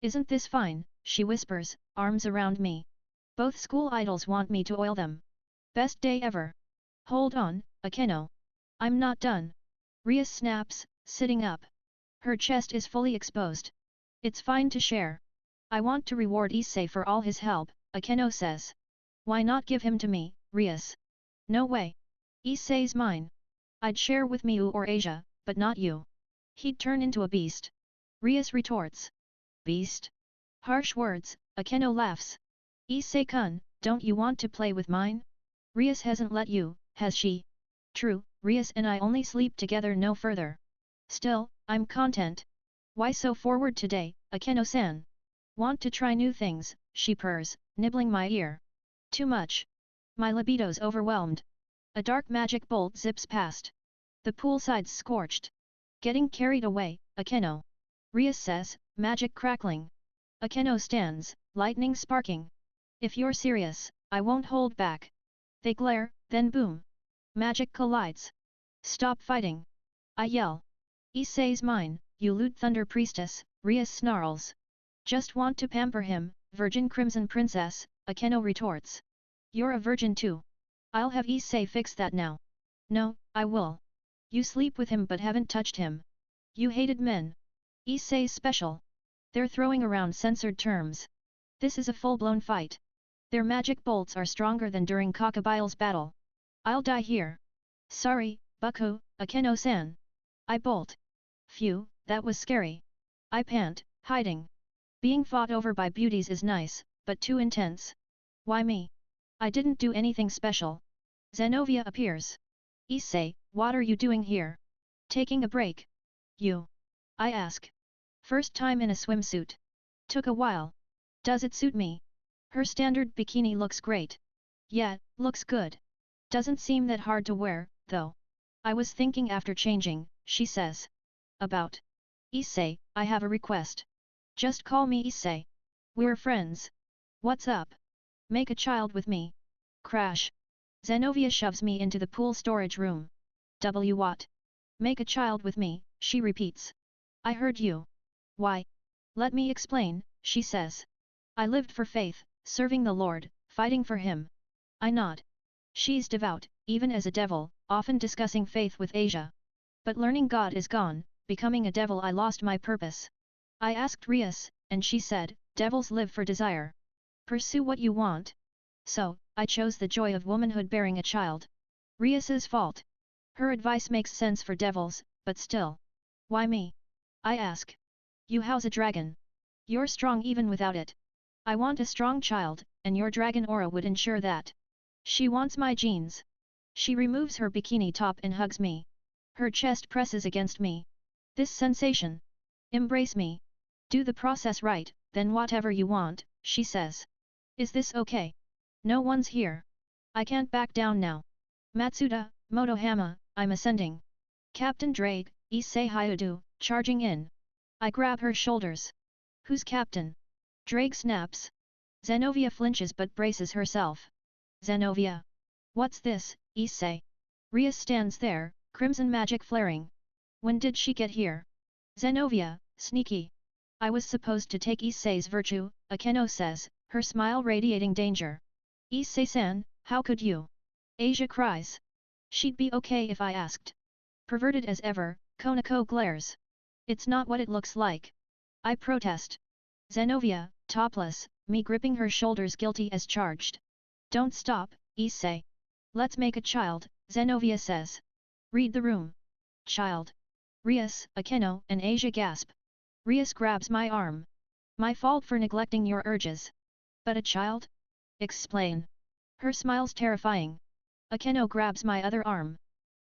Isn't this fine, she whispers, arms around me. Both school idols want me to oil them. Best day ever. Hold on, Akeno. I'm not done. Rias snaps, sitting up. Her chest is fully exposed. It's fine to share. I want to reward Issei for all his help, Akeno says. Why not give him to me, Rias? No way. Issei's mine. I'd share with Miu or Asia, but not you. He'd turn into a beast. Rias retorts. Beast? Harsh words, Akeno laughs. Issei-kun, don't you want to play with mine? Rias hasn't let you, has she? True, Rias and I only sleep together no further. Still, I'm content. Why so forward today, Akeno-san? Want to try new things, she purrs, nibbling my ear. Too much. My libido's overwhelmed. A dark magic bolt zips past. The poolside's scorched. Getting carried away, Akeno. Rias says, magic crackling. Akeno stands, lightning sparking. If you're serious, I won't hold back. They glare, then boom. Magic collides. Stop fighting. I yell. Issei's mine, you lewd thunder priestess, Rias snarls. Just want to pamper him, virgin crimson princess, Akeno retorts. You're a virgin too. I'll have Issei fix that now. No, I will. You sleep with him but haven't touched him. You hated men. Issei's special. They're throwing around censored terms. This is a full-blown fight. Their magic bolts are stronger than during Kakabile's battle. I'll die here. Sorry, Bucko, Akeno-san. I bolt. Phew, that was scary. I pant, hiding. Being fought over by beauties is nice, but too intense. Why me? I didn't do anything special. Zenovia appears. Issei, what are you doing here? Taking a break. You? I ask. First time in a swimsuit. Took a while. Does it suit me? Her standard bikini looks great. Yeah, looks good. Doesn't seem that hard to wear, though. I was thinking after changing, she says. About. Issei, I have a request. Just call me Issei. We're friends. What's up? Make a child with me. Crash. Zenovia shoves me into the pool storage room. What? Make a child with me, she repeats. I heard you. Why? Let me explain, she says. I lived for faith, serving the Lord, fighting for him. I nod. She's devout, even as a devil, often discussing faith with Asia. But learning God is gone, becoming a devil I lost my purpose. I asked Rias, and she said, devils live for desire. Pursue what you want. So, I chose the joy of womanhood bearing a child. Rias's fault. Her advice makes sense for devils, but still. Why me? I ask. You house a dragon. You're strong even without it. I want a strong child, and your dragon aura would ensure that. She wants my genes. She removes her bikini top and hugs me. Her chest presses against me. This sensation. Embrace me. Do the process right, then whatever you want, she says. Is this okay? No one's here. I can't back down now. Matsuda, Motohama, I'm ascending. Captain Drake, Issei Hyoudou, charging in. I grab her shoulders. Who's captain? Drake snaps. Zenovia flinches but braces herself. Zenovia. What's this, Issei? Rias stands there, crimson magic flaring. When did she get here? Zenovia, sneaky. I was supposed to take Issei's virtue, Akeno says, her smile radiating danger. Issei-san, how could you? Asia cries. She'd be okay if I asked. Perverted as ever, Konako glares. It's not what it looks like. I protest. Zenovia, topless, me gripping her shoulders guilty as charged. Don't stop, Issei. Let's make a child, Zenovia says. Read the room. Child. Rias, Akeno, and Asia gasp. Rias grabs my arm. My fault for neglecting your urges. But a child? Explain. Her smile's terrifying. Akeno grabs my other arm.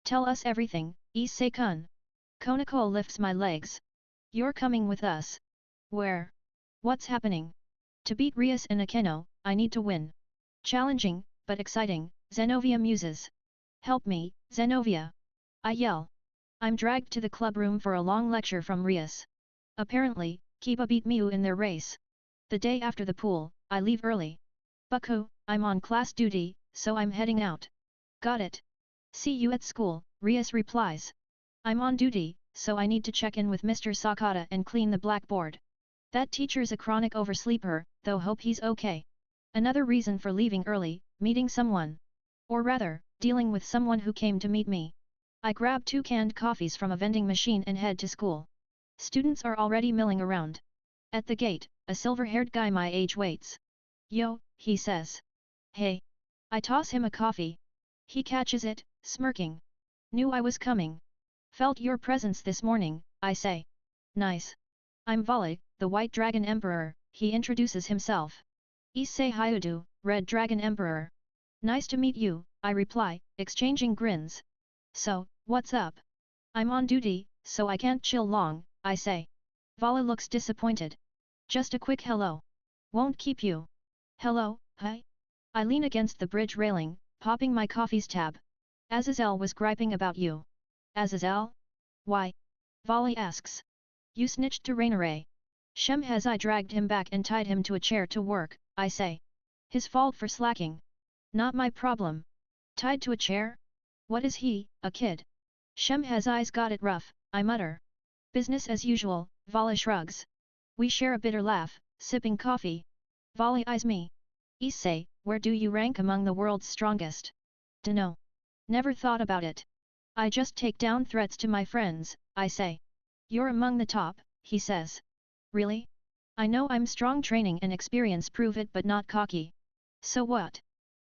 Tell us everything, Issei-kun. Konako lifts my legs. You're coming with us. Where? What's happening? To beat Rias and Akeno, I need to win. Challenging, but exciting, Zenovia muses. Help me, Zenovia. I yell. I'm dragged to the club room for a long lecture from Rias. Apparently, Kiba beat Miu in their race. The day after the pool, I leave early. Bucko, I'm on class duty, so I'm heading out. Got it. See you at school, Rias replies. I'm on duty, so I need to check in with Mr. Sakata and clean the blackboard. That teacher's a chronic oversleeper, though hope he's okay. Another reason for leaving early, meeting someone. Or rather, dealing with someone who came to meet me. I grab 2 canned coffees from a vending machine and head to school. Students are already milling around. At the gate, a silver-haired guy my age waits. Yo, he says. Hey. I toss him a coffee. He catches it, smirking. Knew I was coming. Felt your presence this morning, I say. Nice. I'm Vale, the White Dragon Emperor, he introduces himself. Issei Hyoudou, Red Dragon Emperor. Nice to meet you, I reply, exchanging grins. So, what's up? I'm on duty, so I can't chill long, I say. Vala looks disappointed. Just a quick hello. Won't keep you. Hello, hi? I lean against the bridge railing, popping my coffee's tab. Azazel was griping about you. Azazel? Why? Vala asks. You snitched to Raineray. Shem has I dragged him back and tied him to a chair to work, I say. His fault for slacking. Not my problem. Tied to a chair? What is he, a kid? Shem has eyes got it rough, I mutter. Business as usual, Vala shrugs. We share a bitter laugh, sipping coffee. Vala eyes me. Issei, where do you rank among the world's strongest? Dunno. Never thought about it. I just take down threats to my friends, I say. You're among the top, he says. Really? I know I'm strong, training and experience prove it, but not cocky. So what?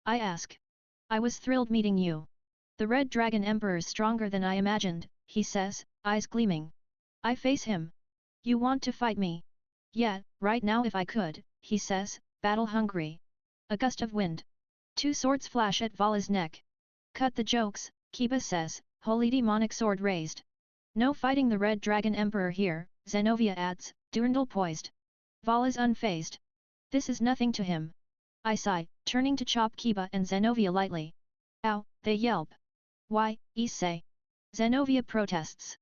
I ask. I was thrilled meeting you. The Red Dragon Emperor's stronger than I imagined, he says, eyes gleaming. I face him. You want to fight me? Yeah, right now if I could, he says, battle hungry. A gust of wind. Two swords flash at Vala's neck. Cut the jokes, Kiba says, holy demonic sword raised. No fighting the Red Dragon Emperor here, Zenovia adds, Durandal poised. Vala's unfazed. This is nothing to him. I sigh, turning to chop Kiba and Zenovia lightly. Ow, they yelp. Why, Issei? Zenovia protests.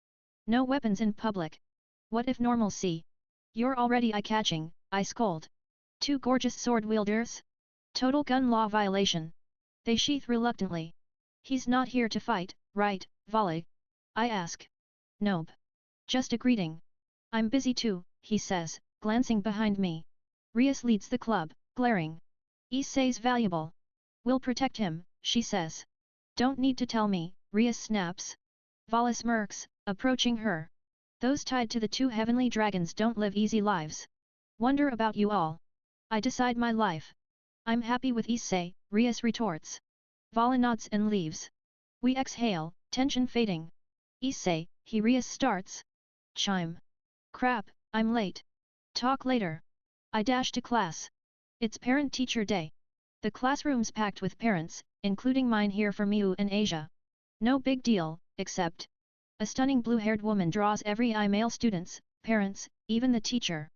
No weapons in public. What if normalcy? You're already eye-catching, I scold. Two gorgeous sword wielders? Total gun law violation. They sheath reluctantly. He's not here to fight, right, Vala? I ask. Nope. Just a greeting. I'm busy too, he says, glancing behind me. Rias leads the club, glaring. Issei's valuable. We'll protect him, she says. Don't need to tell me, Rias snaps. Vala smirks, approaching her. Those tied to the two heavenly dragons don't live easy lives. Wonder about you all. I decide my life. I'm happy with Issei, Rias retorts. Vala nods and leaves. We exhale, tension fading. Issei, Rias starts. Chime. Crap, I'm late. Talk later. I dash to class. It's parent-teacher day. The classroom's packed with parents, including mine here for Miu and Asia. No big deal, except a stunning blue-haired woman draws every eye, male students, parents, even the teacher.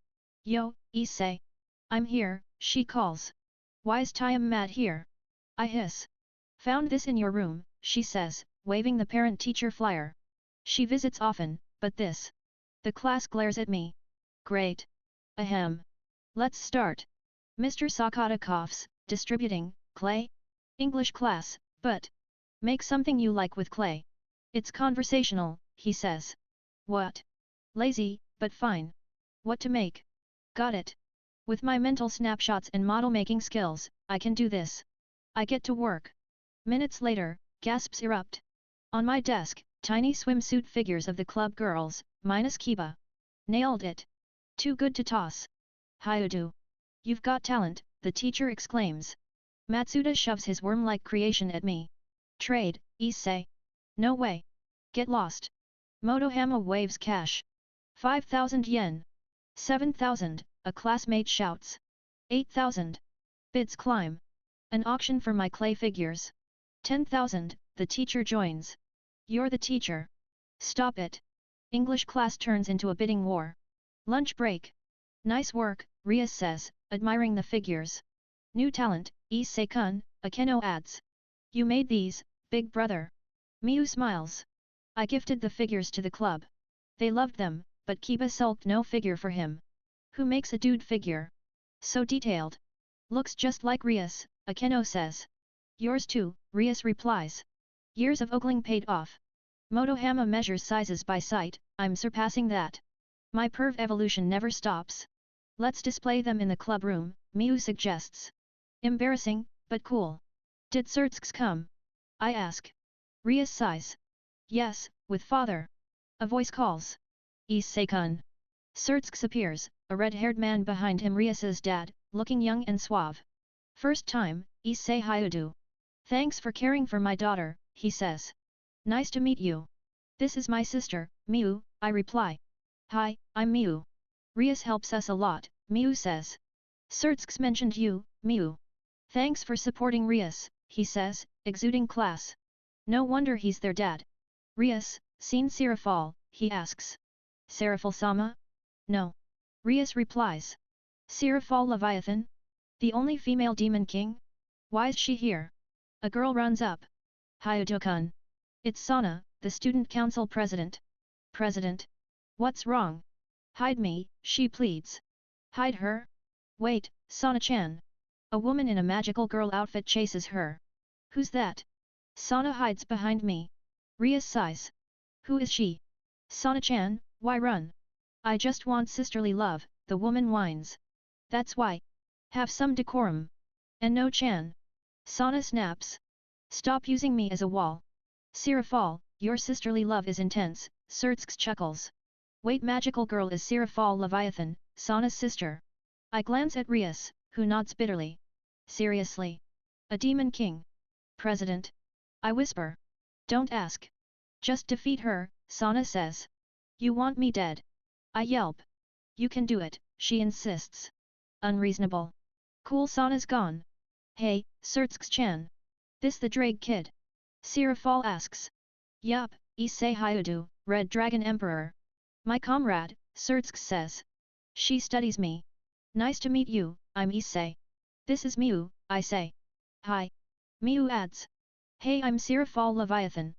Yo, Issei. I'm here, she calls. Why's Tiam mad here? I hiss. Found this in your room, she says, waving the parent-teacher flyer. She visits often, but this. The class glares at me. Great. Ahem. Let's start. Mr. Sakata coughs, distributing, clay? English class, but make something you like with clay. It's conversational, he says. What? Lazy, but fine. What to make? Got it. With my mental snapshots and model-making skills, I can do this. I get to work. Minutes later, gasps erupt. On my desk, tiny swimsuit figures of the club girls, minus Kiba. Nailed it. Too good to toss. Hyoudou. You've got talent, the teacher exclaims. Matsuda shoves his worm-like creation at me. Trade, Issei. No way. Get lost. Motohama waves cash. 5,000 yen. 7,000, a classmate shouts. 8,000. Bids climb. An auction for my clay figures. 10,000, the teacher joins. You're the teacher. Stop it. English class turns into a bidding war. Lunch break. Nice work, Rias says, admiring the figures. New talent, Issei-kun, Akeno adds. You made these, big brother. Miu smiles. I gifted the figures to the club. They loved them, but Kiba sulked no figure for him. Who makes a dude figure? So detailed. Looks just like Rias, Akeno says. Yours too, Rias replies. Years of ogling paid off. Motohama measures sizes by sight, I'm surpassing that. My perv evolution never stops. Let's display them in the club room, Miu suggests. Embarrassing, but cool. Did Surtsks come? I ask. Rias sighs. Yes, with father. A voice calls. Issei-kun. Surtsks appears, a red-haired man behind him, Rias's dad, looking young and suave. First time, Issei Hyoudou. Thanks for caring for my daughter, he says. Nice to meet you. This is my sister, Miu, I reply. Hi, I'm Miu. Rias helps us a lot, Miu says. Surtsks mentioned you, Miu. Thanks for supporting Rias, he says, exuding class. No wonder he's their dad. Rias, seen Seraphal, he asks. Seraphal-sama? No. Rias replies. Seraphal Leviathan? The only female demon king? Why's she here? A girl runs up. Hyoudou-kun. It's Sana, the student council president. President? What's wrong? Hide me, she pleads. Hide her? Wait, Sana-chan. A woman in a magical girl outfit chases her. Who's that? Sana hides behind me. Rias sighs. Who is she? Sana-chan, why run? I just want sisterly love, the woman whines. That's why. Have some decorum. And no Chan. Sana snaps. Stop using me as a wall. Sirafal, your sisterly love is intense, Sertsk chuckles. Wait, magical girl is Sirafal Leviathan, Sana's sister. I glance at Rias, who nods bitterly. Seriously? A demon king? President? I whisper. Don't ask. Just defeat her, Sana says. You want me dead? I yelp. You can do it, she insists. Unreasonable. Cool, Sana's gone. Hey, Sertsk-chan. This the Drake kid? Sirafal asks. Yup, Issei Hyoudou, Red Dragon Emperor. My comrade, Sertsk says. She studies me. Nice to meet you, I'm Issei. This is Miu, I say. Hi. Miu adds. Hey, I'm Sirafal Leviathan.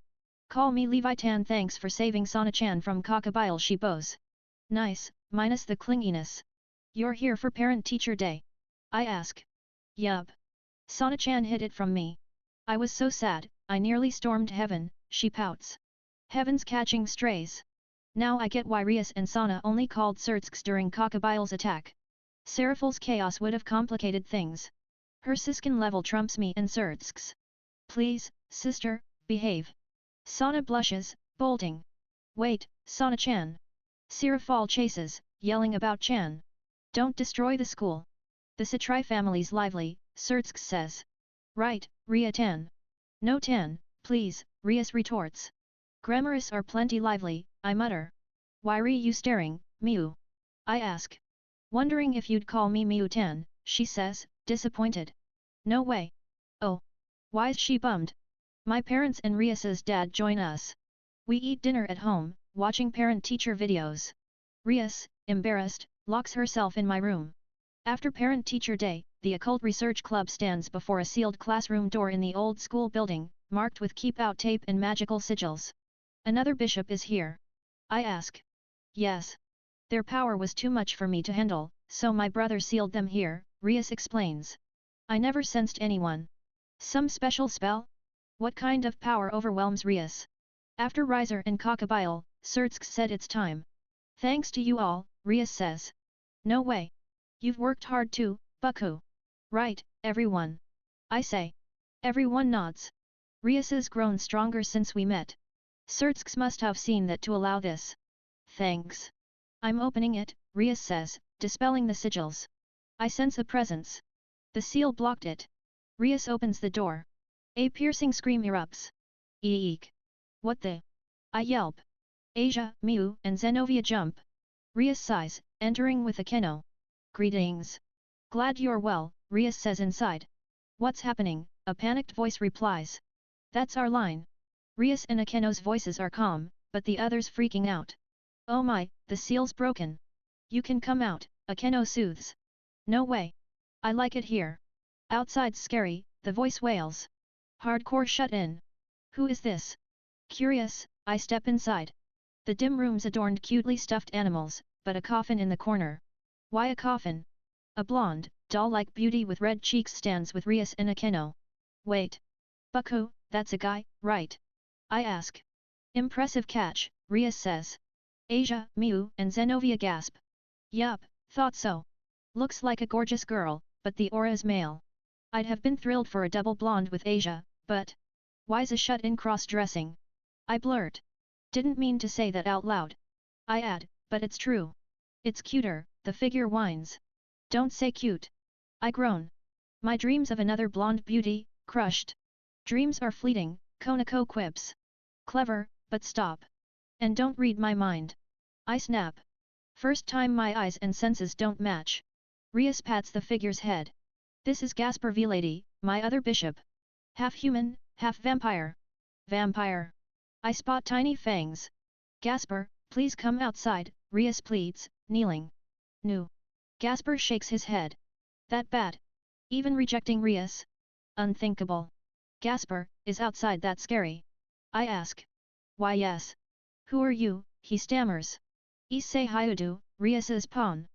Call me Levitan, thanks for saving Sana-chan from Cockabile, she bows. Nice, minus the clinginess. You're here for Parent-Teacher Day? I ask. Yup. Sana-chan hid it from me. I was so sad, I nearly stormed heaven, she pouts. Heaven's catching strays. Now I get why Rias and Sana only called Sertsks during Cockabile's attack. Serafal's chaos would have complicated things. Her Siskin level trumps me and Sertsks. Please, sister, behave. Sana blushes, bolting. Wait, Sana-chan. Sirafal chases, yelling about Chan. Don't destroy the school. The Citri family's lively, Sertsk says. Right, Ria Tan. No Tan, please, Rias retorts. Grammarists are plenty lively, I mutter. Why re you staring, Miu? I ask. Wondering if you'd call me Miu Tan, she says, disappointed. No way. Oh. Why's she bummed? My parents and Rias's dad join us. We eat dinner at home, watching parent-teacher videos. Rias, embarrassed, locks herself in my room. After Parent-Teacher Day, the Occult Research Club stands before a sealed classroom door in the old school building, marked with keep-out tape and magical sigils. Another bishop is here. I ask. Yes. Their power was too much for me to handle, so my brother sealed them here, Rias explains. I never sensed anyone. Some special spell? What kind of power overwhelms Rias? After Riser and Cockabile, Sertsk said it's time. Thanks to you all, Rias says. No way. You've worked hard too, Bucko. Right, everyone. I say. Everyone nods. Rias has grown stronger since we met. Sertsk must have seen that to allow this. Thanks. I'm opening it, Rias says, dispelling the sigils. I sense a presence. The seal blocked it. Rias opens the door. A piercing scream erupts. Eek! What the? I yelp. Asia, Miu, and Zenovia jump. Rias sighs, entering with Akeno. Greetings. Glad you're well, Rias says inside. What's happening? A panicked voice replies. That's our line. Rias and Akeno's voices are calm, but the others freaking out. Oh my, the seal's broken. You can come out, Akeno soothes. No way. I like it here. Outside's scary, the voice wails. Hardcore shut in. Who is this? Curious, I step inside. The dim room's adorned cutely stuffed animals, but a coffin in the corner. Why a coffin? A blonde, doll-like beauty with red cheeks stands with Rias and Akeno. Wait. Bucko, that's a guy, right? I ask. Impressive catch, Rias says. Asia, Miu, and Zenovia gasp. Yup, thought so. Looks like a gorgeous girl, but the aura's male. I'd have been thrilled for a double blonde with Asia, but... Why's a shut-in cross-dressing? I blurt. Didn't mean to say that out loud. I add, but it's true. It's cuter, the figure whines. Don't say cute. I groan. My dreams of another blonde beauty, crushed. Dreams are fleeting, Konako quips. Clever, but stop. And don't read my mind. I snap. First time my eyes and senses don't match. Rias pats the figure's head. This is Gasper Vilady, my other bishop. Half human, half vampire. Vampire. I spot tiny fangs. Gasper, please come outside, Rias pleads, kneeling. No. Gasper shakes his head. That bad? Even rejecting Rias? Unthinkable. Gasper, is outside that scary? I ask. Why yes. Who are you? He stammers. Issei Hyoudou, Rias's pawn.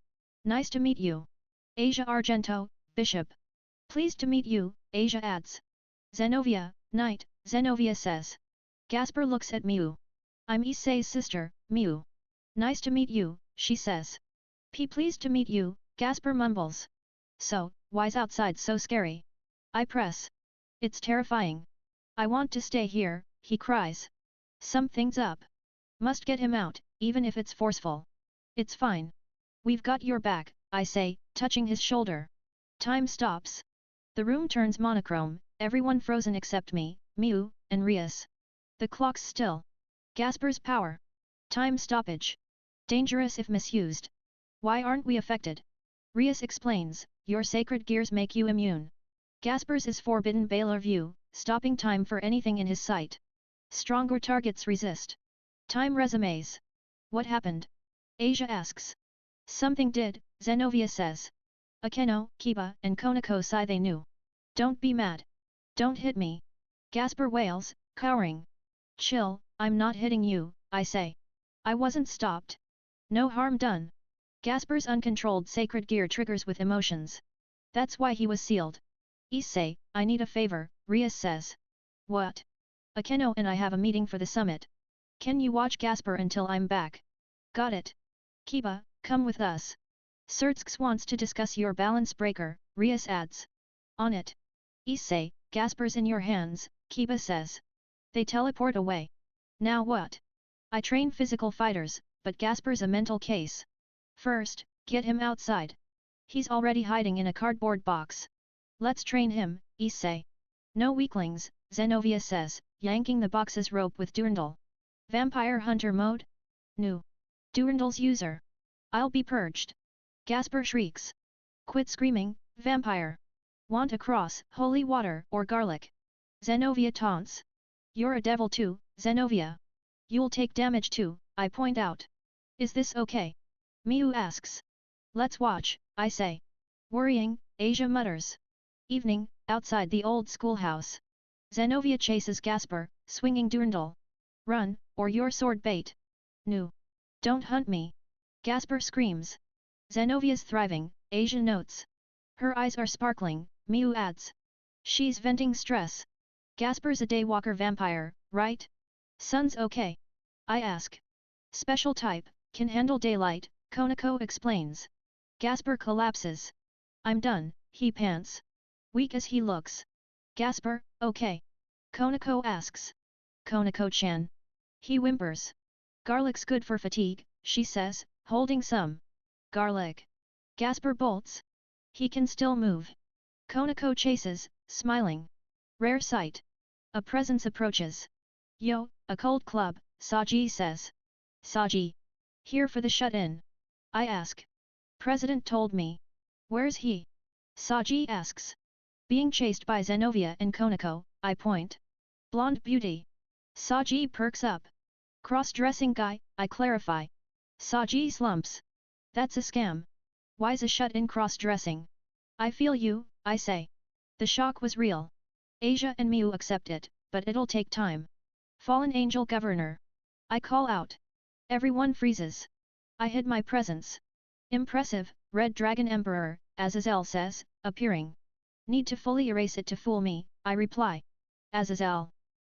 Nice to meet you. Asia Argento, Bishop. Pleased to meet you, Asia adds. Zenovia, Knight, Zenovia says. Gasper looks at Miu. I'm Issei's sister, Miu. Nice to meet you, she says. Pleased to meet you, Gasper mumbles. So, why's outside so scary? I press. It's terrifying. I want to stay here, he cries. Something's up. Must get him out, even if it's forceful. It's fine. We've got your back, I say, touching his shoulder. Time stops. The room turns monochrome, everyone frozen except me, Miu, and Rias. The clock's still. Gasper's power. Time stoppage. Dangerous if misused. Why aren't we affected? Rias explains, your sacred gears make you immune. Gasper's is forbidden Baylor view, stopping time for anything in his sight. Stronger targets resist. Time resumes. What happened? Asia asks. Something did, Zenovia says. Akeno, Kiba, and Konako sigh they knew. Don't be mad. Don't hit me. Gasper wails, cowering. Chill, I'm not hitting you, I say. I wasn't stopped. No harm done. Gasper's uncontrolled sacred gear triggers with emotions. That's why he was sealed. Issei, I need a favor, Rias says. What? Akeno and I have a meeting for the summit. Can you watch Gasper until I'm back? Got it. Kiba, come with us. Sertsk wants to discuss your balance breaker, Rias adds. On it. Issei, Gasper's in your hands, Kiba says. They teleport away. Now what? I train physical fighters, but Gasper's a mental case. First, get him outside. He's already hiding in a cardboard box. Let's train him, Issei. No weaklings, Zenovia says, yanking the box's rope with Durandal. Vampire hunter mode? No. Durandal's user. I'll be purged. Gasper shrieks. Quit screaming, vampire. Want a cross, holy water, or garlic? Zenovia taunts. You're a devil too, Zenovia. You'll take damage too, I point out. Is this okay? Miu asks. Let's watch, I say. Worrying, Asia mutters. Evening, outside the old schoolhouse. Zenovia chases Gasper, swinging Durandal. Run, or your sword bait. No. Don't hunt me. Gasper screams. Zenovia's thriving, Asia notes. Her eyes are sparkling, Miu adds. She's venting stress. Gasper's a daywalker vampire, right? Sun's okay. I ask. Special type, can handle daylight, Konako explains. Gasper collapses. I'm done, he pants. Weak as he looks. Gasper, okay. Konako asks. Konako-chan. He whimpers. Garlic's good for fatigue, she says, holding some. Garlic. Gasper bolts. He can still move. Konako chases, smiling. Rare sight. A presence approaches. Yo, a cold club, Saji says. Saji. Here for the shut-in. I ask. President told me. Where's he? Saji asks. Being chased by Zenovia and Konako, I point. Blonde beauty. Saji perks up. Cross-dressing guy, I clarify. Saji slumps. That's a scam. Why's a shut-in cross-dressing? I feel you, I say. The shock was real. Asia and Miu accept it, but it'll take time. Fallen angel governor. I call out. Everyone freezes. I hid my presence. Impressive, Red Dragon Emperor, Azazel says, appearing. Need to fully erase it to fool me, I reply. Azazel.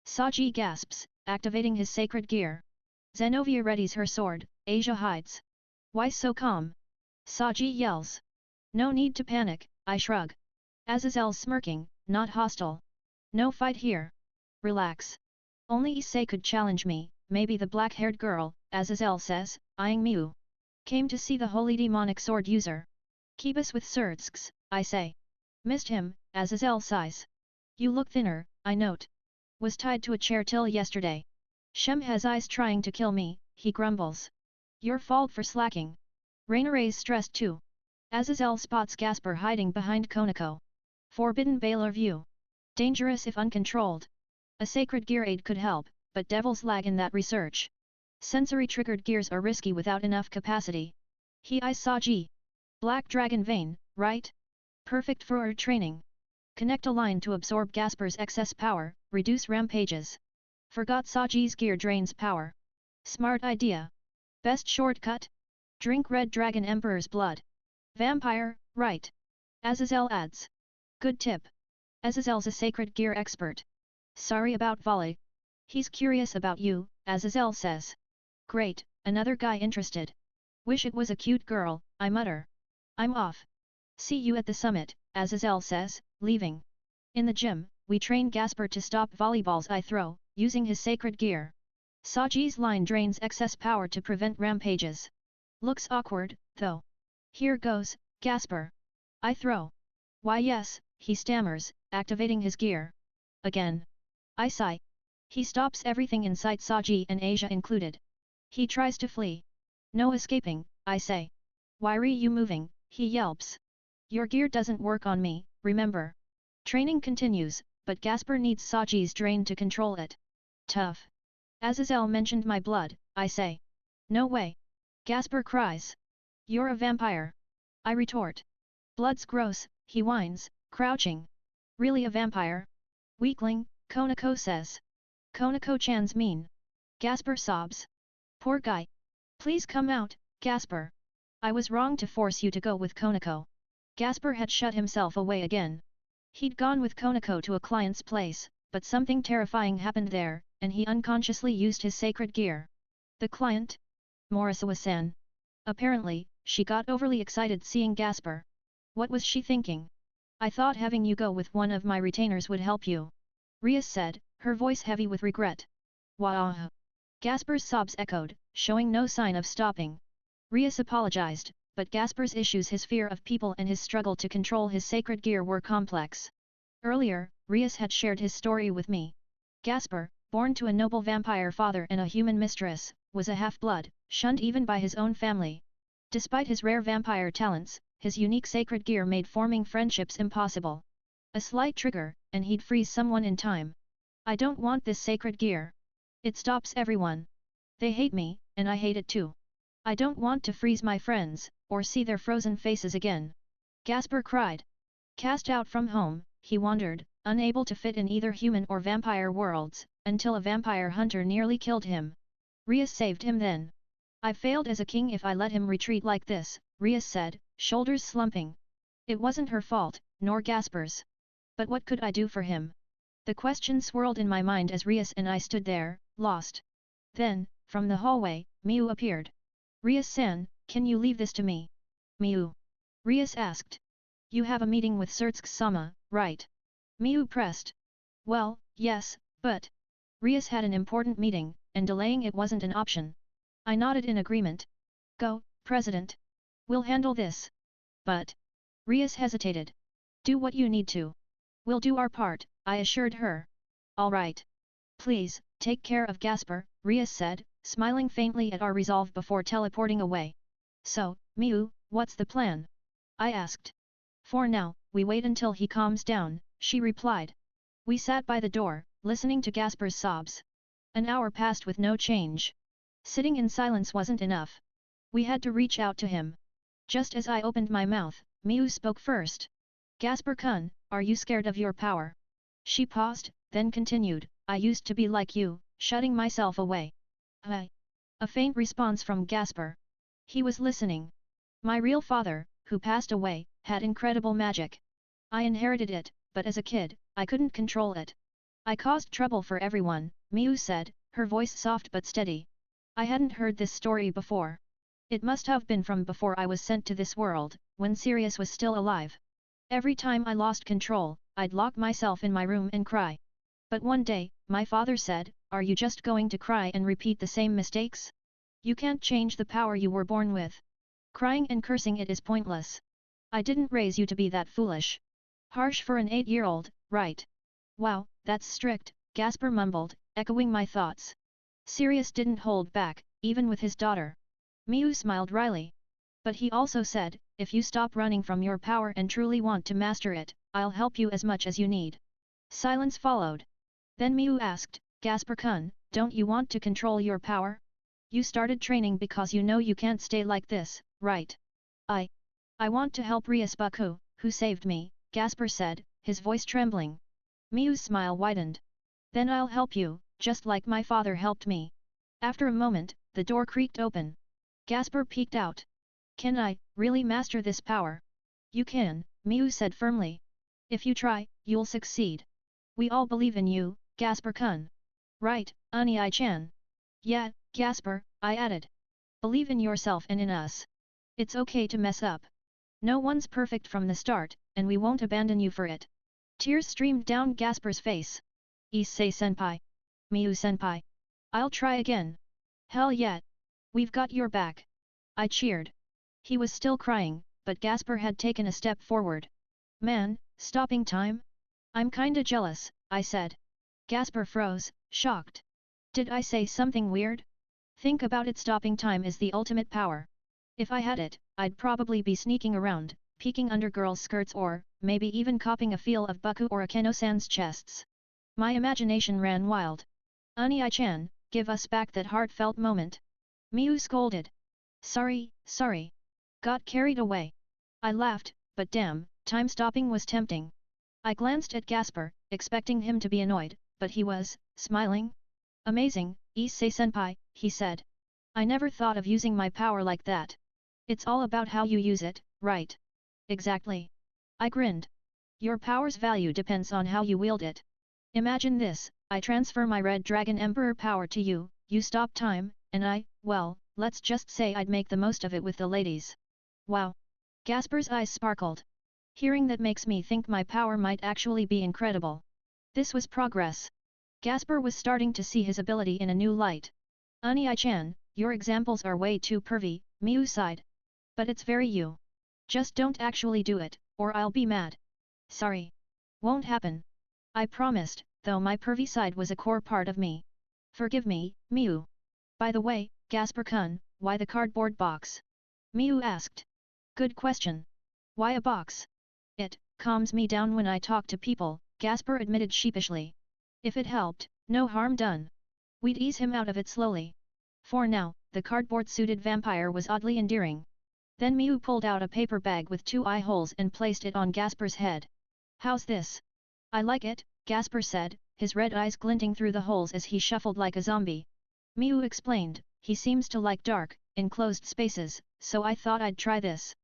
Saji gasps, activating his sacred gear. Zenovia readies her sword, Asia hides. Why so calm? Saji yells. No need to panic, I shrug. Azazel's smirking, not hostile. No fight here. Relax. Only Issei could challenge me, maybe the black-haired girl, Azazel says, eyeing Miu. Came to see the holy demonic sword user. Kibus with Sertsks, I say. Missed him, Azazel sighs. You look thinner, I note. Was tied to a chair till yesterday. Shem has eyes trying to kill me, he grumbles. Your fault for slacking. Raineray's stressed too. Azazel spots Gasper hiding behind Konako. Forbidden Baylor view. Dangerous if uncontrolled. A sacred gear aid could help, but devils lag in that research. Sensory-triggered gears are risky without enough capacity. He eyes Saji. Black Dragon Vein, right? Perfect for our training. Connect a line to absorb Gasper's excess power, reduce rampages. Forgot Saji's gear drains power. Smart idea. Best shortcut? Drink Red Dragon Emperor's blood. Vampire, right. Azazel adds. Good tip. Azazel's a sacred gear expert. Sorry about volley. He's curious about you, Azazel says. Great, another guy interested. Wish it was a cute girl, I mutter. I'm off. See you at the summit, Azazel says, leaving. In the gym, we train Gasper to stop volleyballs I throw, using his sacred gear. Saji's line drains excess power to prevent rampages. Looks awkward, though. Here goes, Gasper. I throw. Why yes, he stammers, activating his gear. Again. I sigh. He stops everything in sight, Saji and Asia included. He tries to flee. No escaping, I say. Why are you moving, he yelps. Your gear doesn't work on me, remember. Training continues, but Gasper needs Saji's drain to control it. Tough. Azazel mentioned my blood, I say. No way. Gasper cries. You're a vampire. I retort. Blood's gross, he whines, crouching. Really a vampire? Weakling, Konako says. Konako-chan's mean. Gasper sobs. Poor guy. Please come out, Gasper. I was wrong to force you to go with Konako. Gasper had shut himself away again. He'd gone with Konako to a client's place, but something terrifying happened there, and he unconsciously used his sacred gear. The client? Morisawa-san. Apparently, she got overly excited seeing Gasper. What was she thinking? I thought having you go with one of my retainers would help you. Rias said, her voice heavy with regret. Wah! Gasper's sobs echoed, showing no sign of stopping. Rias apologized, but Gasper's issues, his fear of people and his struggle to control his sacred gear were complex. Earlier, Rias had shared his story with me. Gasper, born to a noble vampire father and a human mistress, was a half-blood, shunned even by his own family. Despite his rare vampire talents, his unique sacred gear made forming friendships impossible. A slight trigger, and he'd freeze someone in time. I don't want this sacred gear. It stops everyone. They hate me, and I hate it too. I don't want to freeze my friends, or see their frozen faces again. Gasper cried. Cast out from home, he wandered, unable to fit in either human or vampire worlds, until a vampire hunter nearly killed him. Rias saved him then. I failed as a king if I let him retreat like this, Rias said, shoulders slumping. It wasn't her fault, nor Gasper's. But what could I do for him? The question swirled in my mind as Rias and I stood there, lost. Then, from the hallway, Miu appeared. Rias-san, can you leave this to me? Miu. Rias asked. You have a meeting with Surtsk-sama, right? Miu pressed. Well, yes, but... Rias had an important meeting, and delaying it wasn't an option. I nodded in agreement. Go, President. We'll handle this. But... Rias hesitated. Do what you need to. We'll do our part, I assured her. All right. Please, take care of Gasper, Rias said, smiling faintly at our resolve before teleporting away. So, Miu, what's the plan? I asked. For now, we wait until he calms down, she replied. We sat by the door, listening to Gasper's sobs. An hour passed with no change. Sitting in silence wasn't enough. We had to reach out to him. Just as I opened my mouth, Miu spoke first. Gasper-kun, are you scared of your power? She paused, then continued, I used to be like you, shutting myself away. A faint response from Gasper. He was listening. My real father, who passed away, had incredible magic. I inherited it, but as a kid, I couldn't control it. I caused trouble for everyone, Miu said, her voice soft but steady. I hadn't heard this story before. It must have been from before I was sent to this world, when Sirius was still alive. Every time I lost control, I'd lock myself in my room and cry. But one day, my father said, are you just going to cry and repeat the same mistakes? You can't change the power you were born with. Crying and cursing it is pointless. I didn't raise you to be that foolish. Harsh for an 8-year-old, right? Wow, that's strict, Gasper mumbled, echoing my thoughts. Sirius didn't hold back, even with his daughter. Miu smiled wryly. But he also said, if you stop running from your power and truly want to master it, I'll help you as much as you need. Silence followed. Then Miu asked, Gasper-kun, don't you want to control your power? You started training because you know you can't stay like this, right? I want to help Rias-baku, who saved me, Gasper said, his voice trembling. Miu's smile widened. Then I'll help you, just like my father helped me. After a moment, the door creaked open. Gasper peeked out. Can I really master this power? You can, Miu said firmly. If you try, you'll succeed. We all believe in you, Gasper-kun. Right, Unii-chan. Yeah, Gasper, I added. Believe in yourself and in us. It's okay to mess up. No one's perfect from the start, and we won't abandon you for it. Tears streamed down Gasper's face. Issei-senpai. Miu-senpai. I'll try again. Hell yeah. We've got your back. I cheered. He was still crying, but Gasper had taken a step forward. Man, stopping time? I'm kinda jealous, I said. Gasper froze, shocked. Did I say something weird? Think about it, stopping time is the ultimate power. If I had it, I'd probably be sneaking around, peeking under girls' skirts or, maybe even copying a feel of Buku or Akeno-san's chests. My imagination ran wild. Unii-chan, give us back that heartfelt moment. Miu scolded. Sorry. Got carried away. I laughed, but damn, time stopping was tempting. I glanced at Gasper, expecting him to be annoyed, but he was, smiling. Amazing, Issei-senpai, he said. I never thought of using my power like that. It's all about how you use it, right? Exactly. I grinned. Your power's value depends on how you wield it. Imagine this, I transfer my Red Dragon Emperor power to you, you stop time, and well, let's just say I'd make the most of it with the ladies. Wow. Gasper's eyes sparkled. Hearing that makes me think my power might actually be incredible. This was progress. Gasper was starting to see his ability in a new light. Unii-chan, your examples are way too pervy, Miu sighed. But it's very you. Just don't actually do it, or I'll be mad. Sorry. Won't happen. I promised, though my pervy side was a core part of me. Forgive me, Miu. By the way, Gasper-kun, why the cardboard box? Miu asked. Good question. Why a box? It calms me down when I talk to people, Gasper admitted sheepishly. If it helped, no harm done. We'd ease him out of it slowly. For now, the cardboard-suited vampire was oddly endearing. Then Miu pulled out a paper bag with 2 eye holes and placed it on Gasper's head. How's this? I like it, Gasper said, his red eyes glinting through the holes as he shuffled like a zombie. Miu explained, he seems to like dark, enclosed spaces, so I thought I'd try this.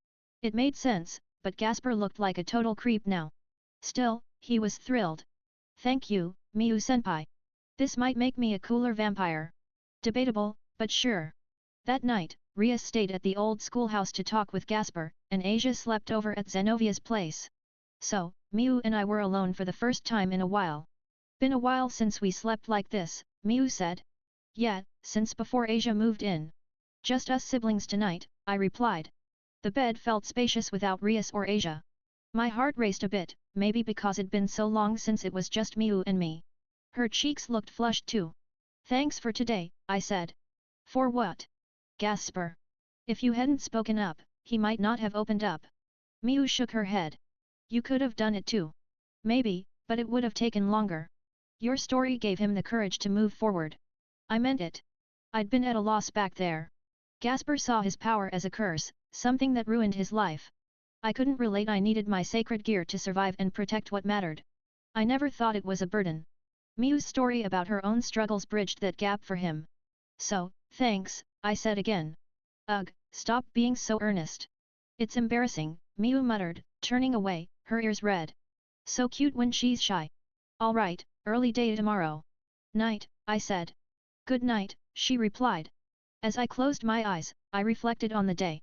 It made sense, but Gasper looked like a total creep now. Still, he was thrilled. Thank you, Miu-senpai. This might make me a cooler vampire. Debatable, but sure. That night, Ria stayed at the old schoolhouse to talk with Gasper, and Asia slept over at Zenovia's place. So, Miu and I were alone for the first time in a while. Been a while since we slept like this, Miu said. Yeah, since before Asia moved in. Just us siblings tonight, I replied. The bed felt spacious without Rias or Asia. My heart raced a bit, maybe because it'd been so long since it was just Miu and me. Her cheeks looked flushed too. Thanks for today, I said. For what? Gasper. If you hadn't spoken up, he might not have opened up. Miu shook her head. You could have done it too. Maybe, but it would have taken longer. Your story gave him the courage to move forward. I meant it. I'd been at a loss back there. Gasper saw his power as a curse, something that ruined his life. I couldn't relate. I needed my sacred gear to survive and protect what mattered. I never thought it was a burden. Miu's story about her own struggles bridged that gap for him. So, thanks, I said again. Ugh, stop being so earnest. It's embarrassing, Miu muttered, turning away, her ears red. So cute when she's shy. All right, early day tomorrow. Night, I said. Good night, she replied. As I closed my eyes, I reflected on the day.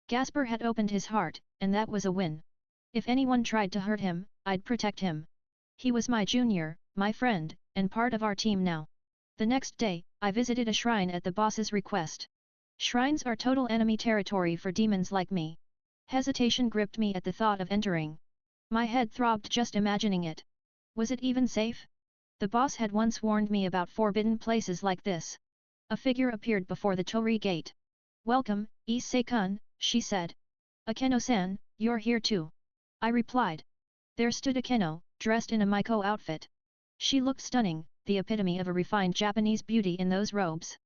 Gasper had opened his heart, and that was a win. If anyone tried to hurt him, I'd protect him. He was my junior, my friend, and part of our team now. The next day, I visited a shrine at the boss's request. Shrines are total enemy territory for demons like me. Hesitation gripped me at the thought of entering. My head throbbed just imagining it. Was it even safe? The boss had once warned me about forbidden places like this. A figure appeared before the torii gate. Welcome, Issei-kun, she said. Akeno-san, you're here too. I replied. There stood Akeno, dressed in a Maiko outfit. She looked stunning, the epitome of a refined Japanese beauty in those robes.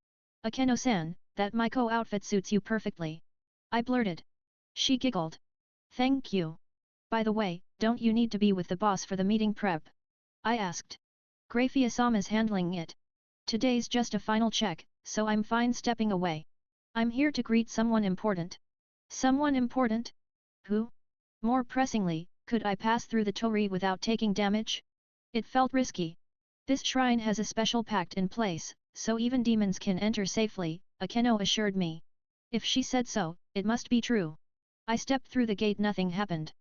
Akeno-san, that Maiko outfit suits you perfectly. I blurted. She giggled. Thank you. By the way, don't you need to be with the boss for the meeting prep? I asked. Grafia-sama's handling it. Today's just a final check, so I'm fine stepping away. I'm here to greet someone important. Someone important? Who? More pressingly, Could I pass through the torii without taking damage? It felt risky. This shrine has a special pact in place, so even demons can enter safely, Akeno assured me. If she said so, it must be true. I stepped through the gate. Nothing happened.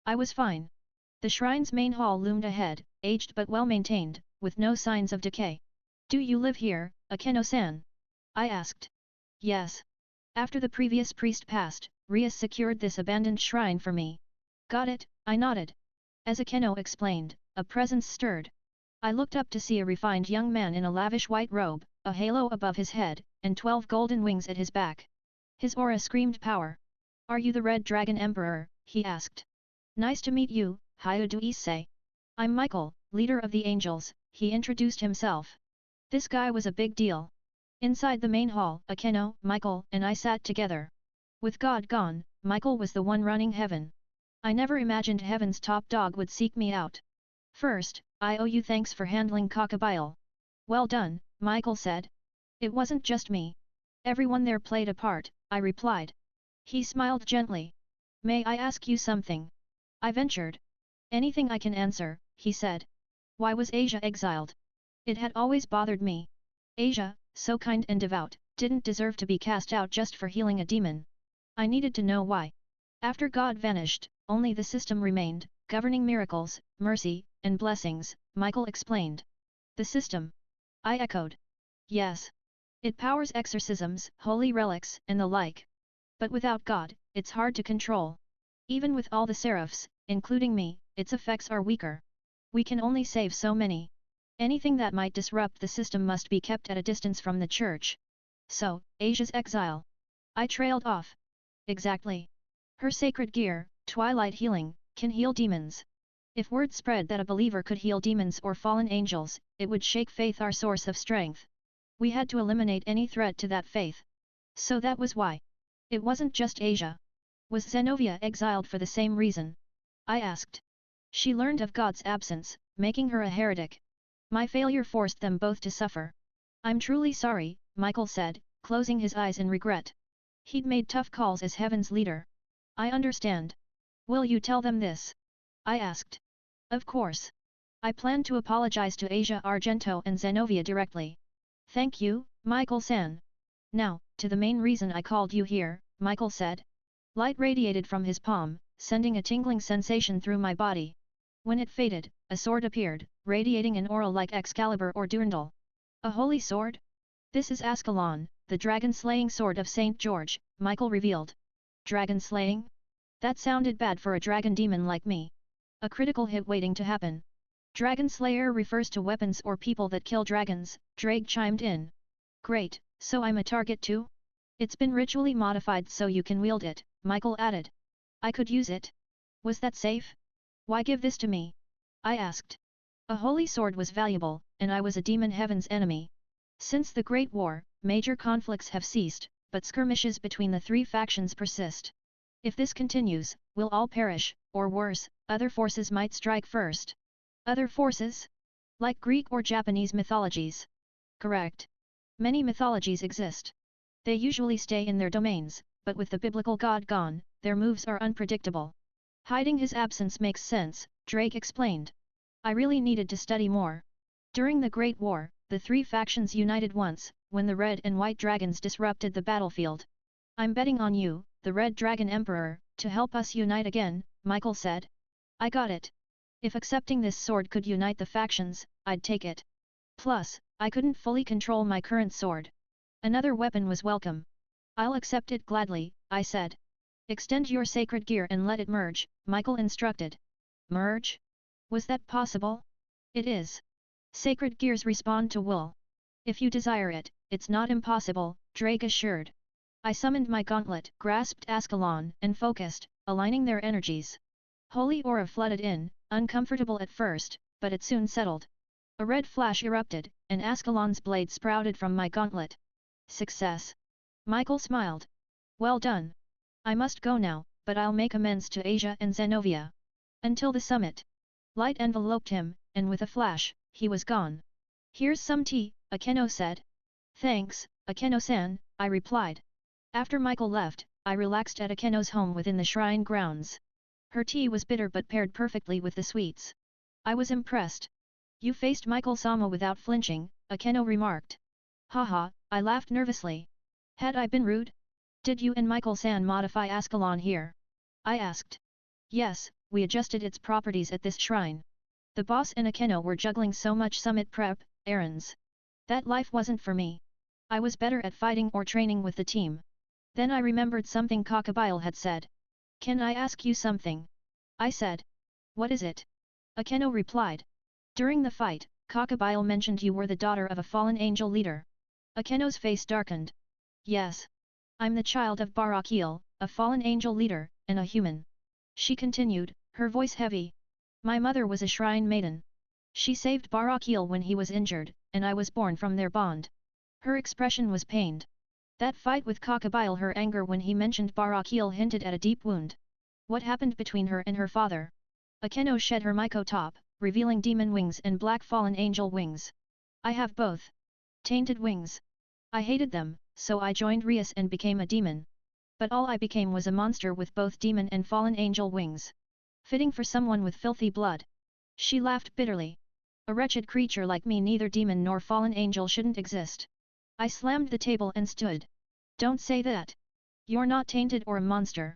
I was fine. The shrine's main hall loomed ahead, aged but well maintained, with no signs of decay. Do you live here, Akeno-san? I asked. Yes. After the previous priest passed, Rias secured this abandoned shrine for me. Got it, I nodded. As Akeno explained, a presence stirred. I looked up to see a refined young man in a lavish white robe, a halo above his head, and 12 golden wings at his back. His aura screamed power. Are you the Red Dragon Emperor? He asked. Nice to meet you, Hyoudou Issei. I'm Michael, leader of the angels, he introduced himself. This guy was a big deal. Inside the main hall, Akeno, Michael, and I sat together. With God gone, Michael was the one running heaven. I never imagined heaven's top dog would seek me out. First, I owe you thanks for handling Cockabile. Well done, Michael said. It wasn't just me. Everyone there played a part, I replied. He smiled gently. May I ask you something? I ventured. Anything I can answer, he said. Why was Asia exiled? It had always bothered me. Asia, so kind and devout, didn't deserve to be cast out just for healing a demon. I needed to know why. After God vanished, only the system remained, governing miracles, mercy, and blessings, Michael explained. The system? I echoed. Yes. It powers exorcisms, holy relics, and the like. But without God, it's hard to control. Even with all the seraphs, including me, its effects are weaker. We can only save so many. Anything that might disrupt the system must be kept at a distance from the church. So, Asia's exile. I trailed off. Exactly. Her sacred gear, Twilight Healing, can heal demons. If word spread that a believer could heal demons or fallen angels, it would shake faith, our source of strength. We had to eliminate any threat to that faith. So that was why. It wasn't just Asia. Was Zenovia exiled for the same reason? I asked. She learned of God's absence, making her a heretic. My failure forced them both to suffer. I'm truly sorry, Michael said, closing his eyes in regret. He'd made tough calls as heaven's leader. I understand. Will you tell them this? I asked. Of course. I plan to apologize to Asia Argento and Zenovia directly. Thank you, Michael-san. Now, to the main reason I called you here, Michael said. Light radiated from his palm, sending a tingling sensation through my body. When it faded, a sword appeared, radiating an aura like Excalibur or Durandal. A holy sword? This is Ascalon, the dragon-slaying sword of Saint George, Michael revealed. Dragon-slaying? That sounded bad for a dragon demon like me. A critical hit waiting to happen. Dragon Slayer refers to weapons or people that kill dragons, Drake chimed in. Great, so I'm a target too? It's been ritually modified so you can wield it, Michael added. I could use it? Was that safe? Why give this to me? I asked. A holy sword was valuable, and I was a demon heaven's enemy. Since the Great War, major conflicts have ceased, but skirmishes between the three factions persist. If this continues, we'll all perish, or worse, other forces might strike first. Other forces? Like Greek or Japanese mythologies? Correct. Many mythologies exist. They usually stay in their domains, but with the biblical God gone, their moves are unpredictable. Hiding his absence makes sense, Drake explained. I really needed to study more. During the Great War, the three factions united once, when the Red and White Dragons disrupted the battlefield. I'm betting on you, the Red Dragon Emperor, to help us unite again, Michael said. I got it. If accepting this sword could unite the factions, I'd take it. Plus, I couldn't fully control my current sword. Another weapon was welcome. I'll accept it gladly, I said. Extend your sacred gear and let it merge, Michael instructed. Merge? Was that possible? It is. Sacred gears respond to will. If you desire it, it's not impossible, Drake assured. I summoned my gauntlet, grasped Ascalon, and focused, aligning their energies. Holy aura flooded in, uncomfortable at first, but it soon settled. A red flash erupted, and Ascalon's blade sprouted from my gauntlet. Success. Michael smiled. Well done. I must go now, but I'll make amends to Asia and Zenovia. Until the summit. Light enveloped him, and with a flash, he was gone. Here's some tea, Akeno said. Thanks, Akeno-san, I replied. After Michael left, I relaxed at Akeno's home within the shrine grounds. Her tea was bitter but paired perfectly with the sweets. I was impressed. You faced Michael-sama without flinching, Akeno remarked. Haha, I laughed nervously. Had I been rude? Did you and Michael-san modify Ascalon here? I asked. Yes, we adjusted its properties at this shrine. The boss and Akeno were juggling so much summit prep, errands. That life wasn't for me. I was better at fighting or training with the team. Then I remembered something Kakabile had said. Can I ask you something? I said. What is it? Akeno replied. During the fight, Kakabile mentioned you were the daughter of a fallen angel leader. Akeno's face darkened. Yes. I'm the child of Barakil, a fallen angel leader, and a human. She continued, her voice heavy. My mother was a shrine maiden. She saved Barakil when he was injured, and I was born from their bond. Her expression was pained. That fight with Kakabile, her anger when he mentioned Barakil hinted at a deep wound. What happened between her and her father? Akeno shed her Miko top, revealing demon wings and black fallen angel wings. I have both. Tainted wings. I hated them, so I joined Rias and became a demon. But all I became was a monster with both demon and fallen angel wings. Fitting for someone with filthy blood. She laughed bitterly. A wretched creature like me, neither demon nor fallen angel, shouldn't exist. I slammed the table and stood. Don't say that. You're not tainted or a monster.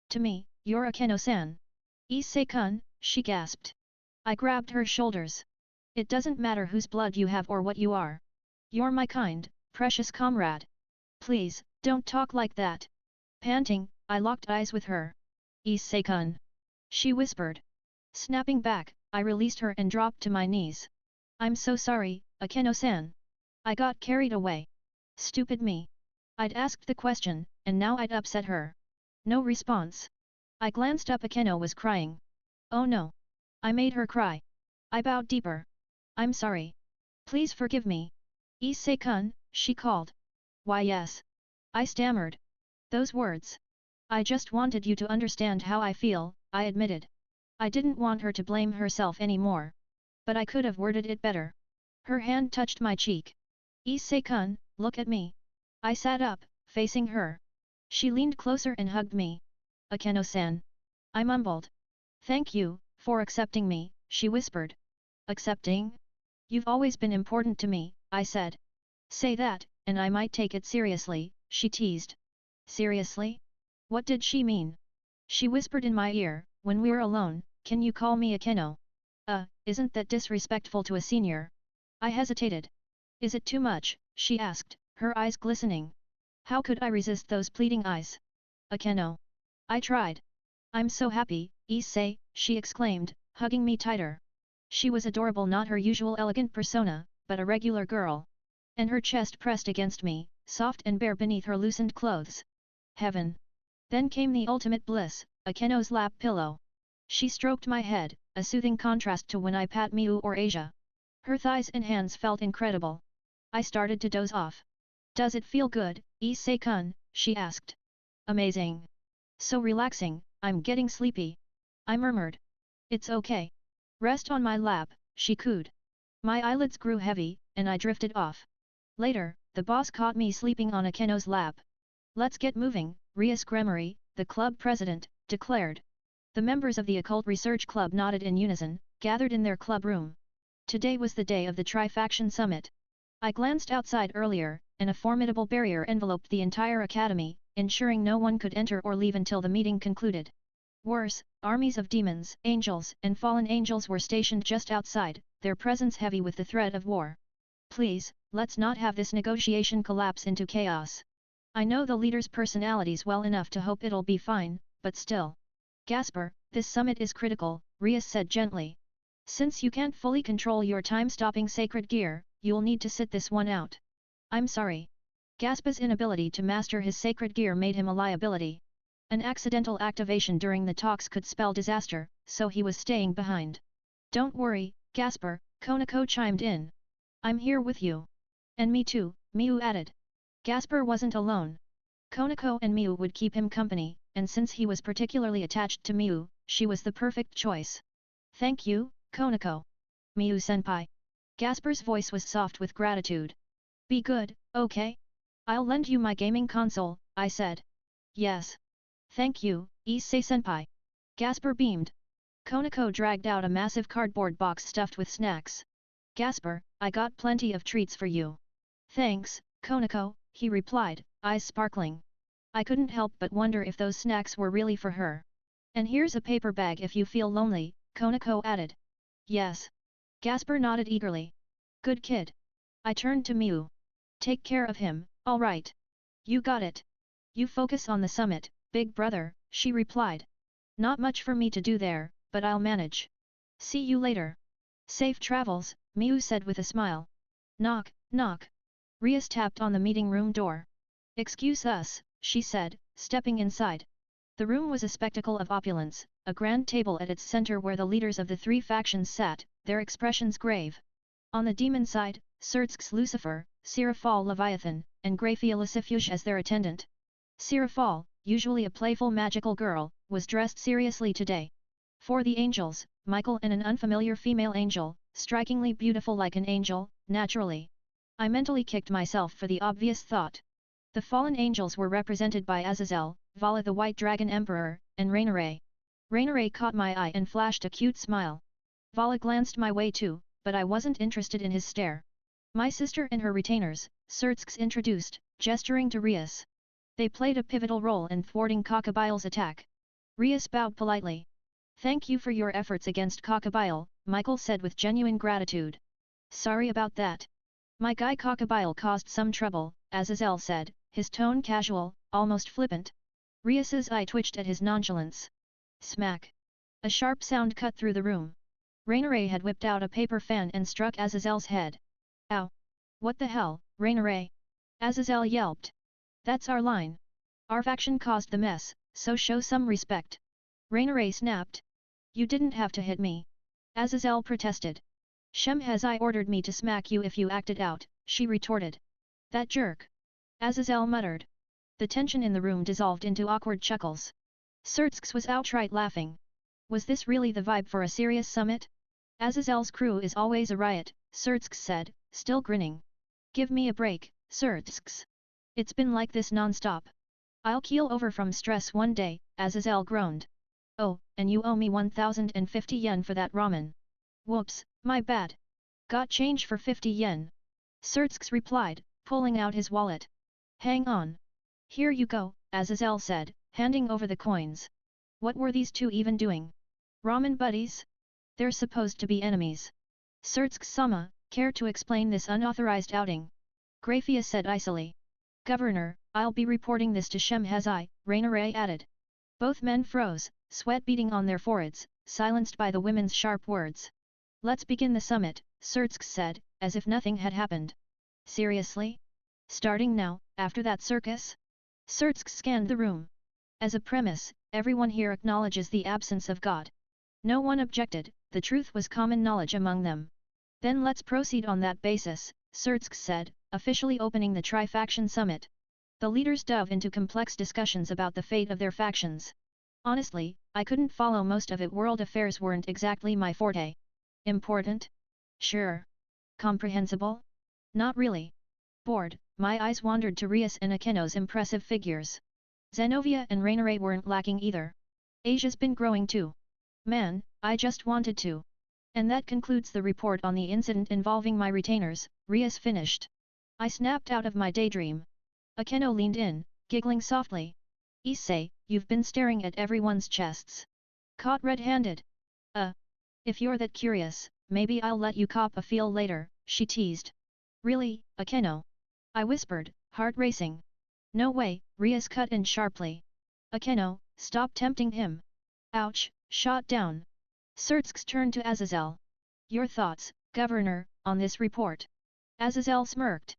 To me, you're Akeno-san. Issei-kun, she gasped. I grabbed her shoulders. It doesn't matter whose blood you have or what you are. You're my kind, precious comrade. Please, don't talk like that. Panting, I locked eyes with her. Issei-kun. She whispered. Snapping back, I released her and dropped to my knees. I'm so sorry, Akeno-san. I got carried away. Stupid me. I'd asked the question, and now I'd upset her. No response. I glanced up. Akeno was crying. Oh no. I made her cry. I bowed deeper. I'm sorry. Please forgive me. Issei-kun, she called. Why yes. I stammered. Those words. I just wanted you to understand how I feel, I admitted. I didn't want her to blame herself anymore. But I could have worded it better. Her hand touched my cheek. Issei-kun, look at me. I sat up, facing her. She leaned closer and hugged me. Akeno-san. I mumbled. Thank you, for accepting me, she whispered. Accepting? You've always been important to me, I said. Say that, and I might take it seriously, she teased. Seriously? What did she mean? She whispered in my ear, when we're alone, can you call me Akeno? Isn't that disrespectful to a senior? I hesitated. Is it too much? She asked, her eyes glistening. How could I resist those pleading eyes? Akeno. I tried. I'm so happy, Issei, she exclaimed, hugging me tighter. She was adorable, not her usual elegant persona, but a regular girl. And her chest pressed against me, soft and bare beneath her loosened clothes. Heaven. Then came the ultimate bliss, Akeno's lap pillow. She stroked my head, a soothing contrast to when I pat Miu or Asia. Her thighs and hands felt incredible. I started to doze off. Does it feel good, Issei-kun? She asked. Amazing. So relaxing, I'm getting sleepy. I murmured. It's okay. Rest on my lap, she cooed. My eyelids grew heavy, and I drifted off. Later, the boss caught me sleeping on Akeno's lap. Let's get moving, Rias Gremory, the club president, declared. The members of the Occult Research Club nodded in unison, gathered in their club room. Today was the day of the Tri-Faction Summit. I glanced outside earlier, and a formidable barrier enveloped the entire academy, ensuring no one could enter or leave until the meeting concluded. Worse, armies of demons, angels, and fallen angels were stationed just outside, their presence heavy with the threat of war. Please, let's not have this negotiation collapse into chaos. I know the leaders' personalities well enough to hope it'll be fine, but still. Gasper, this summit is critical, Rias said gently. Since you can't fully control your time-stopping sacred gear, you'll need to sit this one out. I'm sorry. Gaspar's inability to master his sacred gear made him a liability. An accidental activation during the talks could spell disaster, so he was staying behind. Don't worry, Gaspar, Konako chimed in. I'm here with you. And me too, Miu added. Gaspar wasn't alone. Konako and Miu would keep him company, and since he was particularly attached to Miu, she was the perfect choice. Thank you, Konako. Miu-senpai. Gaspar's voice was soft with gratitude. Be good, okay? I'll lend you my gaming console, I said. Yes. Thank you, Issei-senpai. Gasper beamed. Konako dragged out a massive cardboard box stuffed with snacks. Gasper, I got plenty of treats for you. Thanks, Konako, he replied, eyes sparkling. I couldn't help but wonder if those snacks were really for her. And here's a paper bag if you feel lonely, Konako added. Yes. Gasper nodded eagerly. Good kid. I turned to Miu. Take care of him, all right. You got it. You focus on the summit, big brother, she replied. Not much for me to do there, but I'll manage. See you later. Safe travels, Miu said with a smile. Knock, knock. Rias tapped on the meeting room door. Excuse us, she said, stepping inside. The room was a spectacle of opulence, a grand table at its center where the leaders of the three factions sat, their expressions grave. On the demon side, Sertsk's Lucifer, Seraphal Leviathan, and Graphia Lucifuge as their attendant. Seraphal, usually a playful magical girl, was dressed seriously today. For the angels, Michael and an unfamiliar female angel, strikingly beautiful like an angel, naturally. I mentally kicked myself for the obvious thought. The fallen angels were represented by Azazel, Vala the White Dragon Emperor, and Rainaray. Rainaray caught my eye and flashed a cute smile. Vala glanced my way too, but I wasn't interested in his stare. My sister and her retainers, Sertsk's introduced, gesturing to Rias. They played a pivotal role in thwarting Cockabille's attack. Rias bowed politely. Thank you for your efforts against Cockabille, Michael said with genuine gratitude. Sorry about that. My guy Cockabille caused some trouble, Azazel said, his tone casual, almost flippant. Rias's eye twitched at his nonchalance. Smack. A sharp sound cut through the room. Rainaray had whipped out a paper fan and struck Azazel's head. Ow! What the hell, Rainaray? Azazel yelped. That's our line. Our faction caused the mess, so show some respect. Rainaray snapped. You didn't have to hit me. Azazel protested. Shemhazai ordered me to smack you if you acted out, she retorted. That jerk. Azazel muttered. The tension in the room dissolved into awkward chuckles. Sertsk's was outright laughing. Was this really the vibe for a serious summit? Azazel's crew is always a riot, Sertsk said, still grinning. Give me a break, Sertsk. It's been like this non-stop. I'll keel over from stress one day, Azazel groaned. Oh, and you owe me 1,050 yen for that ramen. Whoops, my bad. Got change for 50 yen. Sertsk replied, pulling out his wallet. Hang on. Here you go, Azazel said, handing over the coins. What were these two even doing? Ramen buddies? They're supposed to be enemies. Sertsk-sama, care to explain this unauthorized outing? Graphia said icily. Governor, I'll be reporting this to Shemhazai, Rainaray added. Both men froze, sweat beading on their foreheads, silenced by the women's sharp words. Let's begin the summit, Sertsk said, as if nothing had happened. Seriously? Starting now, after that circus? Sertsk scanned the room. As a premise, everyone here acknowledges the absence of God. No one objected, the truth was common knowledge among them. Then let's proceed on that basis, Sertsk said, officially opening the Tri-Faction Summit. The leaders dove into complex discussions about the fate of their factions. Honestly, I couldn't follow most of it. World affairs weren't exactly my forte. Important? Sure. Comprehensible? Not really. Bored, my eyes wandered to Rias and Akeno's impressive figures. Zenovia and Rainaray weren't lacking either. Asia's been growing too. Man, I just wanted to. And that concludes the report on the incident involving my retainers, Rias finished. I snapped out of my daydream. Akeno leaned in, giggling softly. Issei, you've been staring at everyone's chests. Caught red-handed. If you're that curious, maybe I'll let you cop a feel later, she teased. Really, Akeno? I whispered, heart racing. No way, Rias cut in sharply. Akeno, stop tempting him. Ouch, shot down. Sertsk turned to Azazel. Your thoughts, Governor, on this report? Azazel smirked.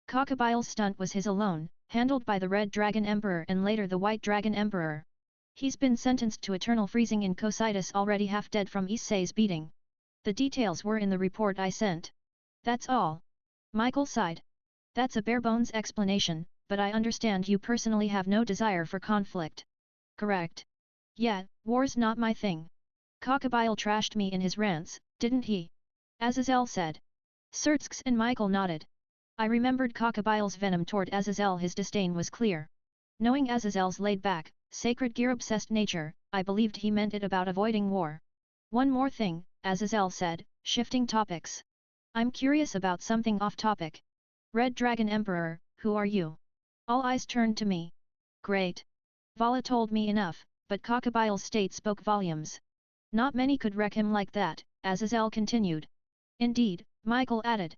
Cockabille's stunt was his alone, handled by the Red Dragon Emperor and later the White Dragon Emperor. He's been sentenced to eternal freezing in Cocytus, already half dead from Issei's beating. The details were in the report I sent. That's all. Michael sighed. That's a bare-bones explanation, but I understand you personally have no desire for conflict. Correct. Yeah, war's not my thing. Cockabille trashed me in his rants, didn't he? Azazel said. Sertsk and Michael nodded. I remembered Cockabille's venom toward Azazel. His disdain was clear. Knowing Azazel's laid-back, sacred gear-obsessed nature, I believed he meant it about avoiding war. One more thing, Azazel said, shifting topics. I'm curious about something off-topic. Red Dragon Emperor, who are you? All eyes turned to me. Great. Vala told me enough, but Cockabille's state spoke volumes. Not many could wreck him like that, Azazel continued. Indeed, Michael added.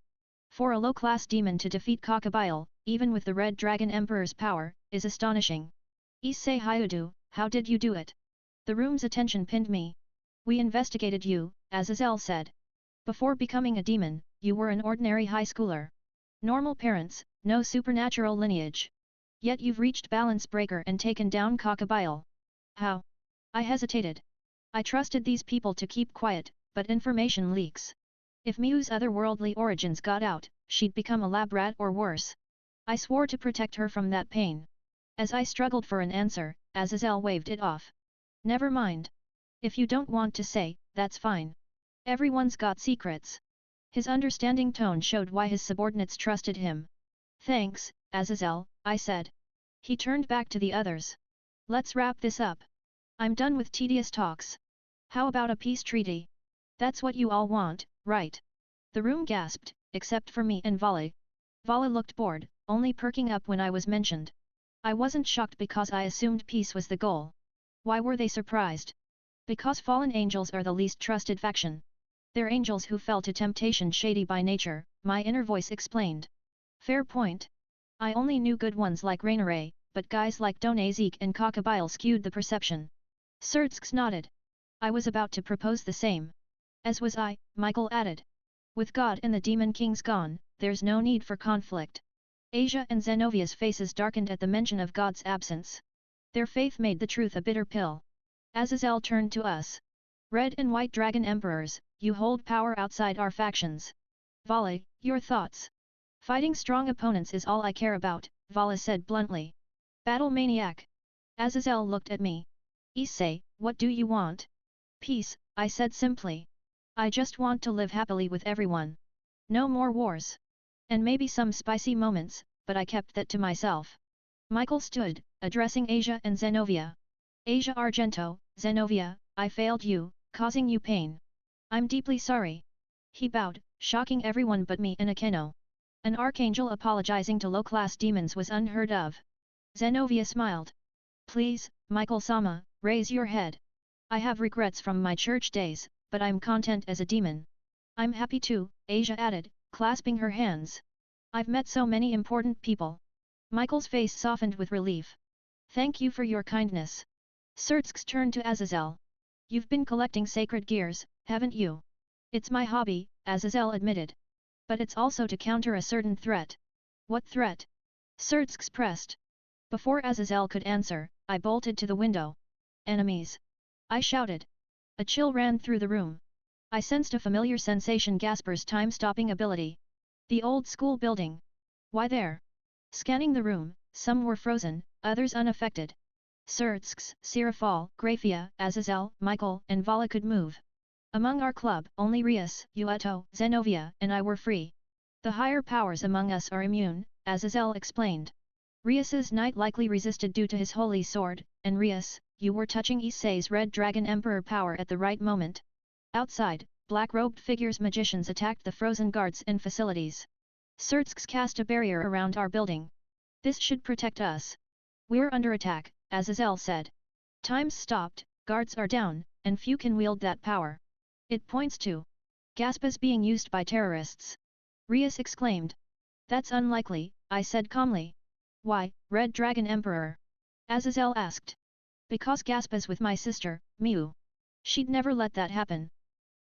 For a low-class demon to defeat Cockabille, even with the Red Dragon Emperor's power, is astonishing. Issei Hyoudou, how did you do it? The room's attention pinned me. We investigated you, Azazel said. Before becoming a demon, you were an ordinary high schooler. Normal parents, no supernatural lineage. Yet you've reached Balance Breaker and taken down Cockabille. How? I hesitated. I trusted these people to keep quiet, but information leaks. If Miu's otherworldly origins got out, she'd become a lab rat or worse. I swore to protect her from that pain. As I struggled for an answer, Azazel waved it off. Never mind. If you don't want to say, that's fine. Everyone's got secrets. His understanding tone showed why his subordinates trusted him. Thanks, Azazel, I said. He turned back to the others. Let's wrap this up. I'm done with tedious talks. How about a peace treaty? That's what you all want, right? The room gasped, except for me and Vala. Vala looked bored, only perking up when I was mentioned. I wasn't shocked because I assumed peace was the goal. Why were they surprised? Because fallen angels are the least trusted faction. They're angels who fell to temptation shady by nature, my inner voice explained. Fair point. I only knew good ones like Raineray, but guys like Donazik and Cockabille skewed the perception. Sertsks nodded. I was about to propose the same. As was I, Michael added. With God and the Demon Kings gone, there's no need for conflict. Asia and Zenovia's faces darkened at the mention of God's absence. Their faith made the truth a bitter pill. Azazel turned to us. Red and White Dragon Emperors, you hold power outside our factions. Vala, your thoughts? Fighting strong opponents is all I care about, Vala said bluntly. Battle maniac. Azazel looked at me. Issei, what do you want? Peace, I said simply. I just want to live happily with everyone. No more wars. And maybe some spicy moments, but I kept that to myself. Michael stood, addressing Asia and Zenovia. Asia Argento, Zenovia, I failed you, causing you pain. I'm deeply sorry. He bowed, shocking everyone but me and Akeno. An archangel apologizing to low-class demons was unheard of. Zenovia smiled. Please, Michael-sama, raise your head. I have regrets from my church days, but I'm content as a demon. I'm happy too, Asia added, clasping her hands. I've met so many important people. Michael's face softened with relief. Thank you for your kindness. Sertsks turned to Azazel. You've been collecting sacred gears, haven't you? It's my hobby, Azazel admitted. But it's also to counter a certain threat. What threat? Sertsks pressed. Before Azazel could answer, I bolted to the window. Enemies! I shouted. A chill ran through the room. I sensed a familiar sensation. Gasper's time-stopping ability. The old school building. Why there? Scanning the room, some were frozen, others unaffected. Sertsks, Sirafal, Grafia, Azazel, Michael, and Vala could move. Among our club, only Rias, Yueto, Zenovia, and I were free. The higher powers among us are immune, Azazel explained. Rias's knight likely resisted due to his holy sword, and Rias, you were touching Issei's Red Dragon Emperor power at the right moment. Outside, black-robed figures magicians attacked the frozen guards and facilities. Sertsks cast a barrier around our building. This should protect us. We're under attack, Azazel said. Time's stopped, guards are down, and few can wield that power. It points to Gaspas being used by terrorists. Rias exclaimed. That's unlikely, I said calmly. Why, Red Dragon Emperor? Azazel asked. Because Gaspas with my sister, Miu. She'd never let that happen.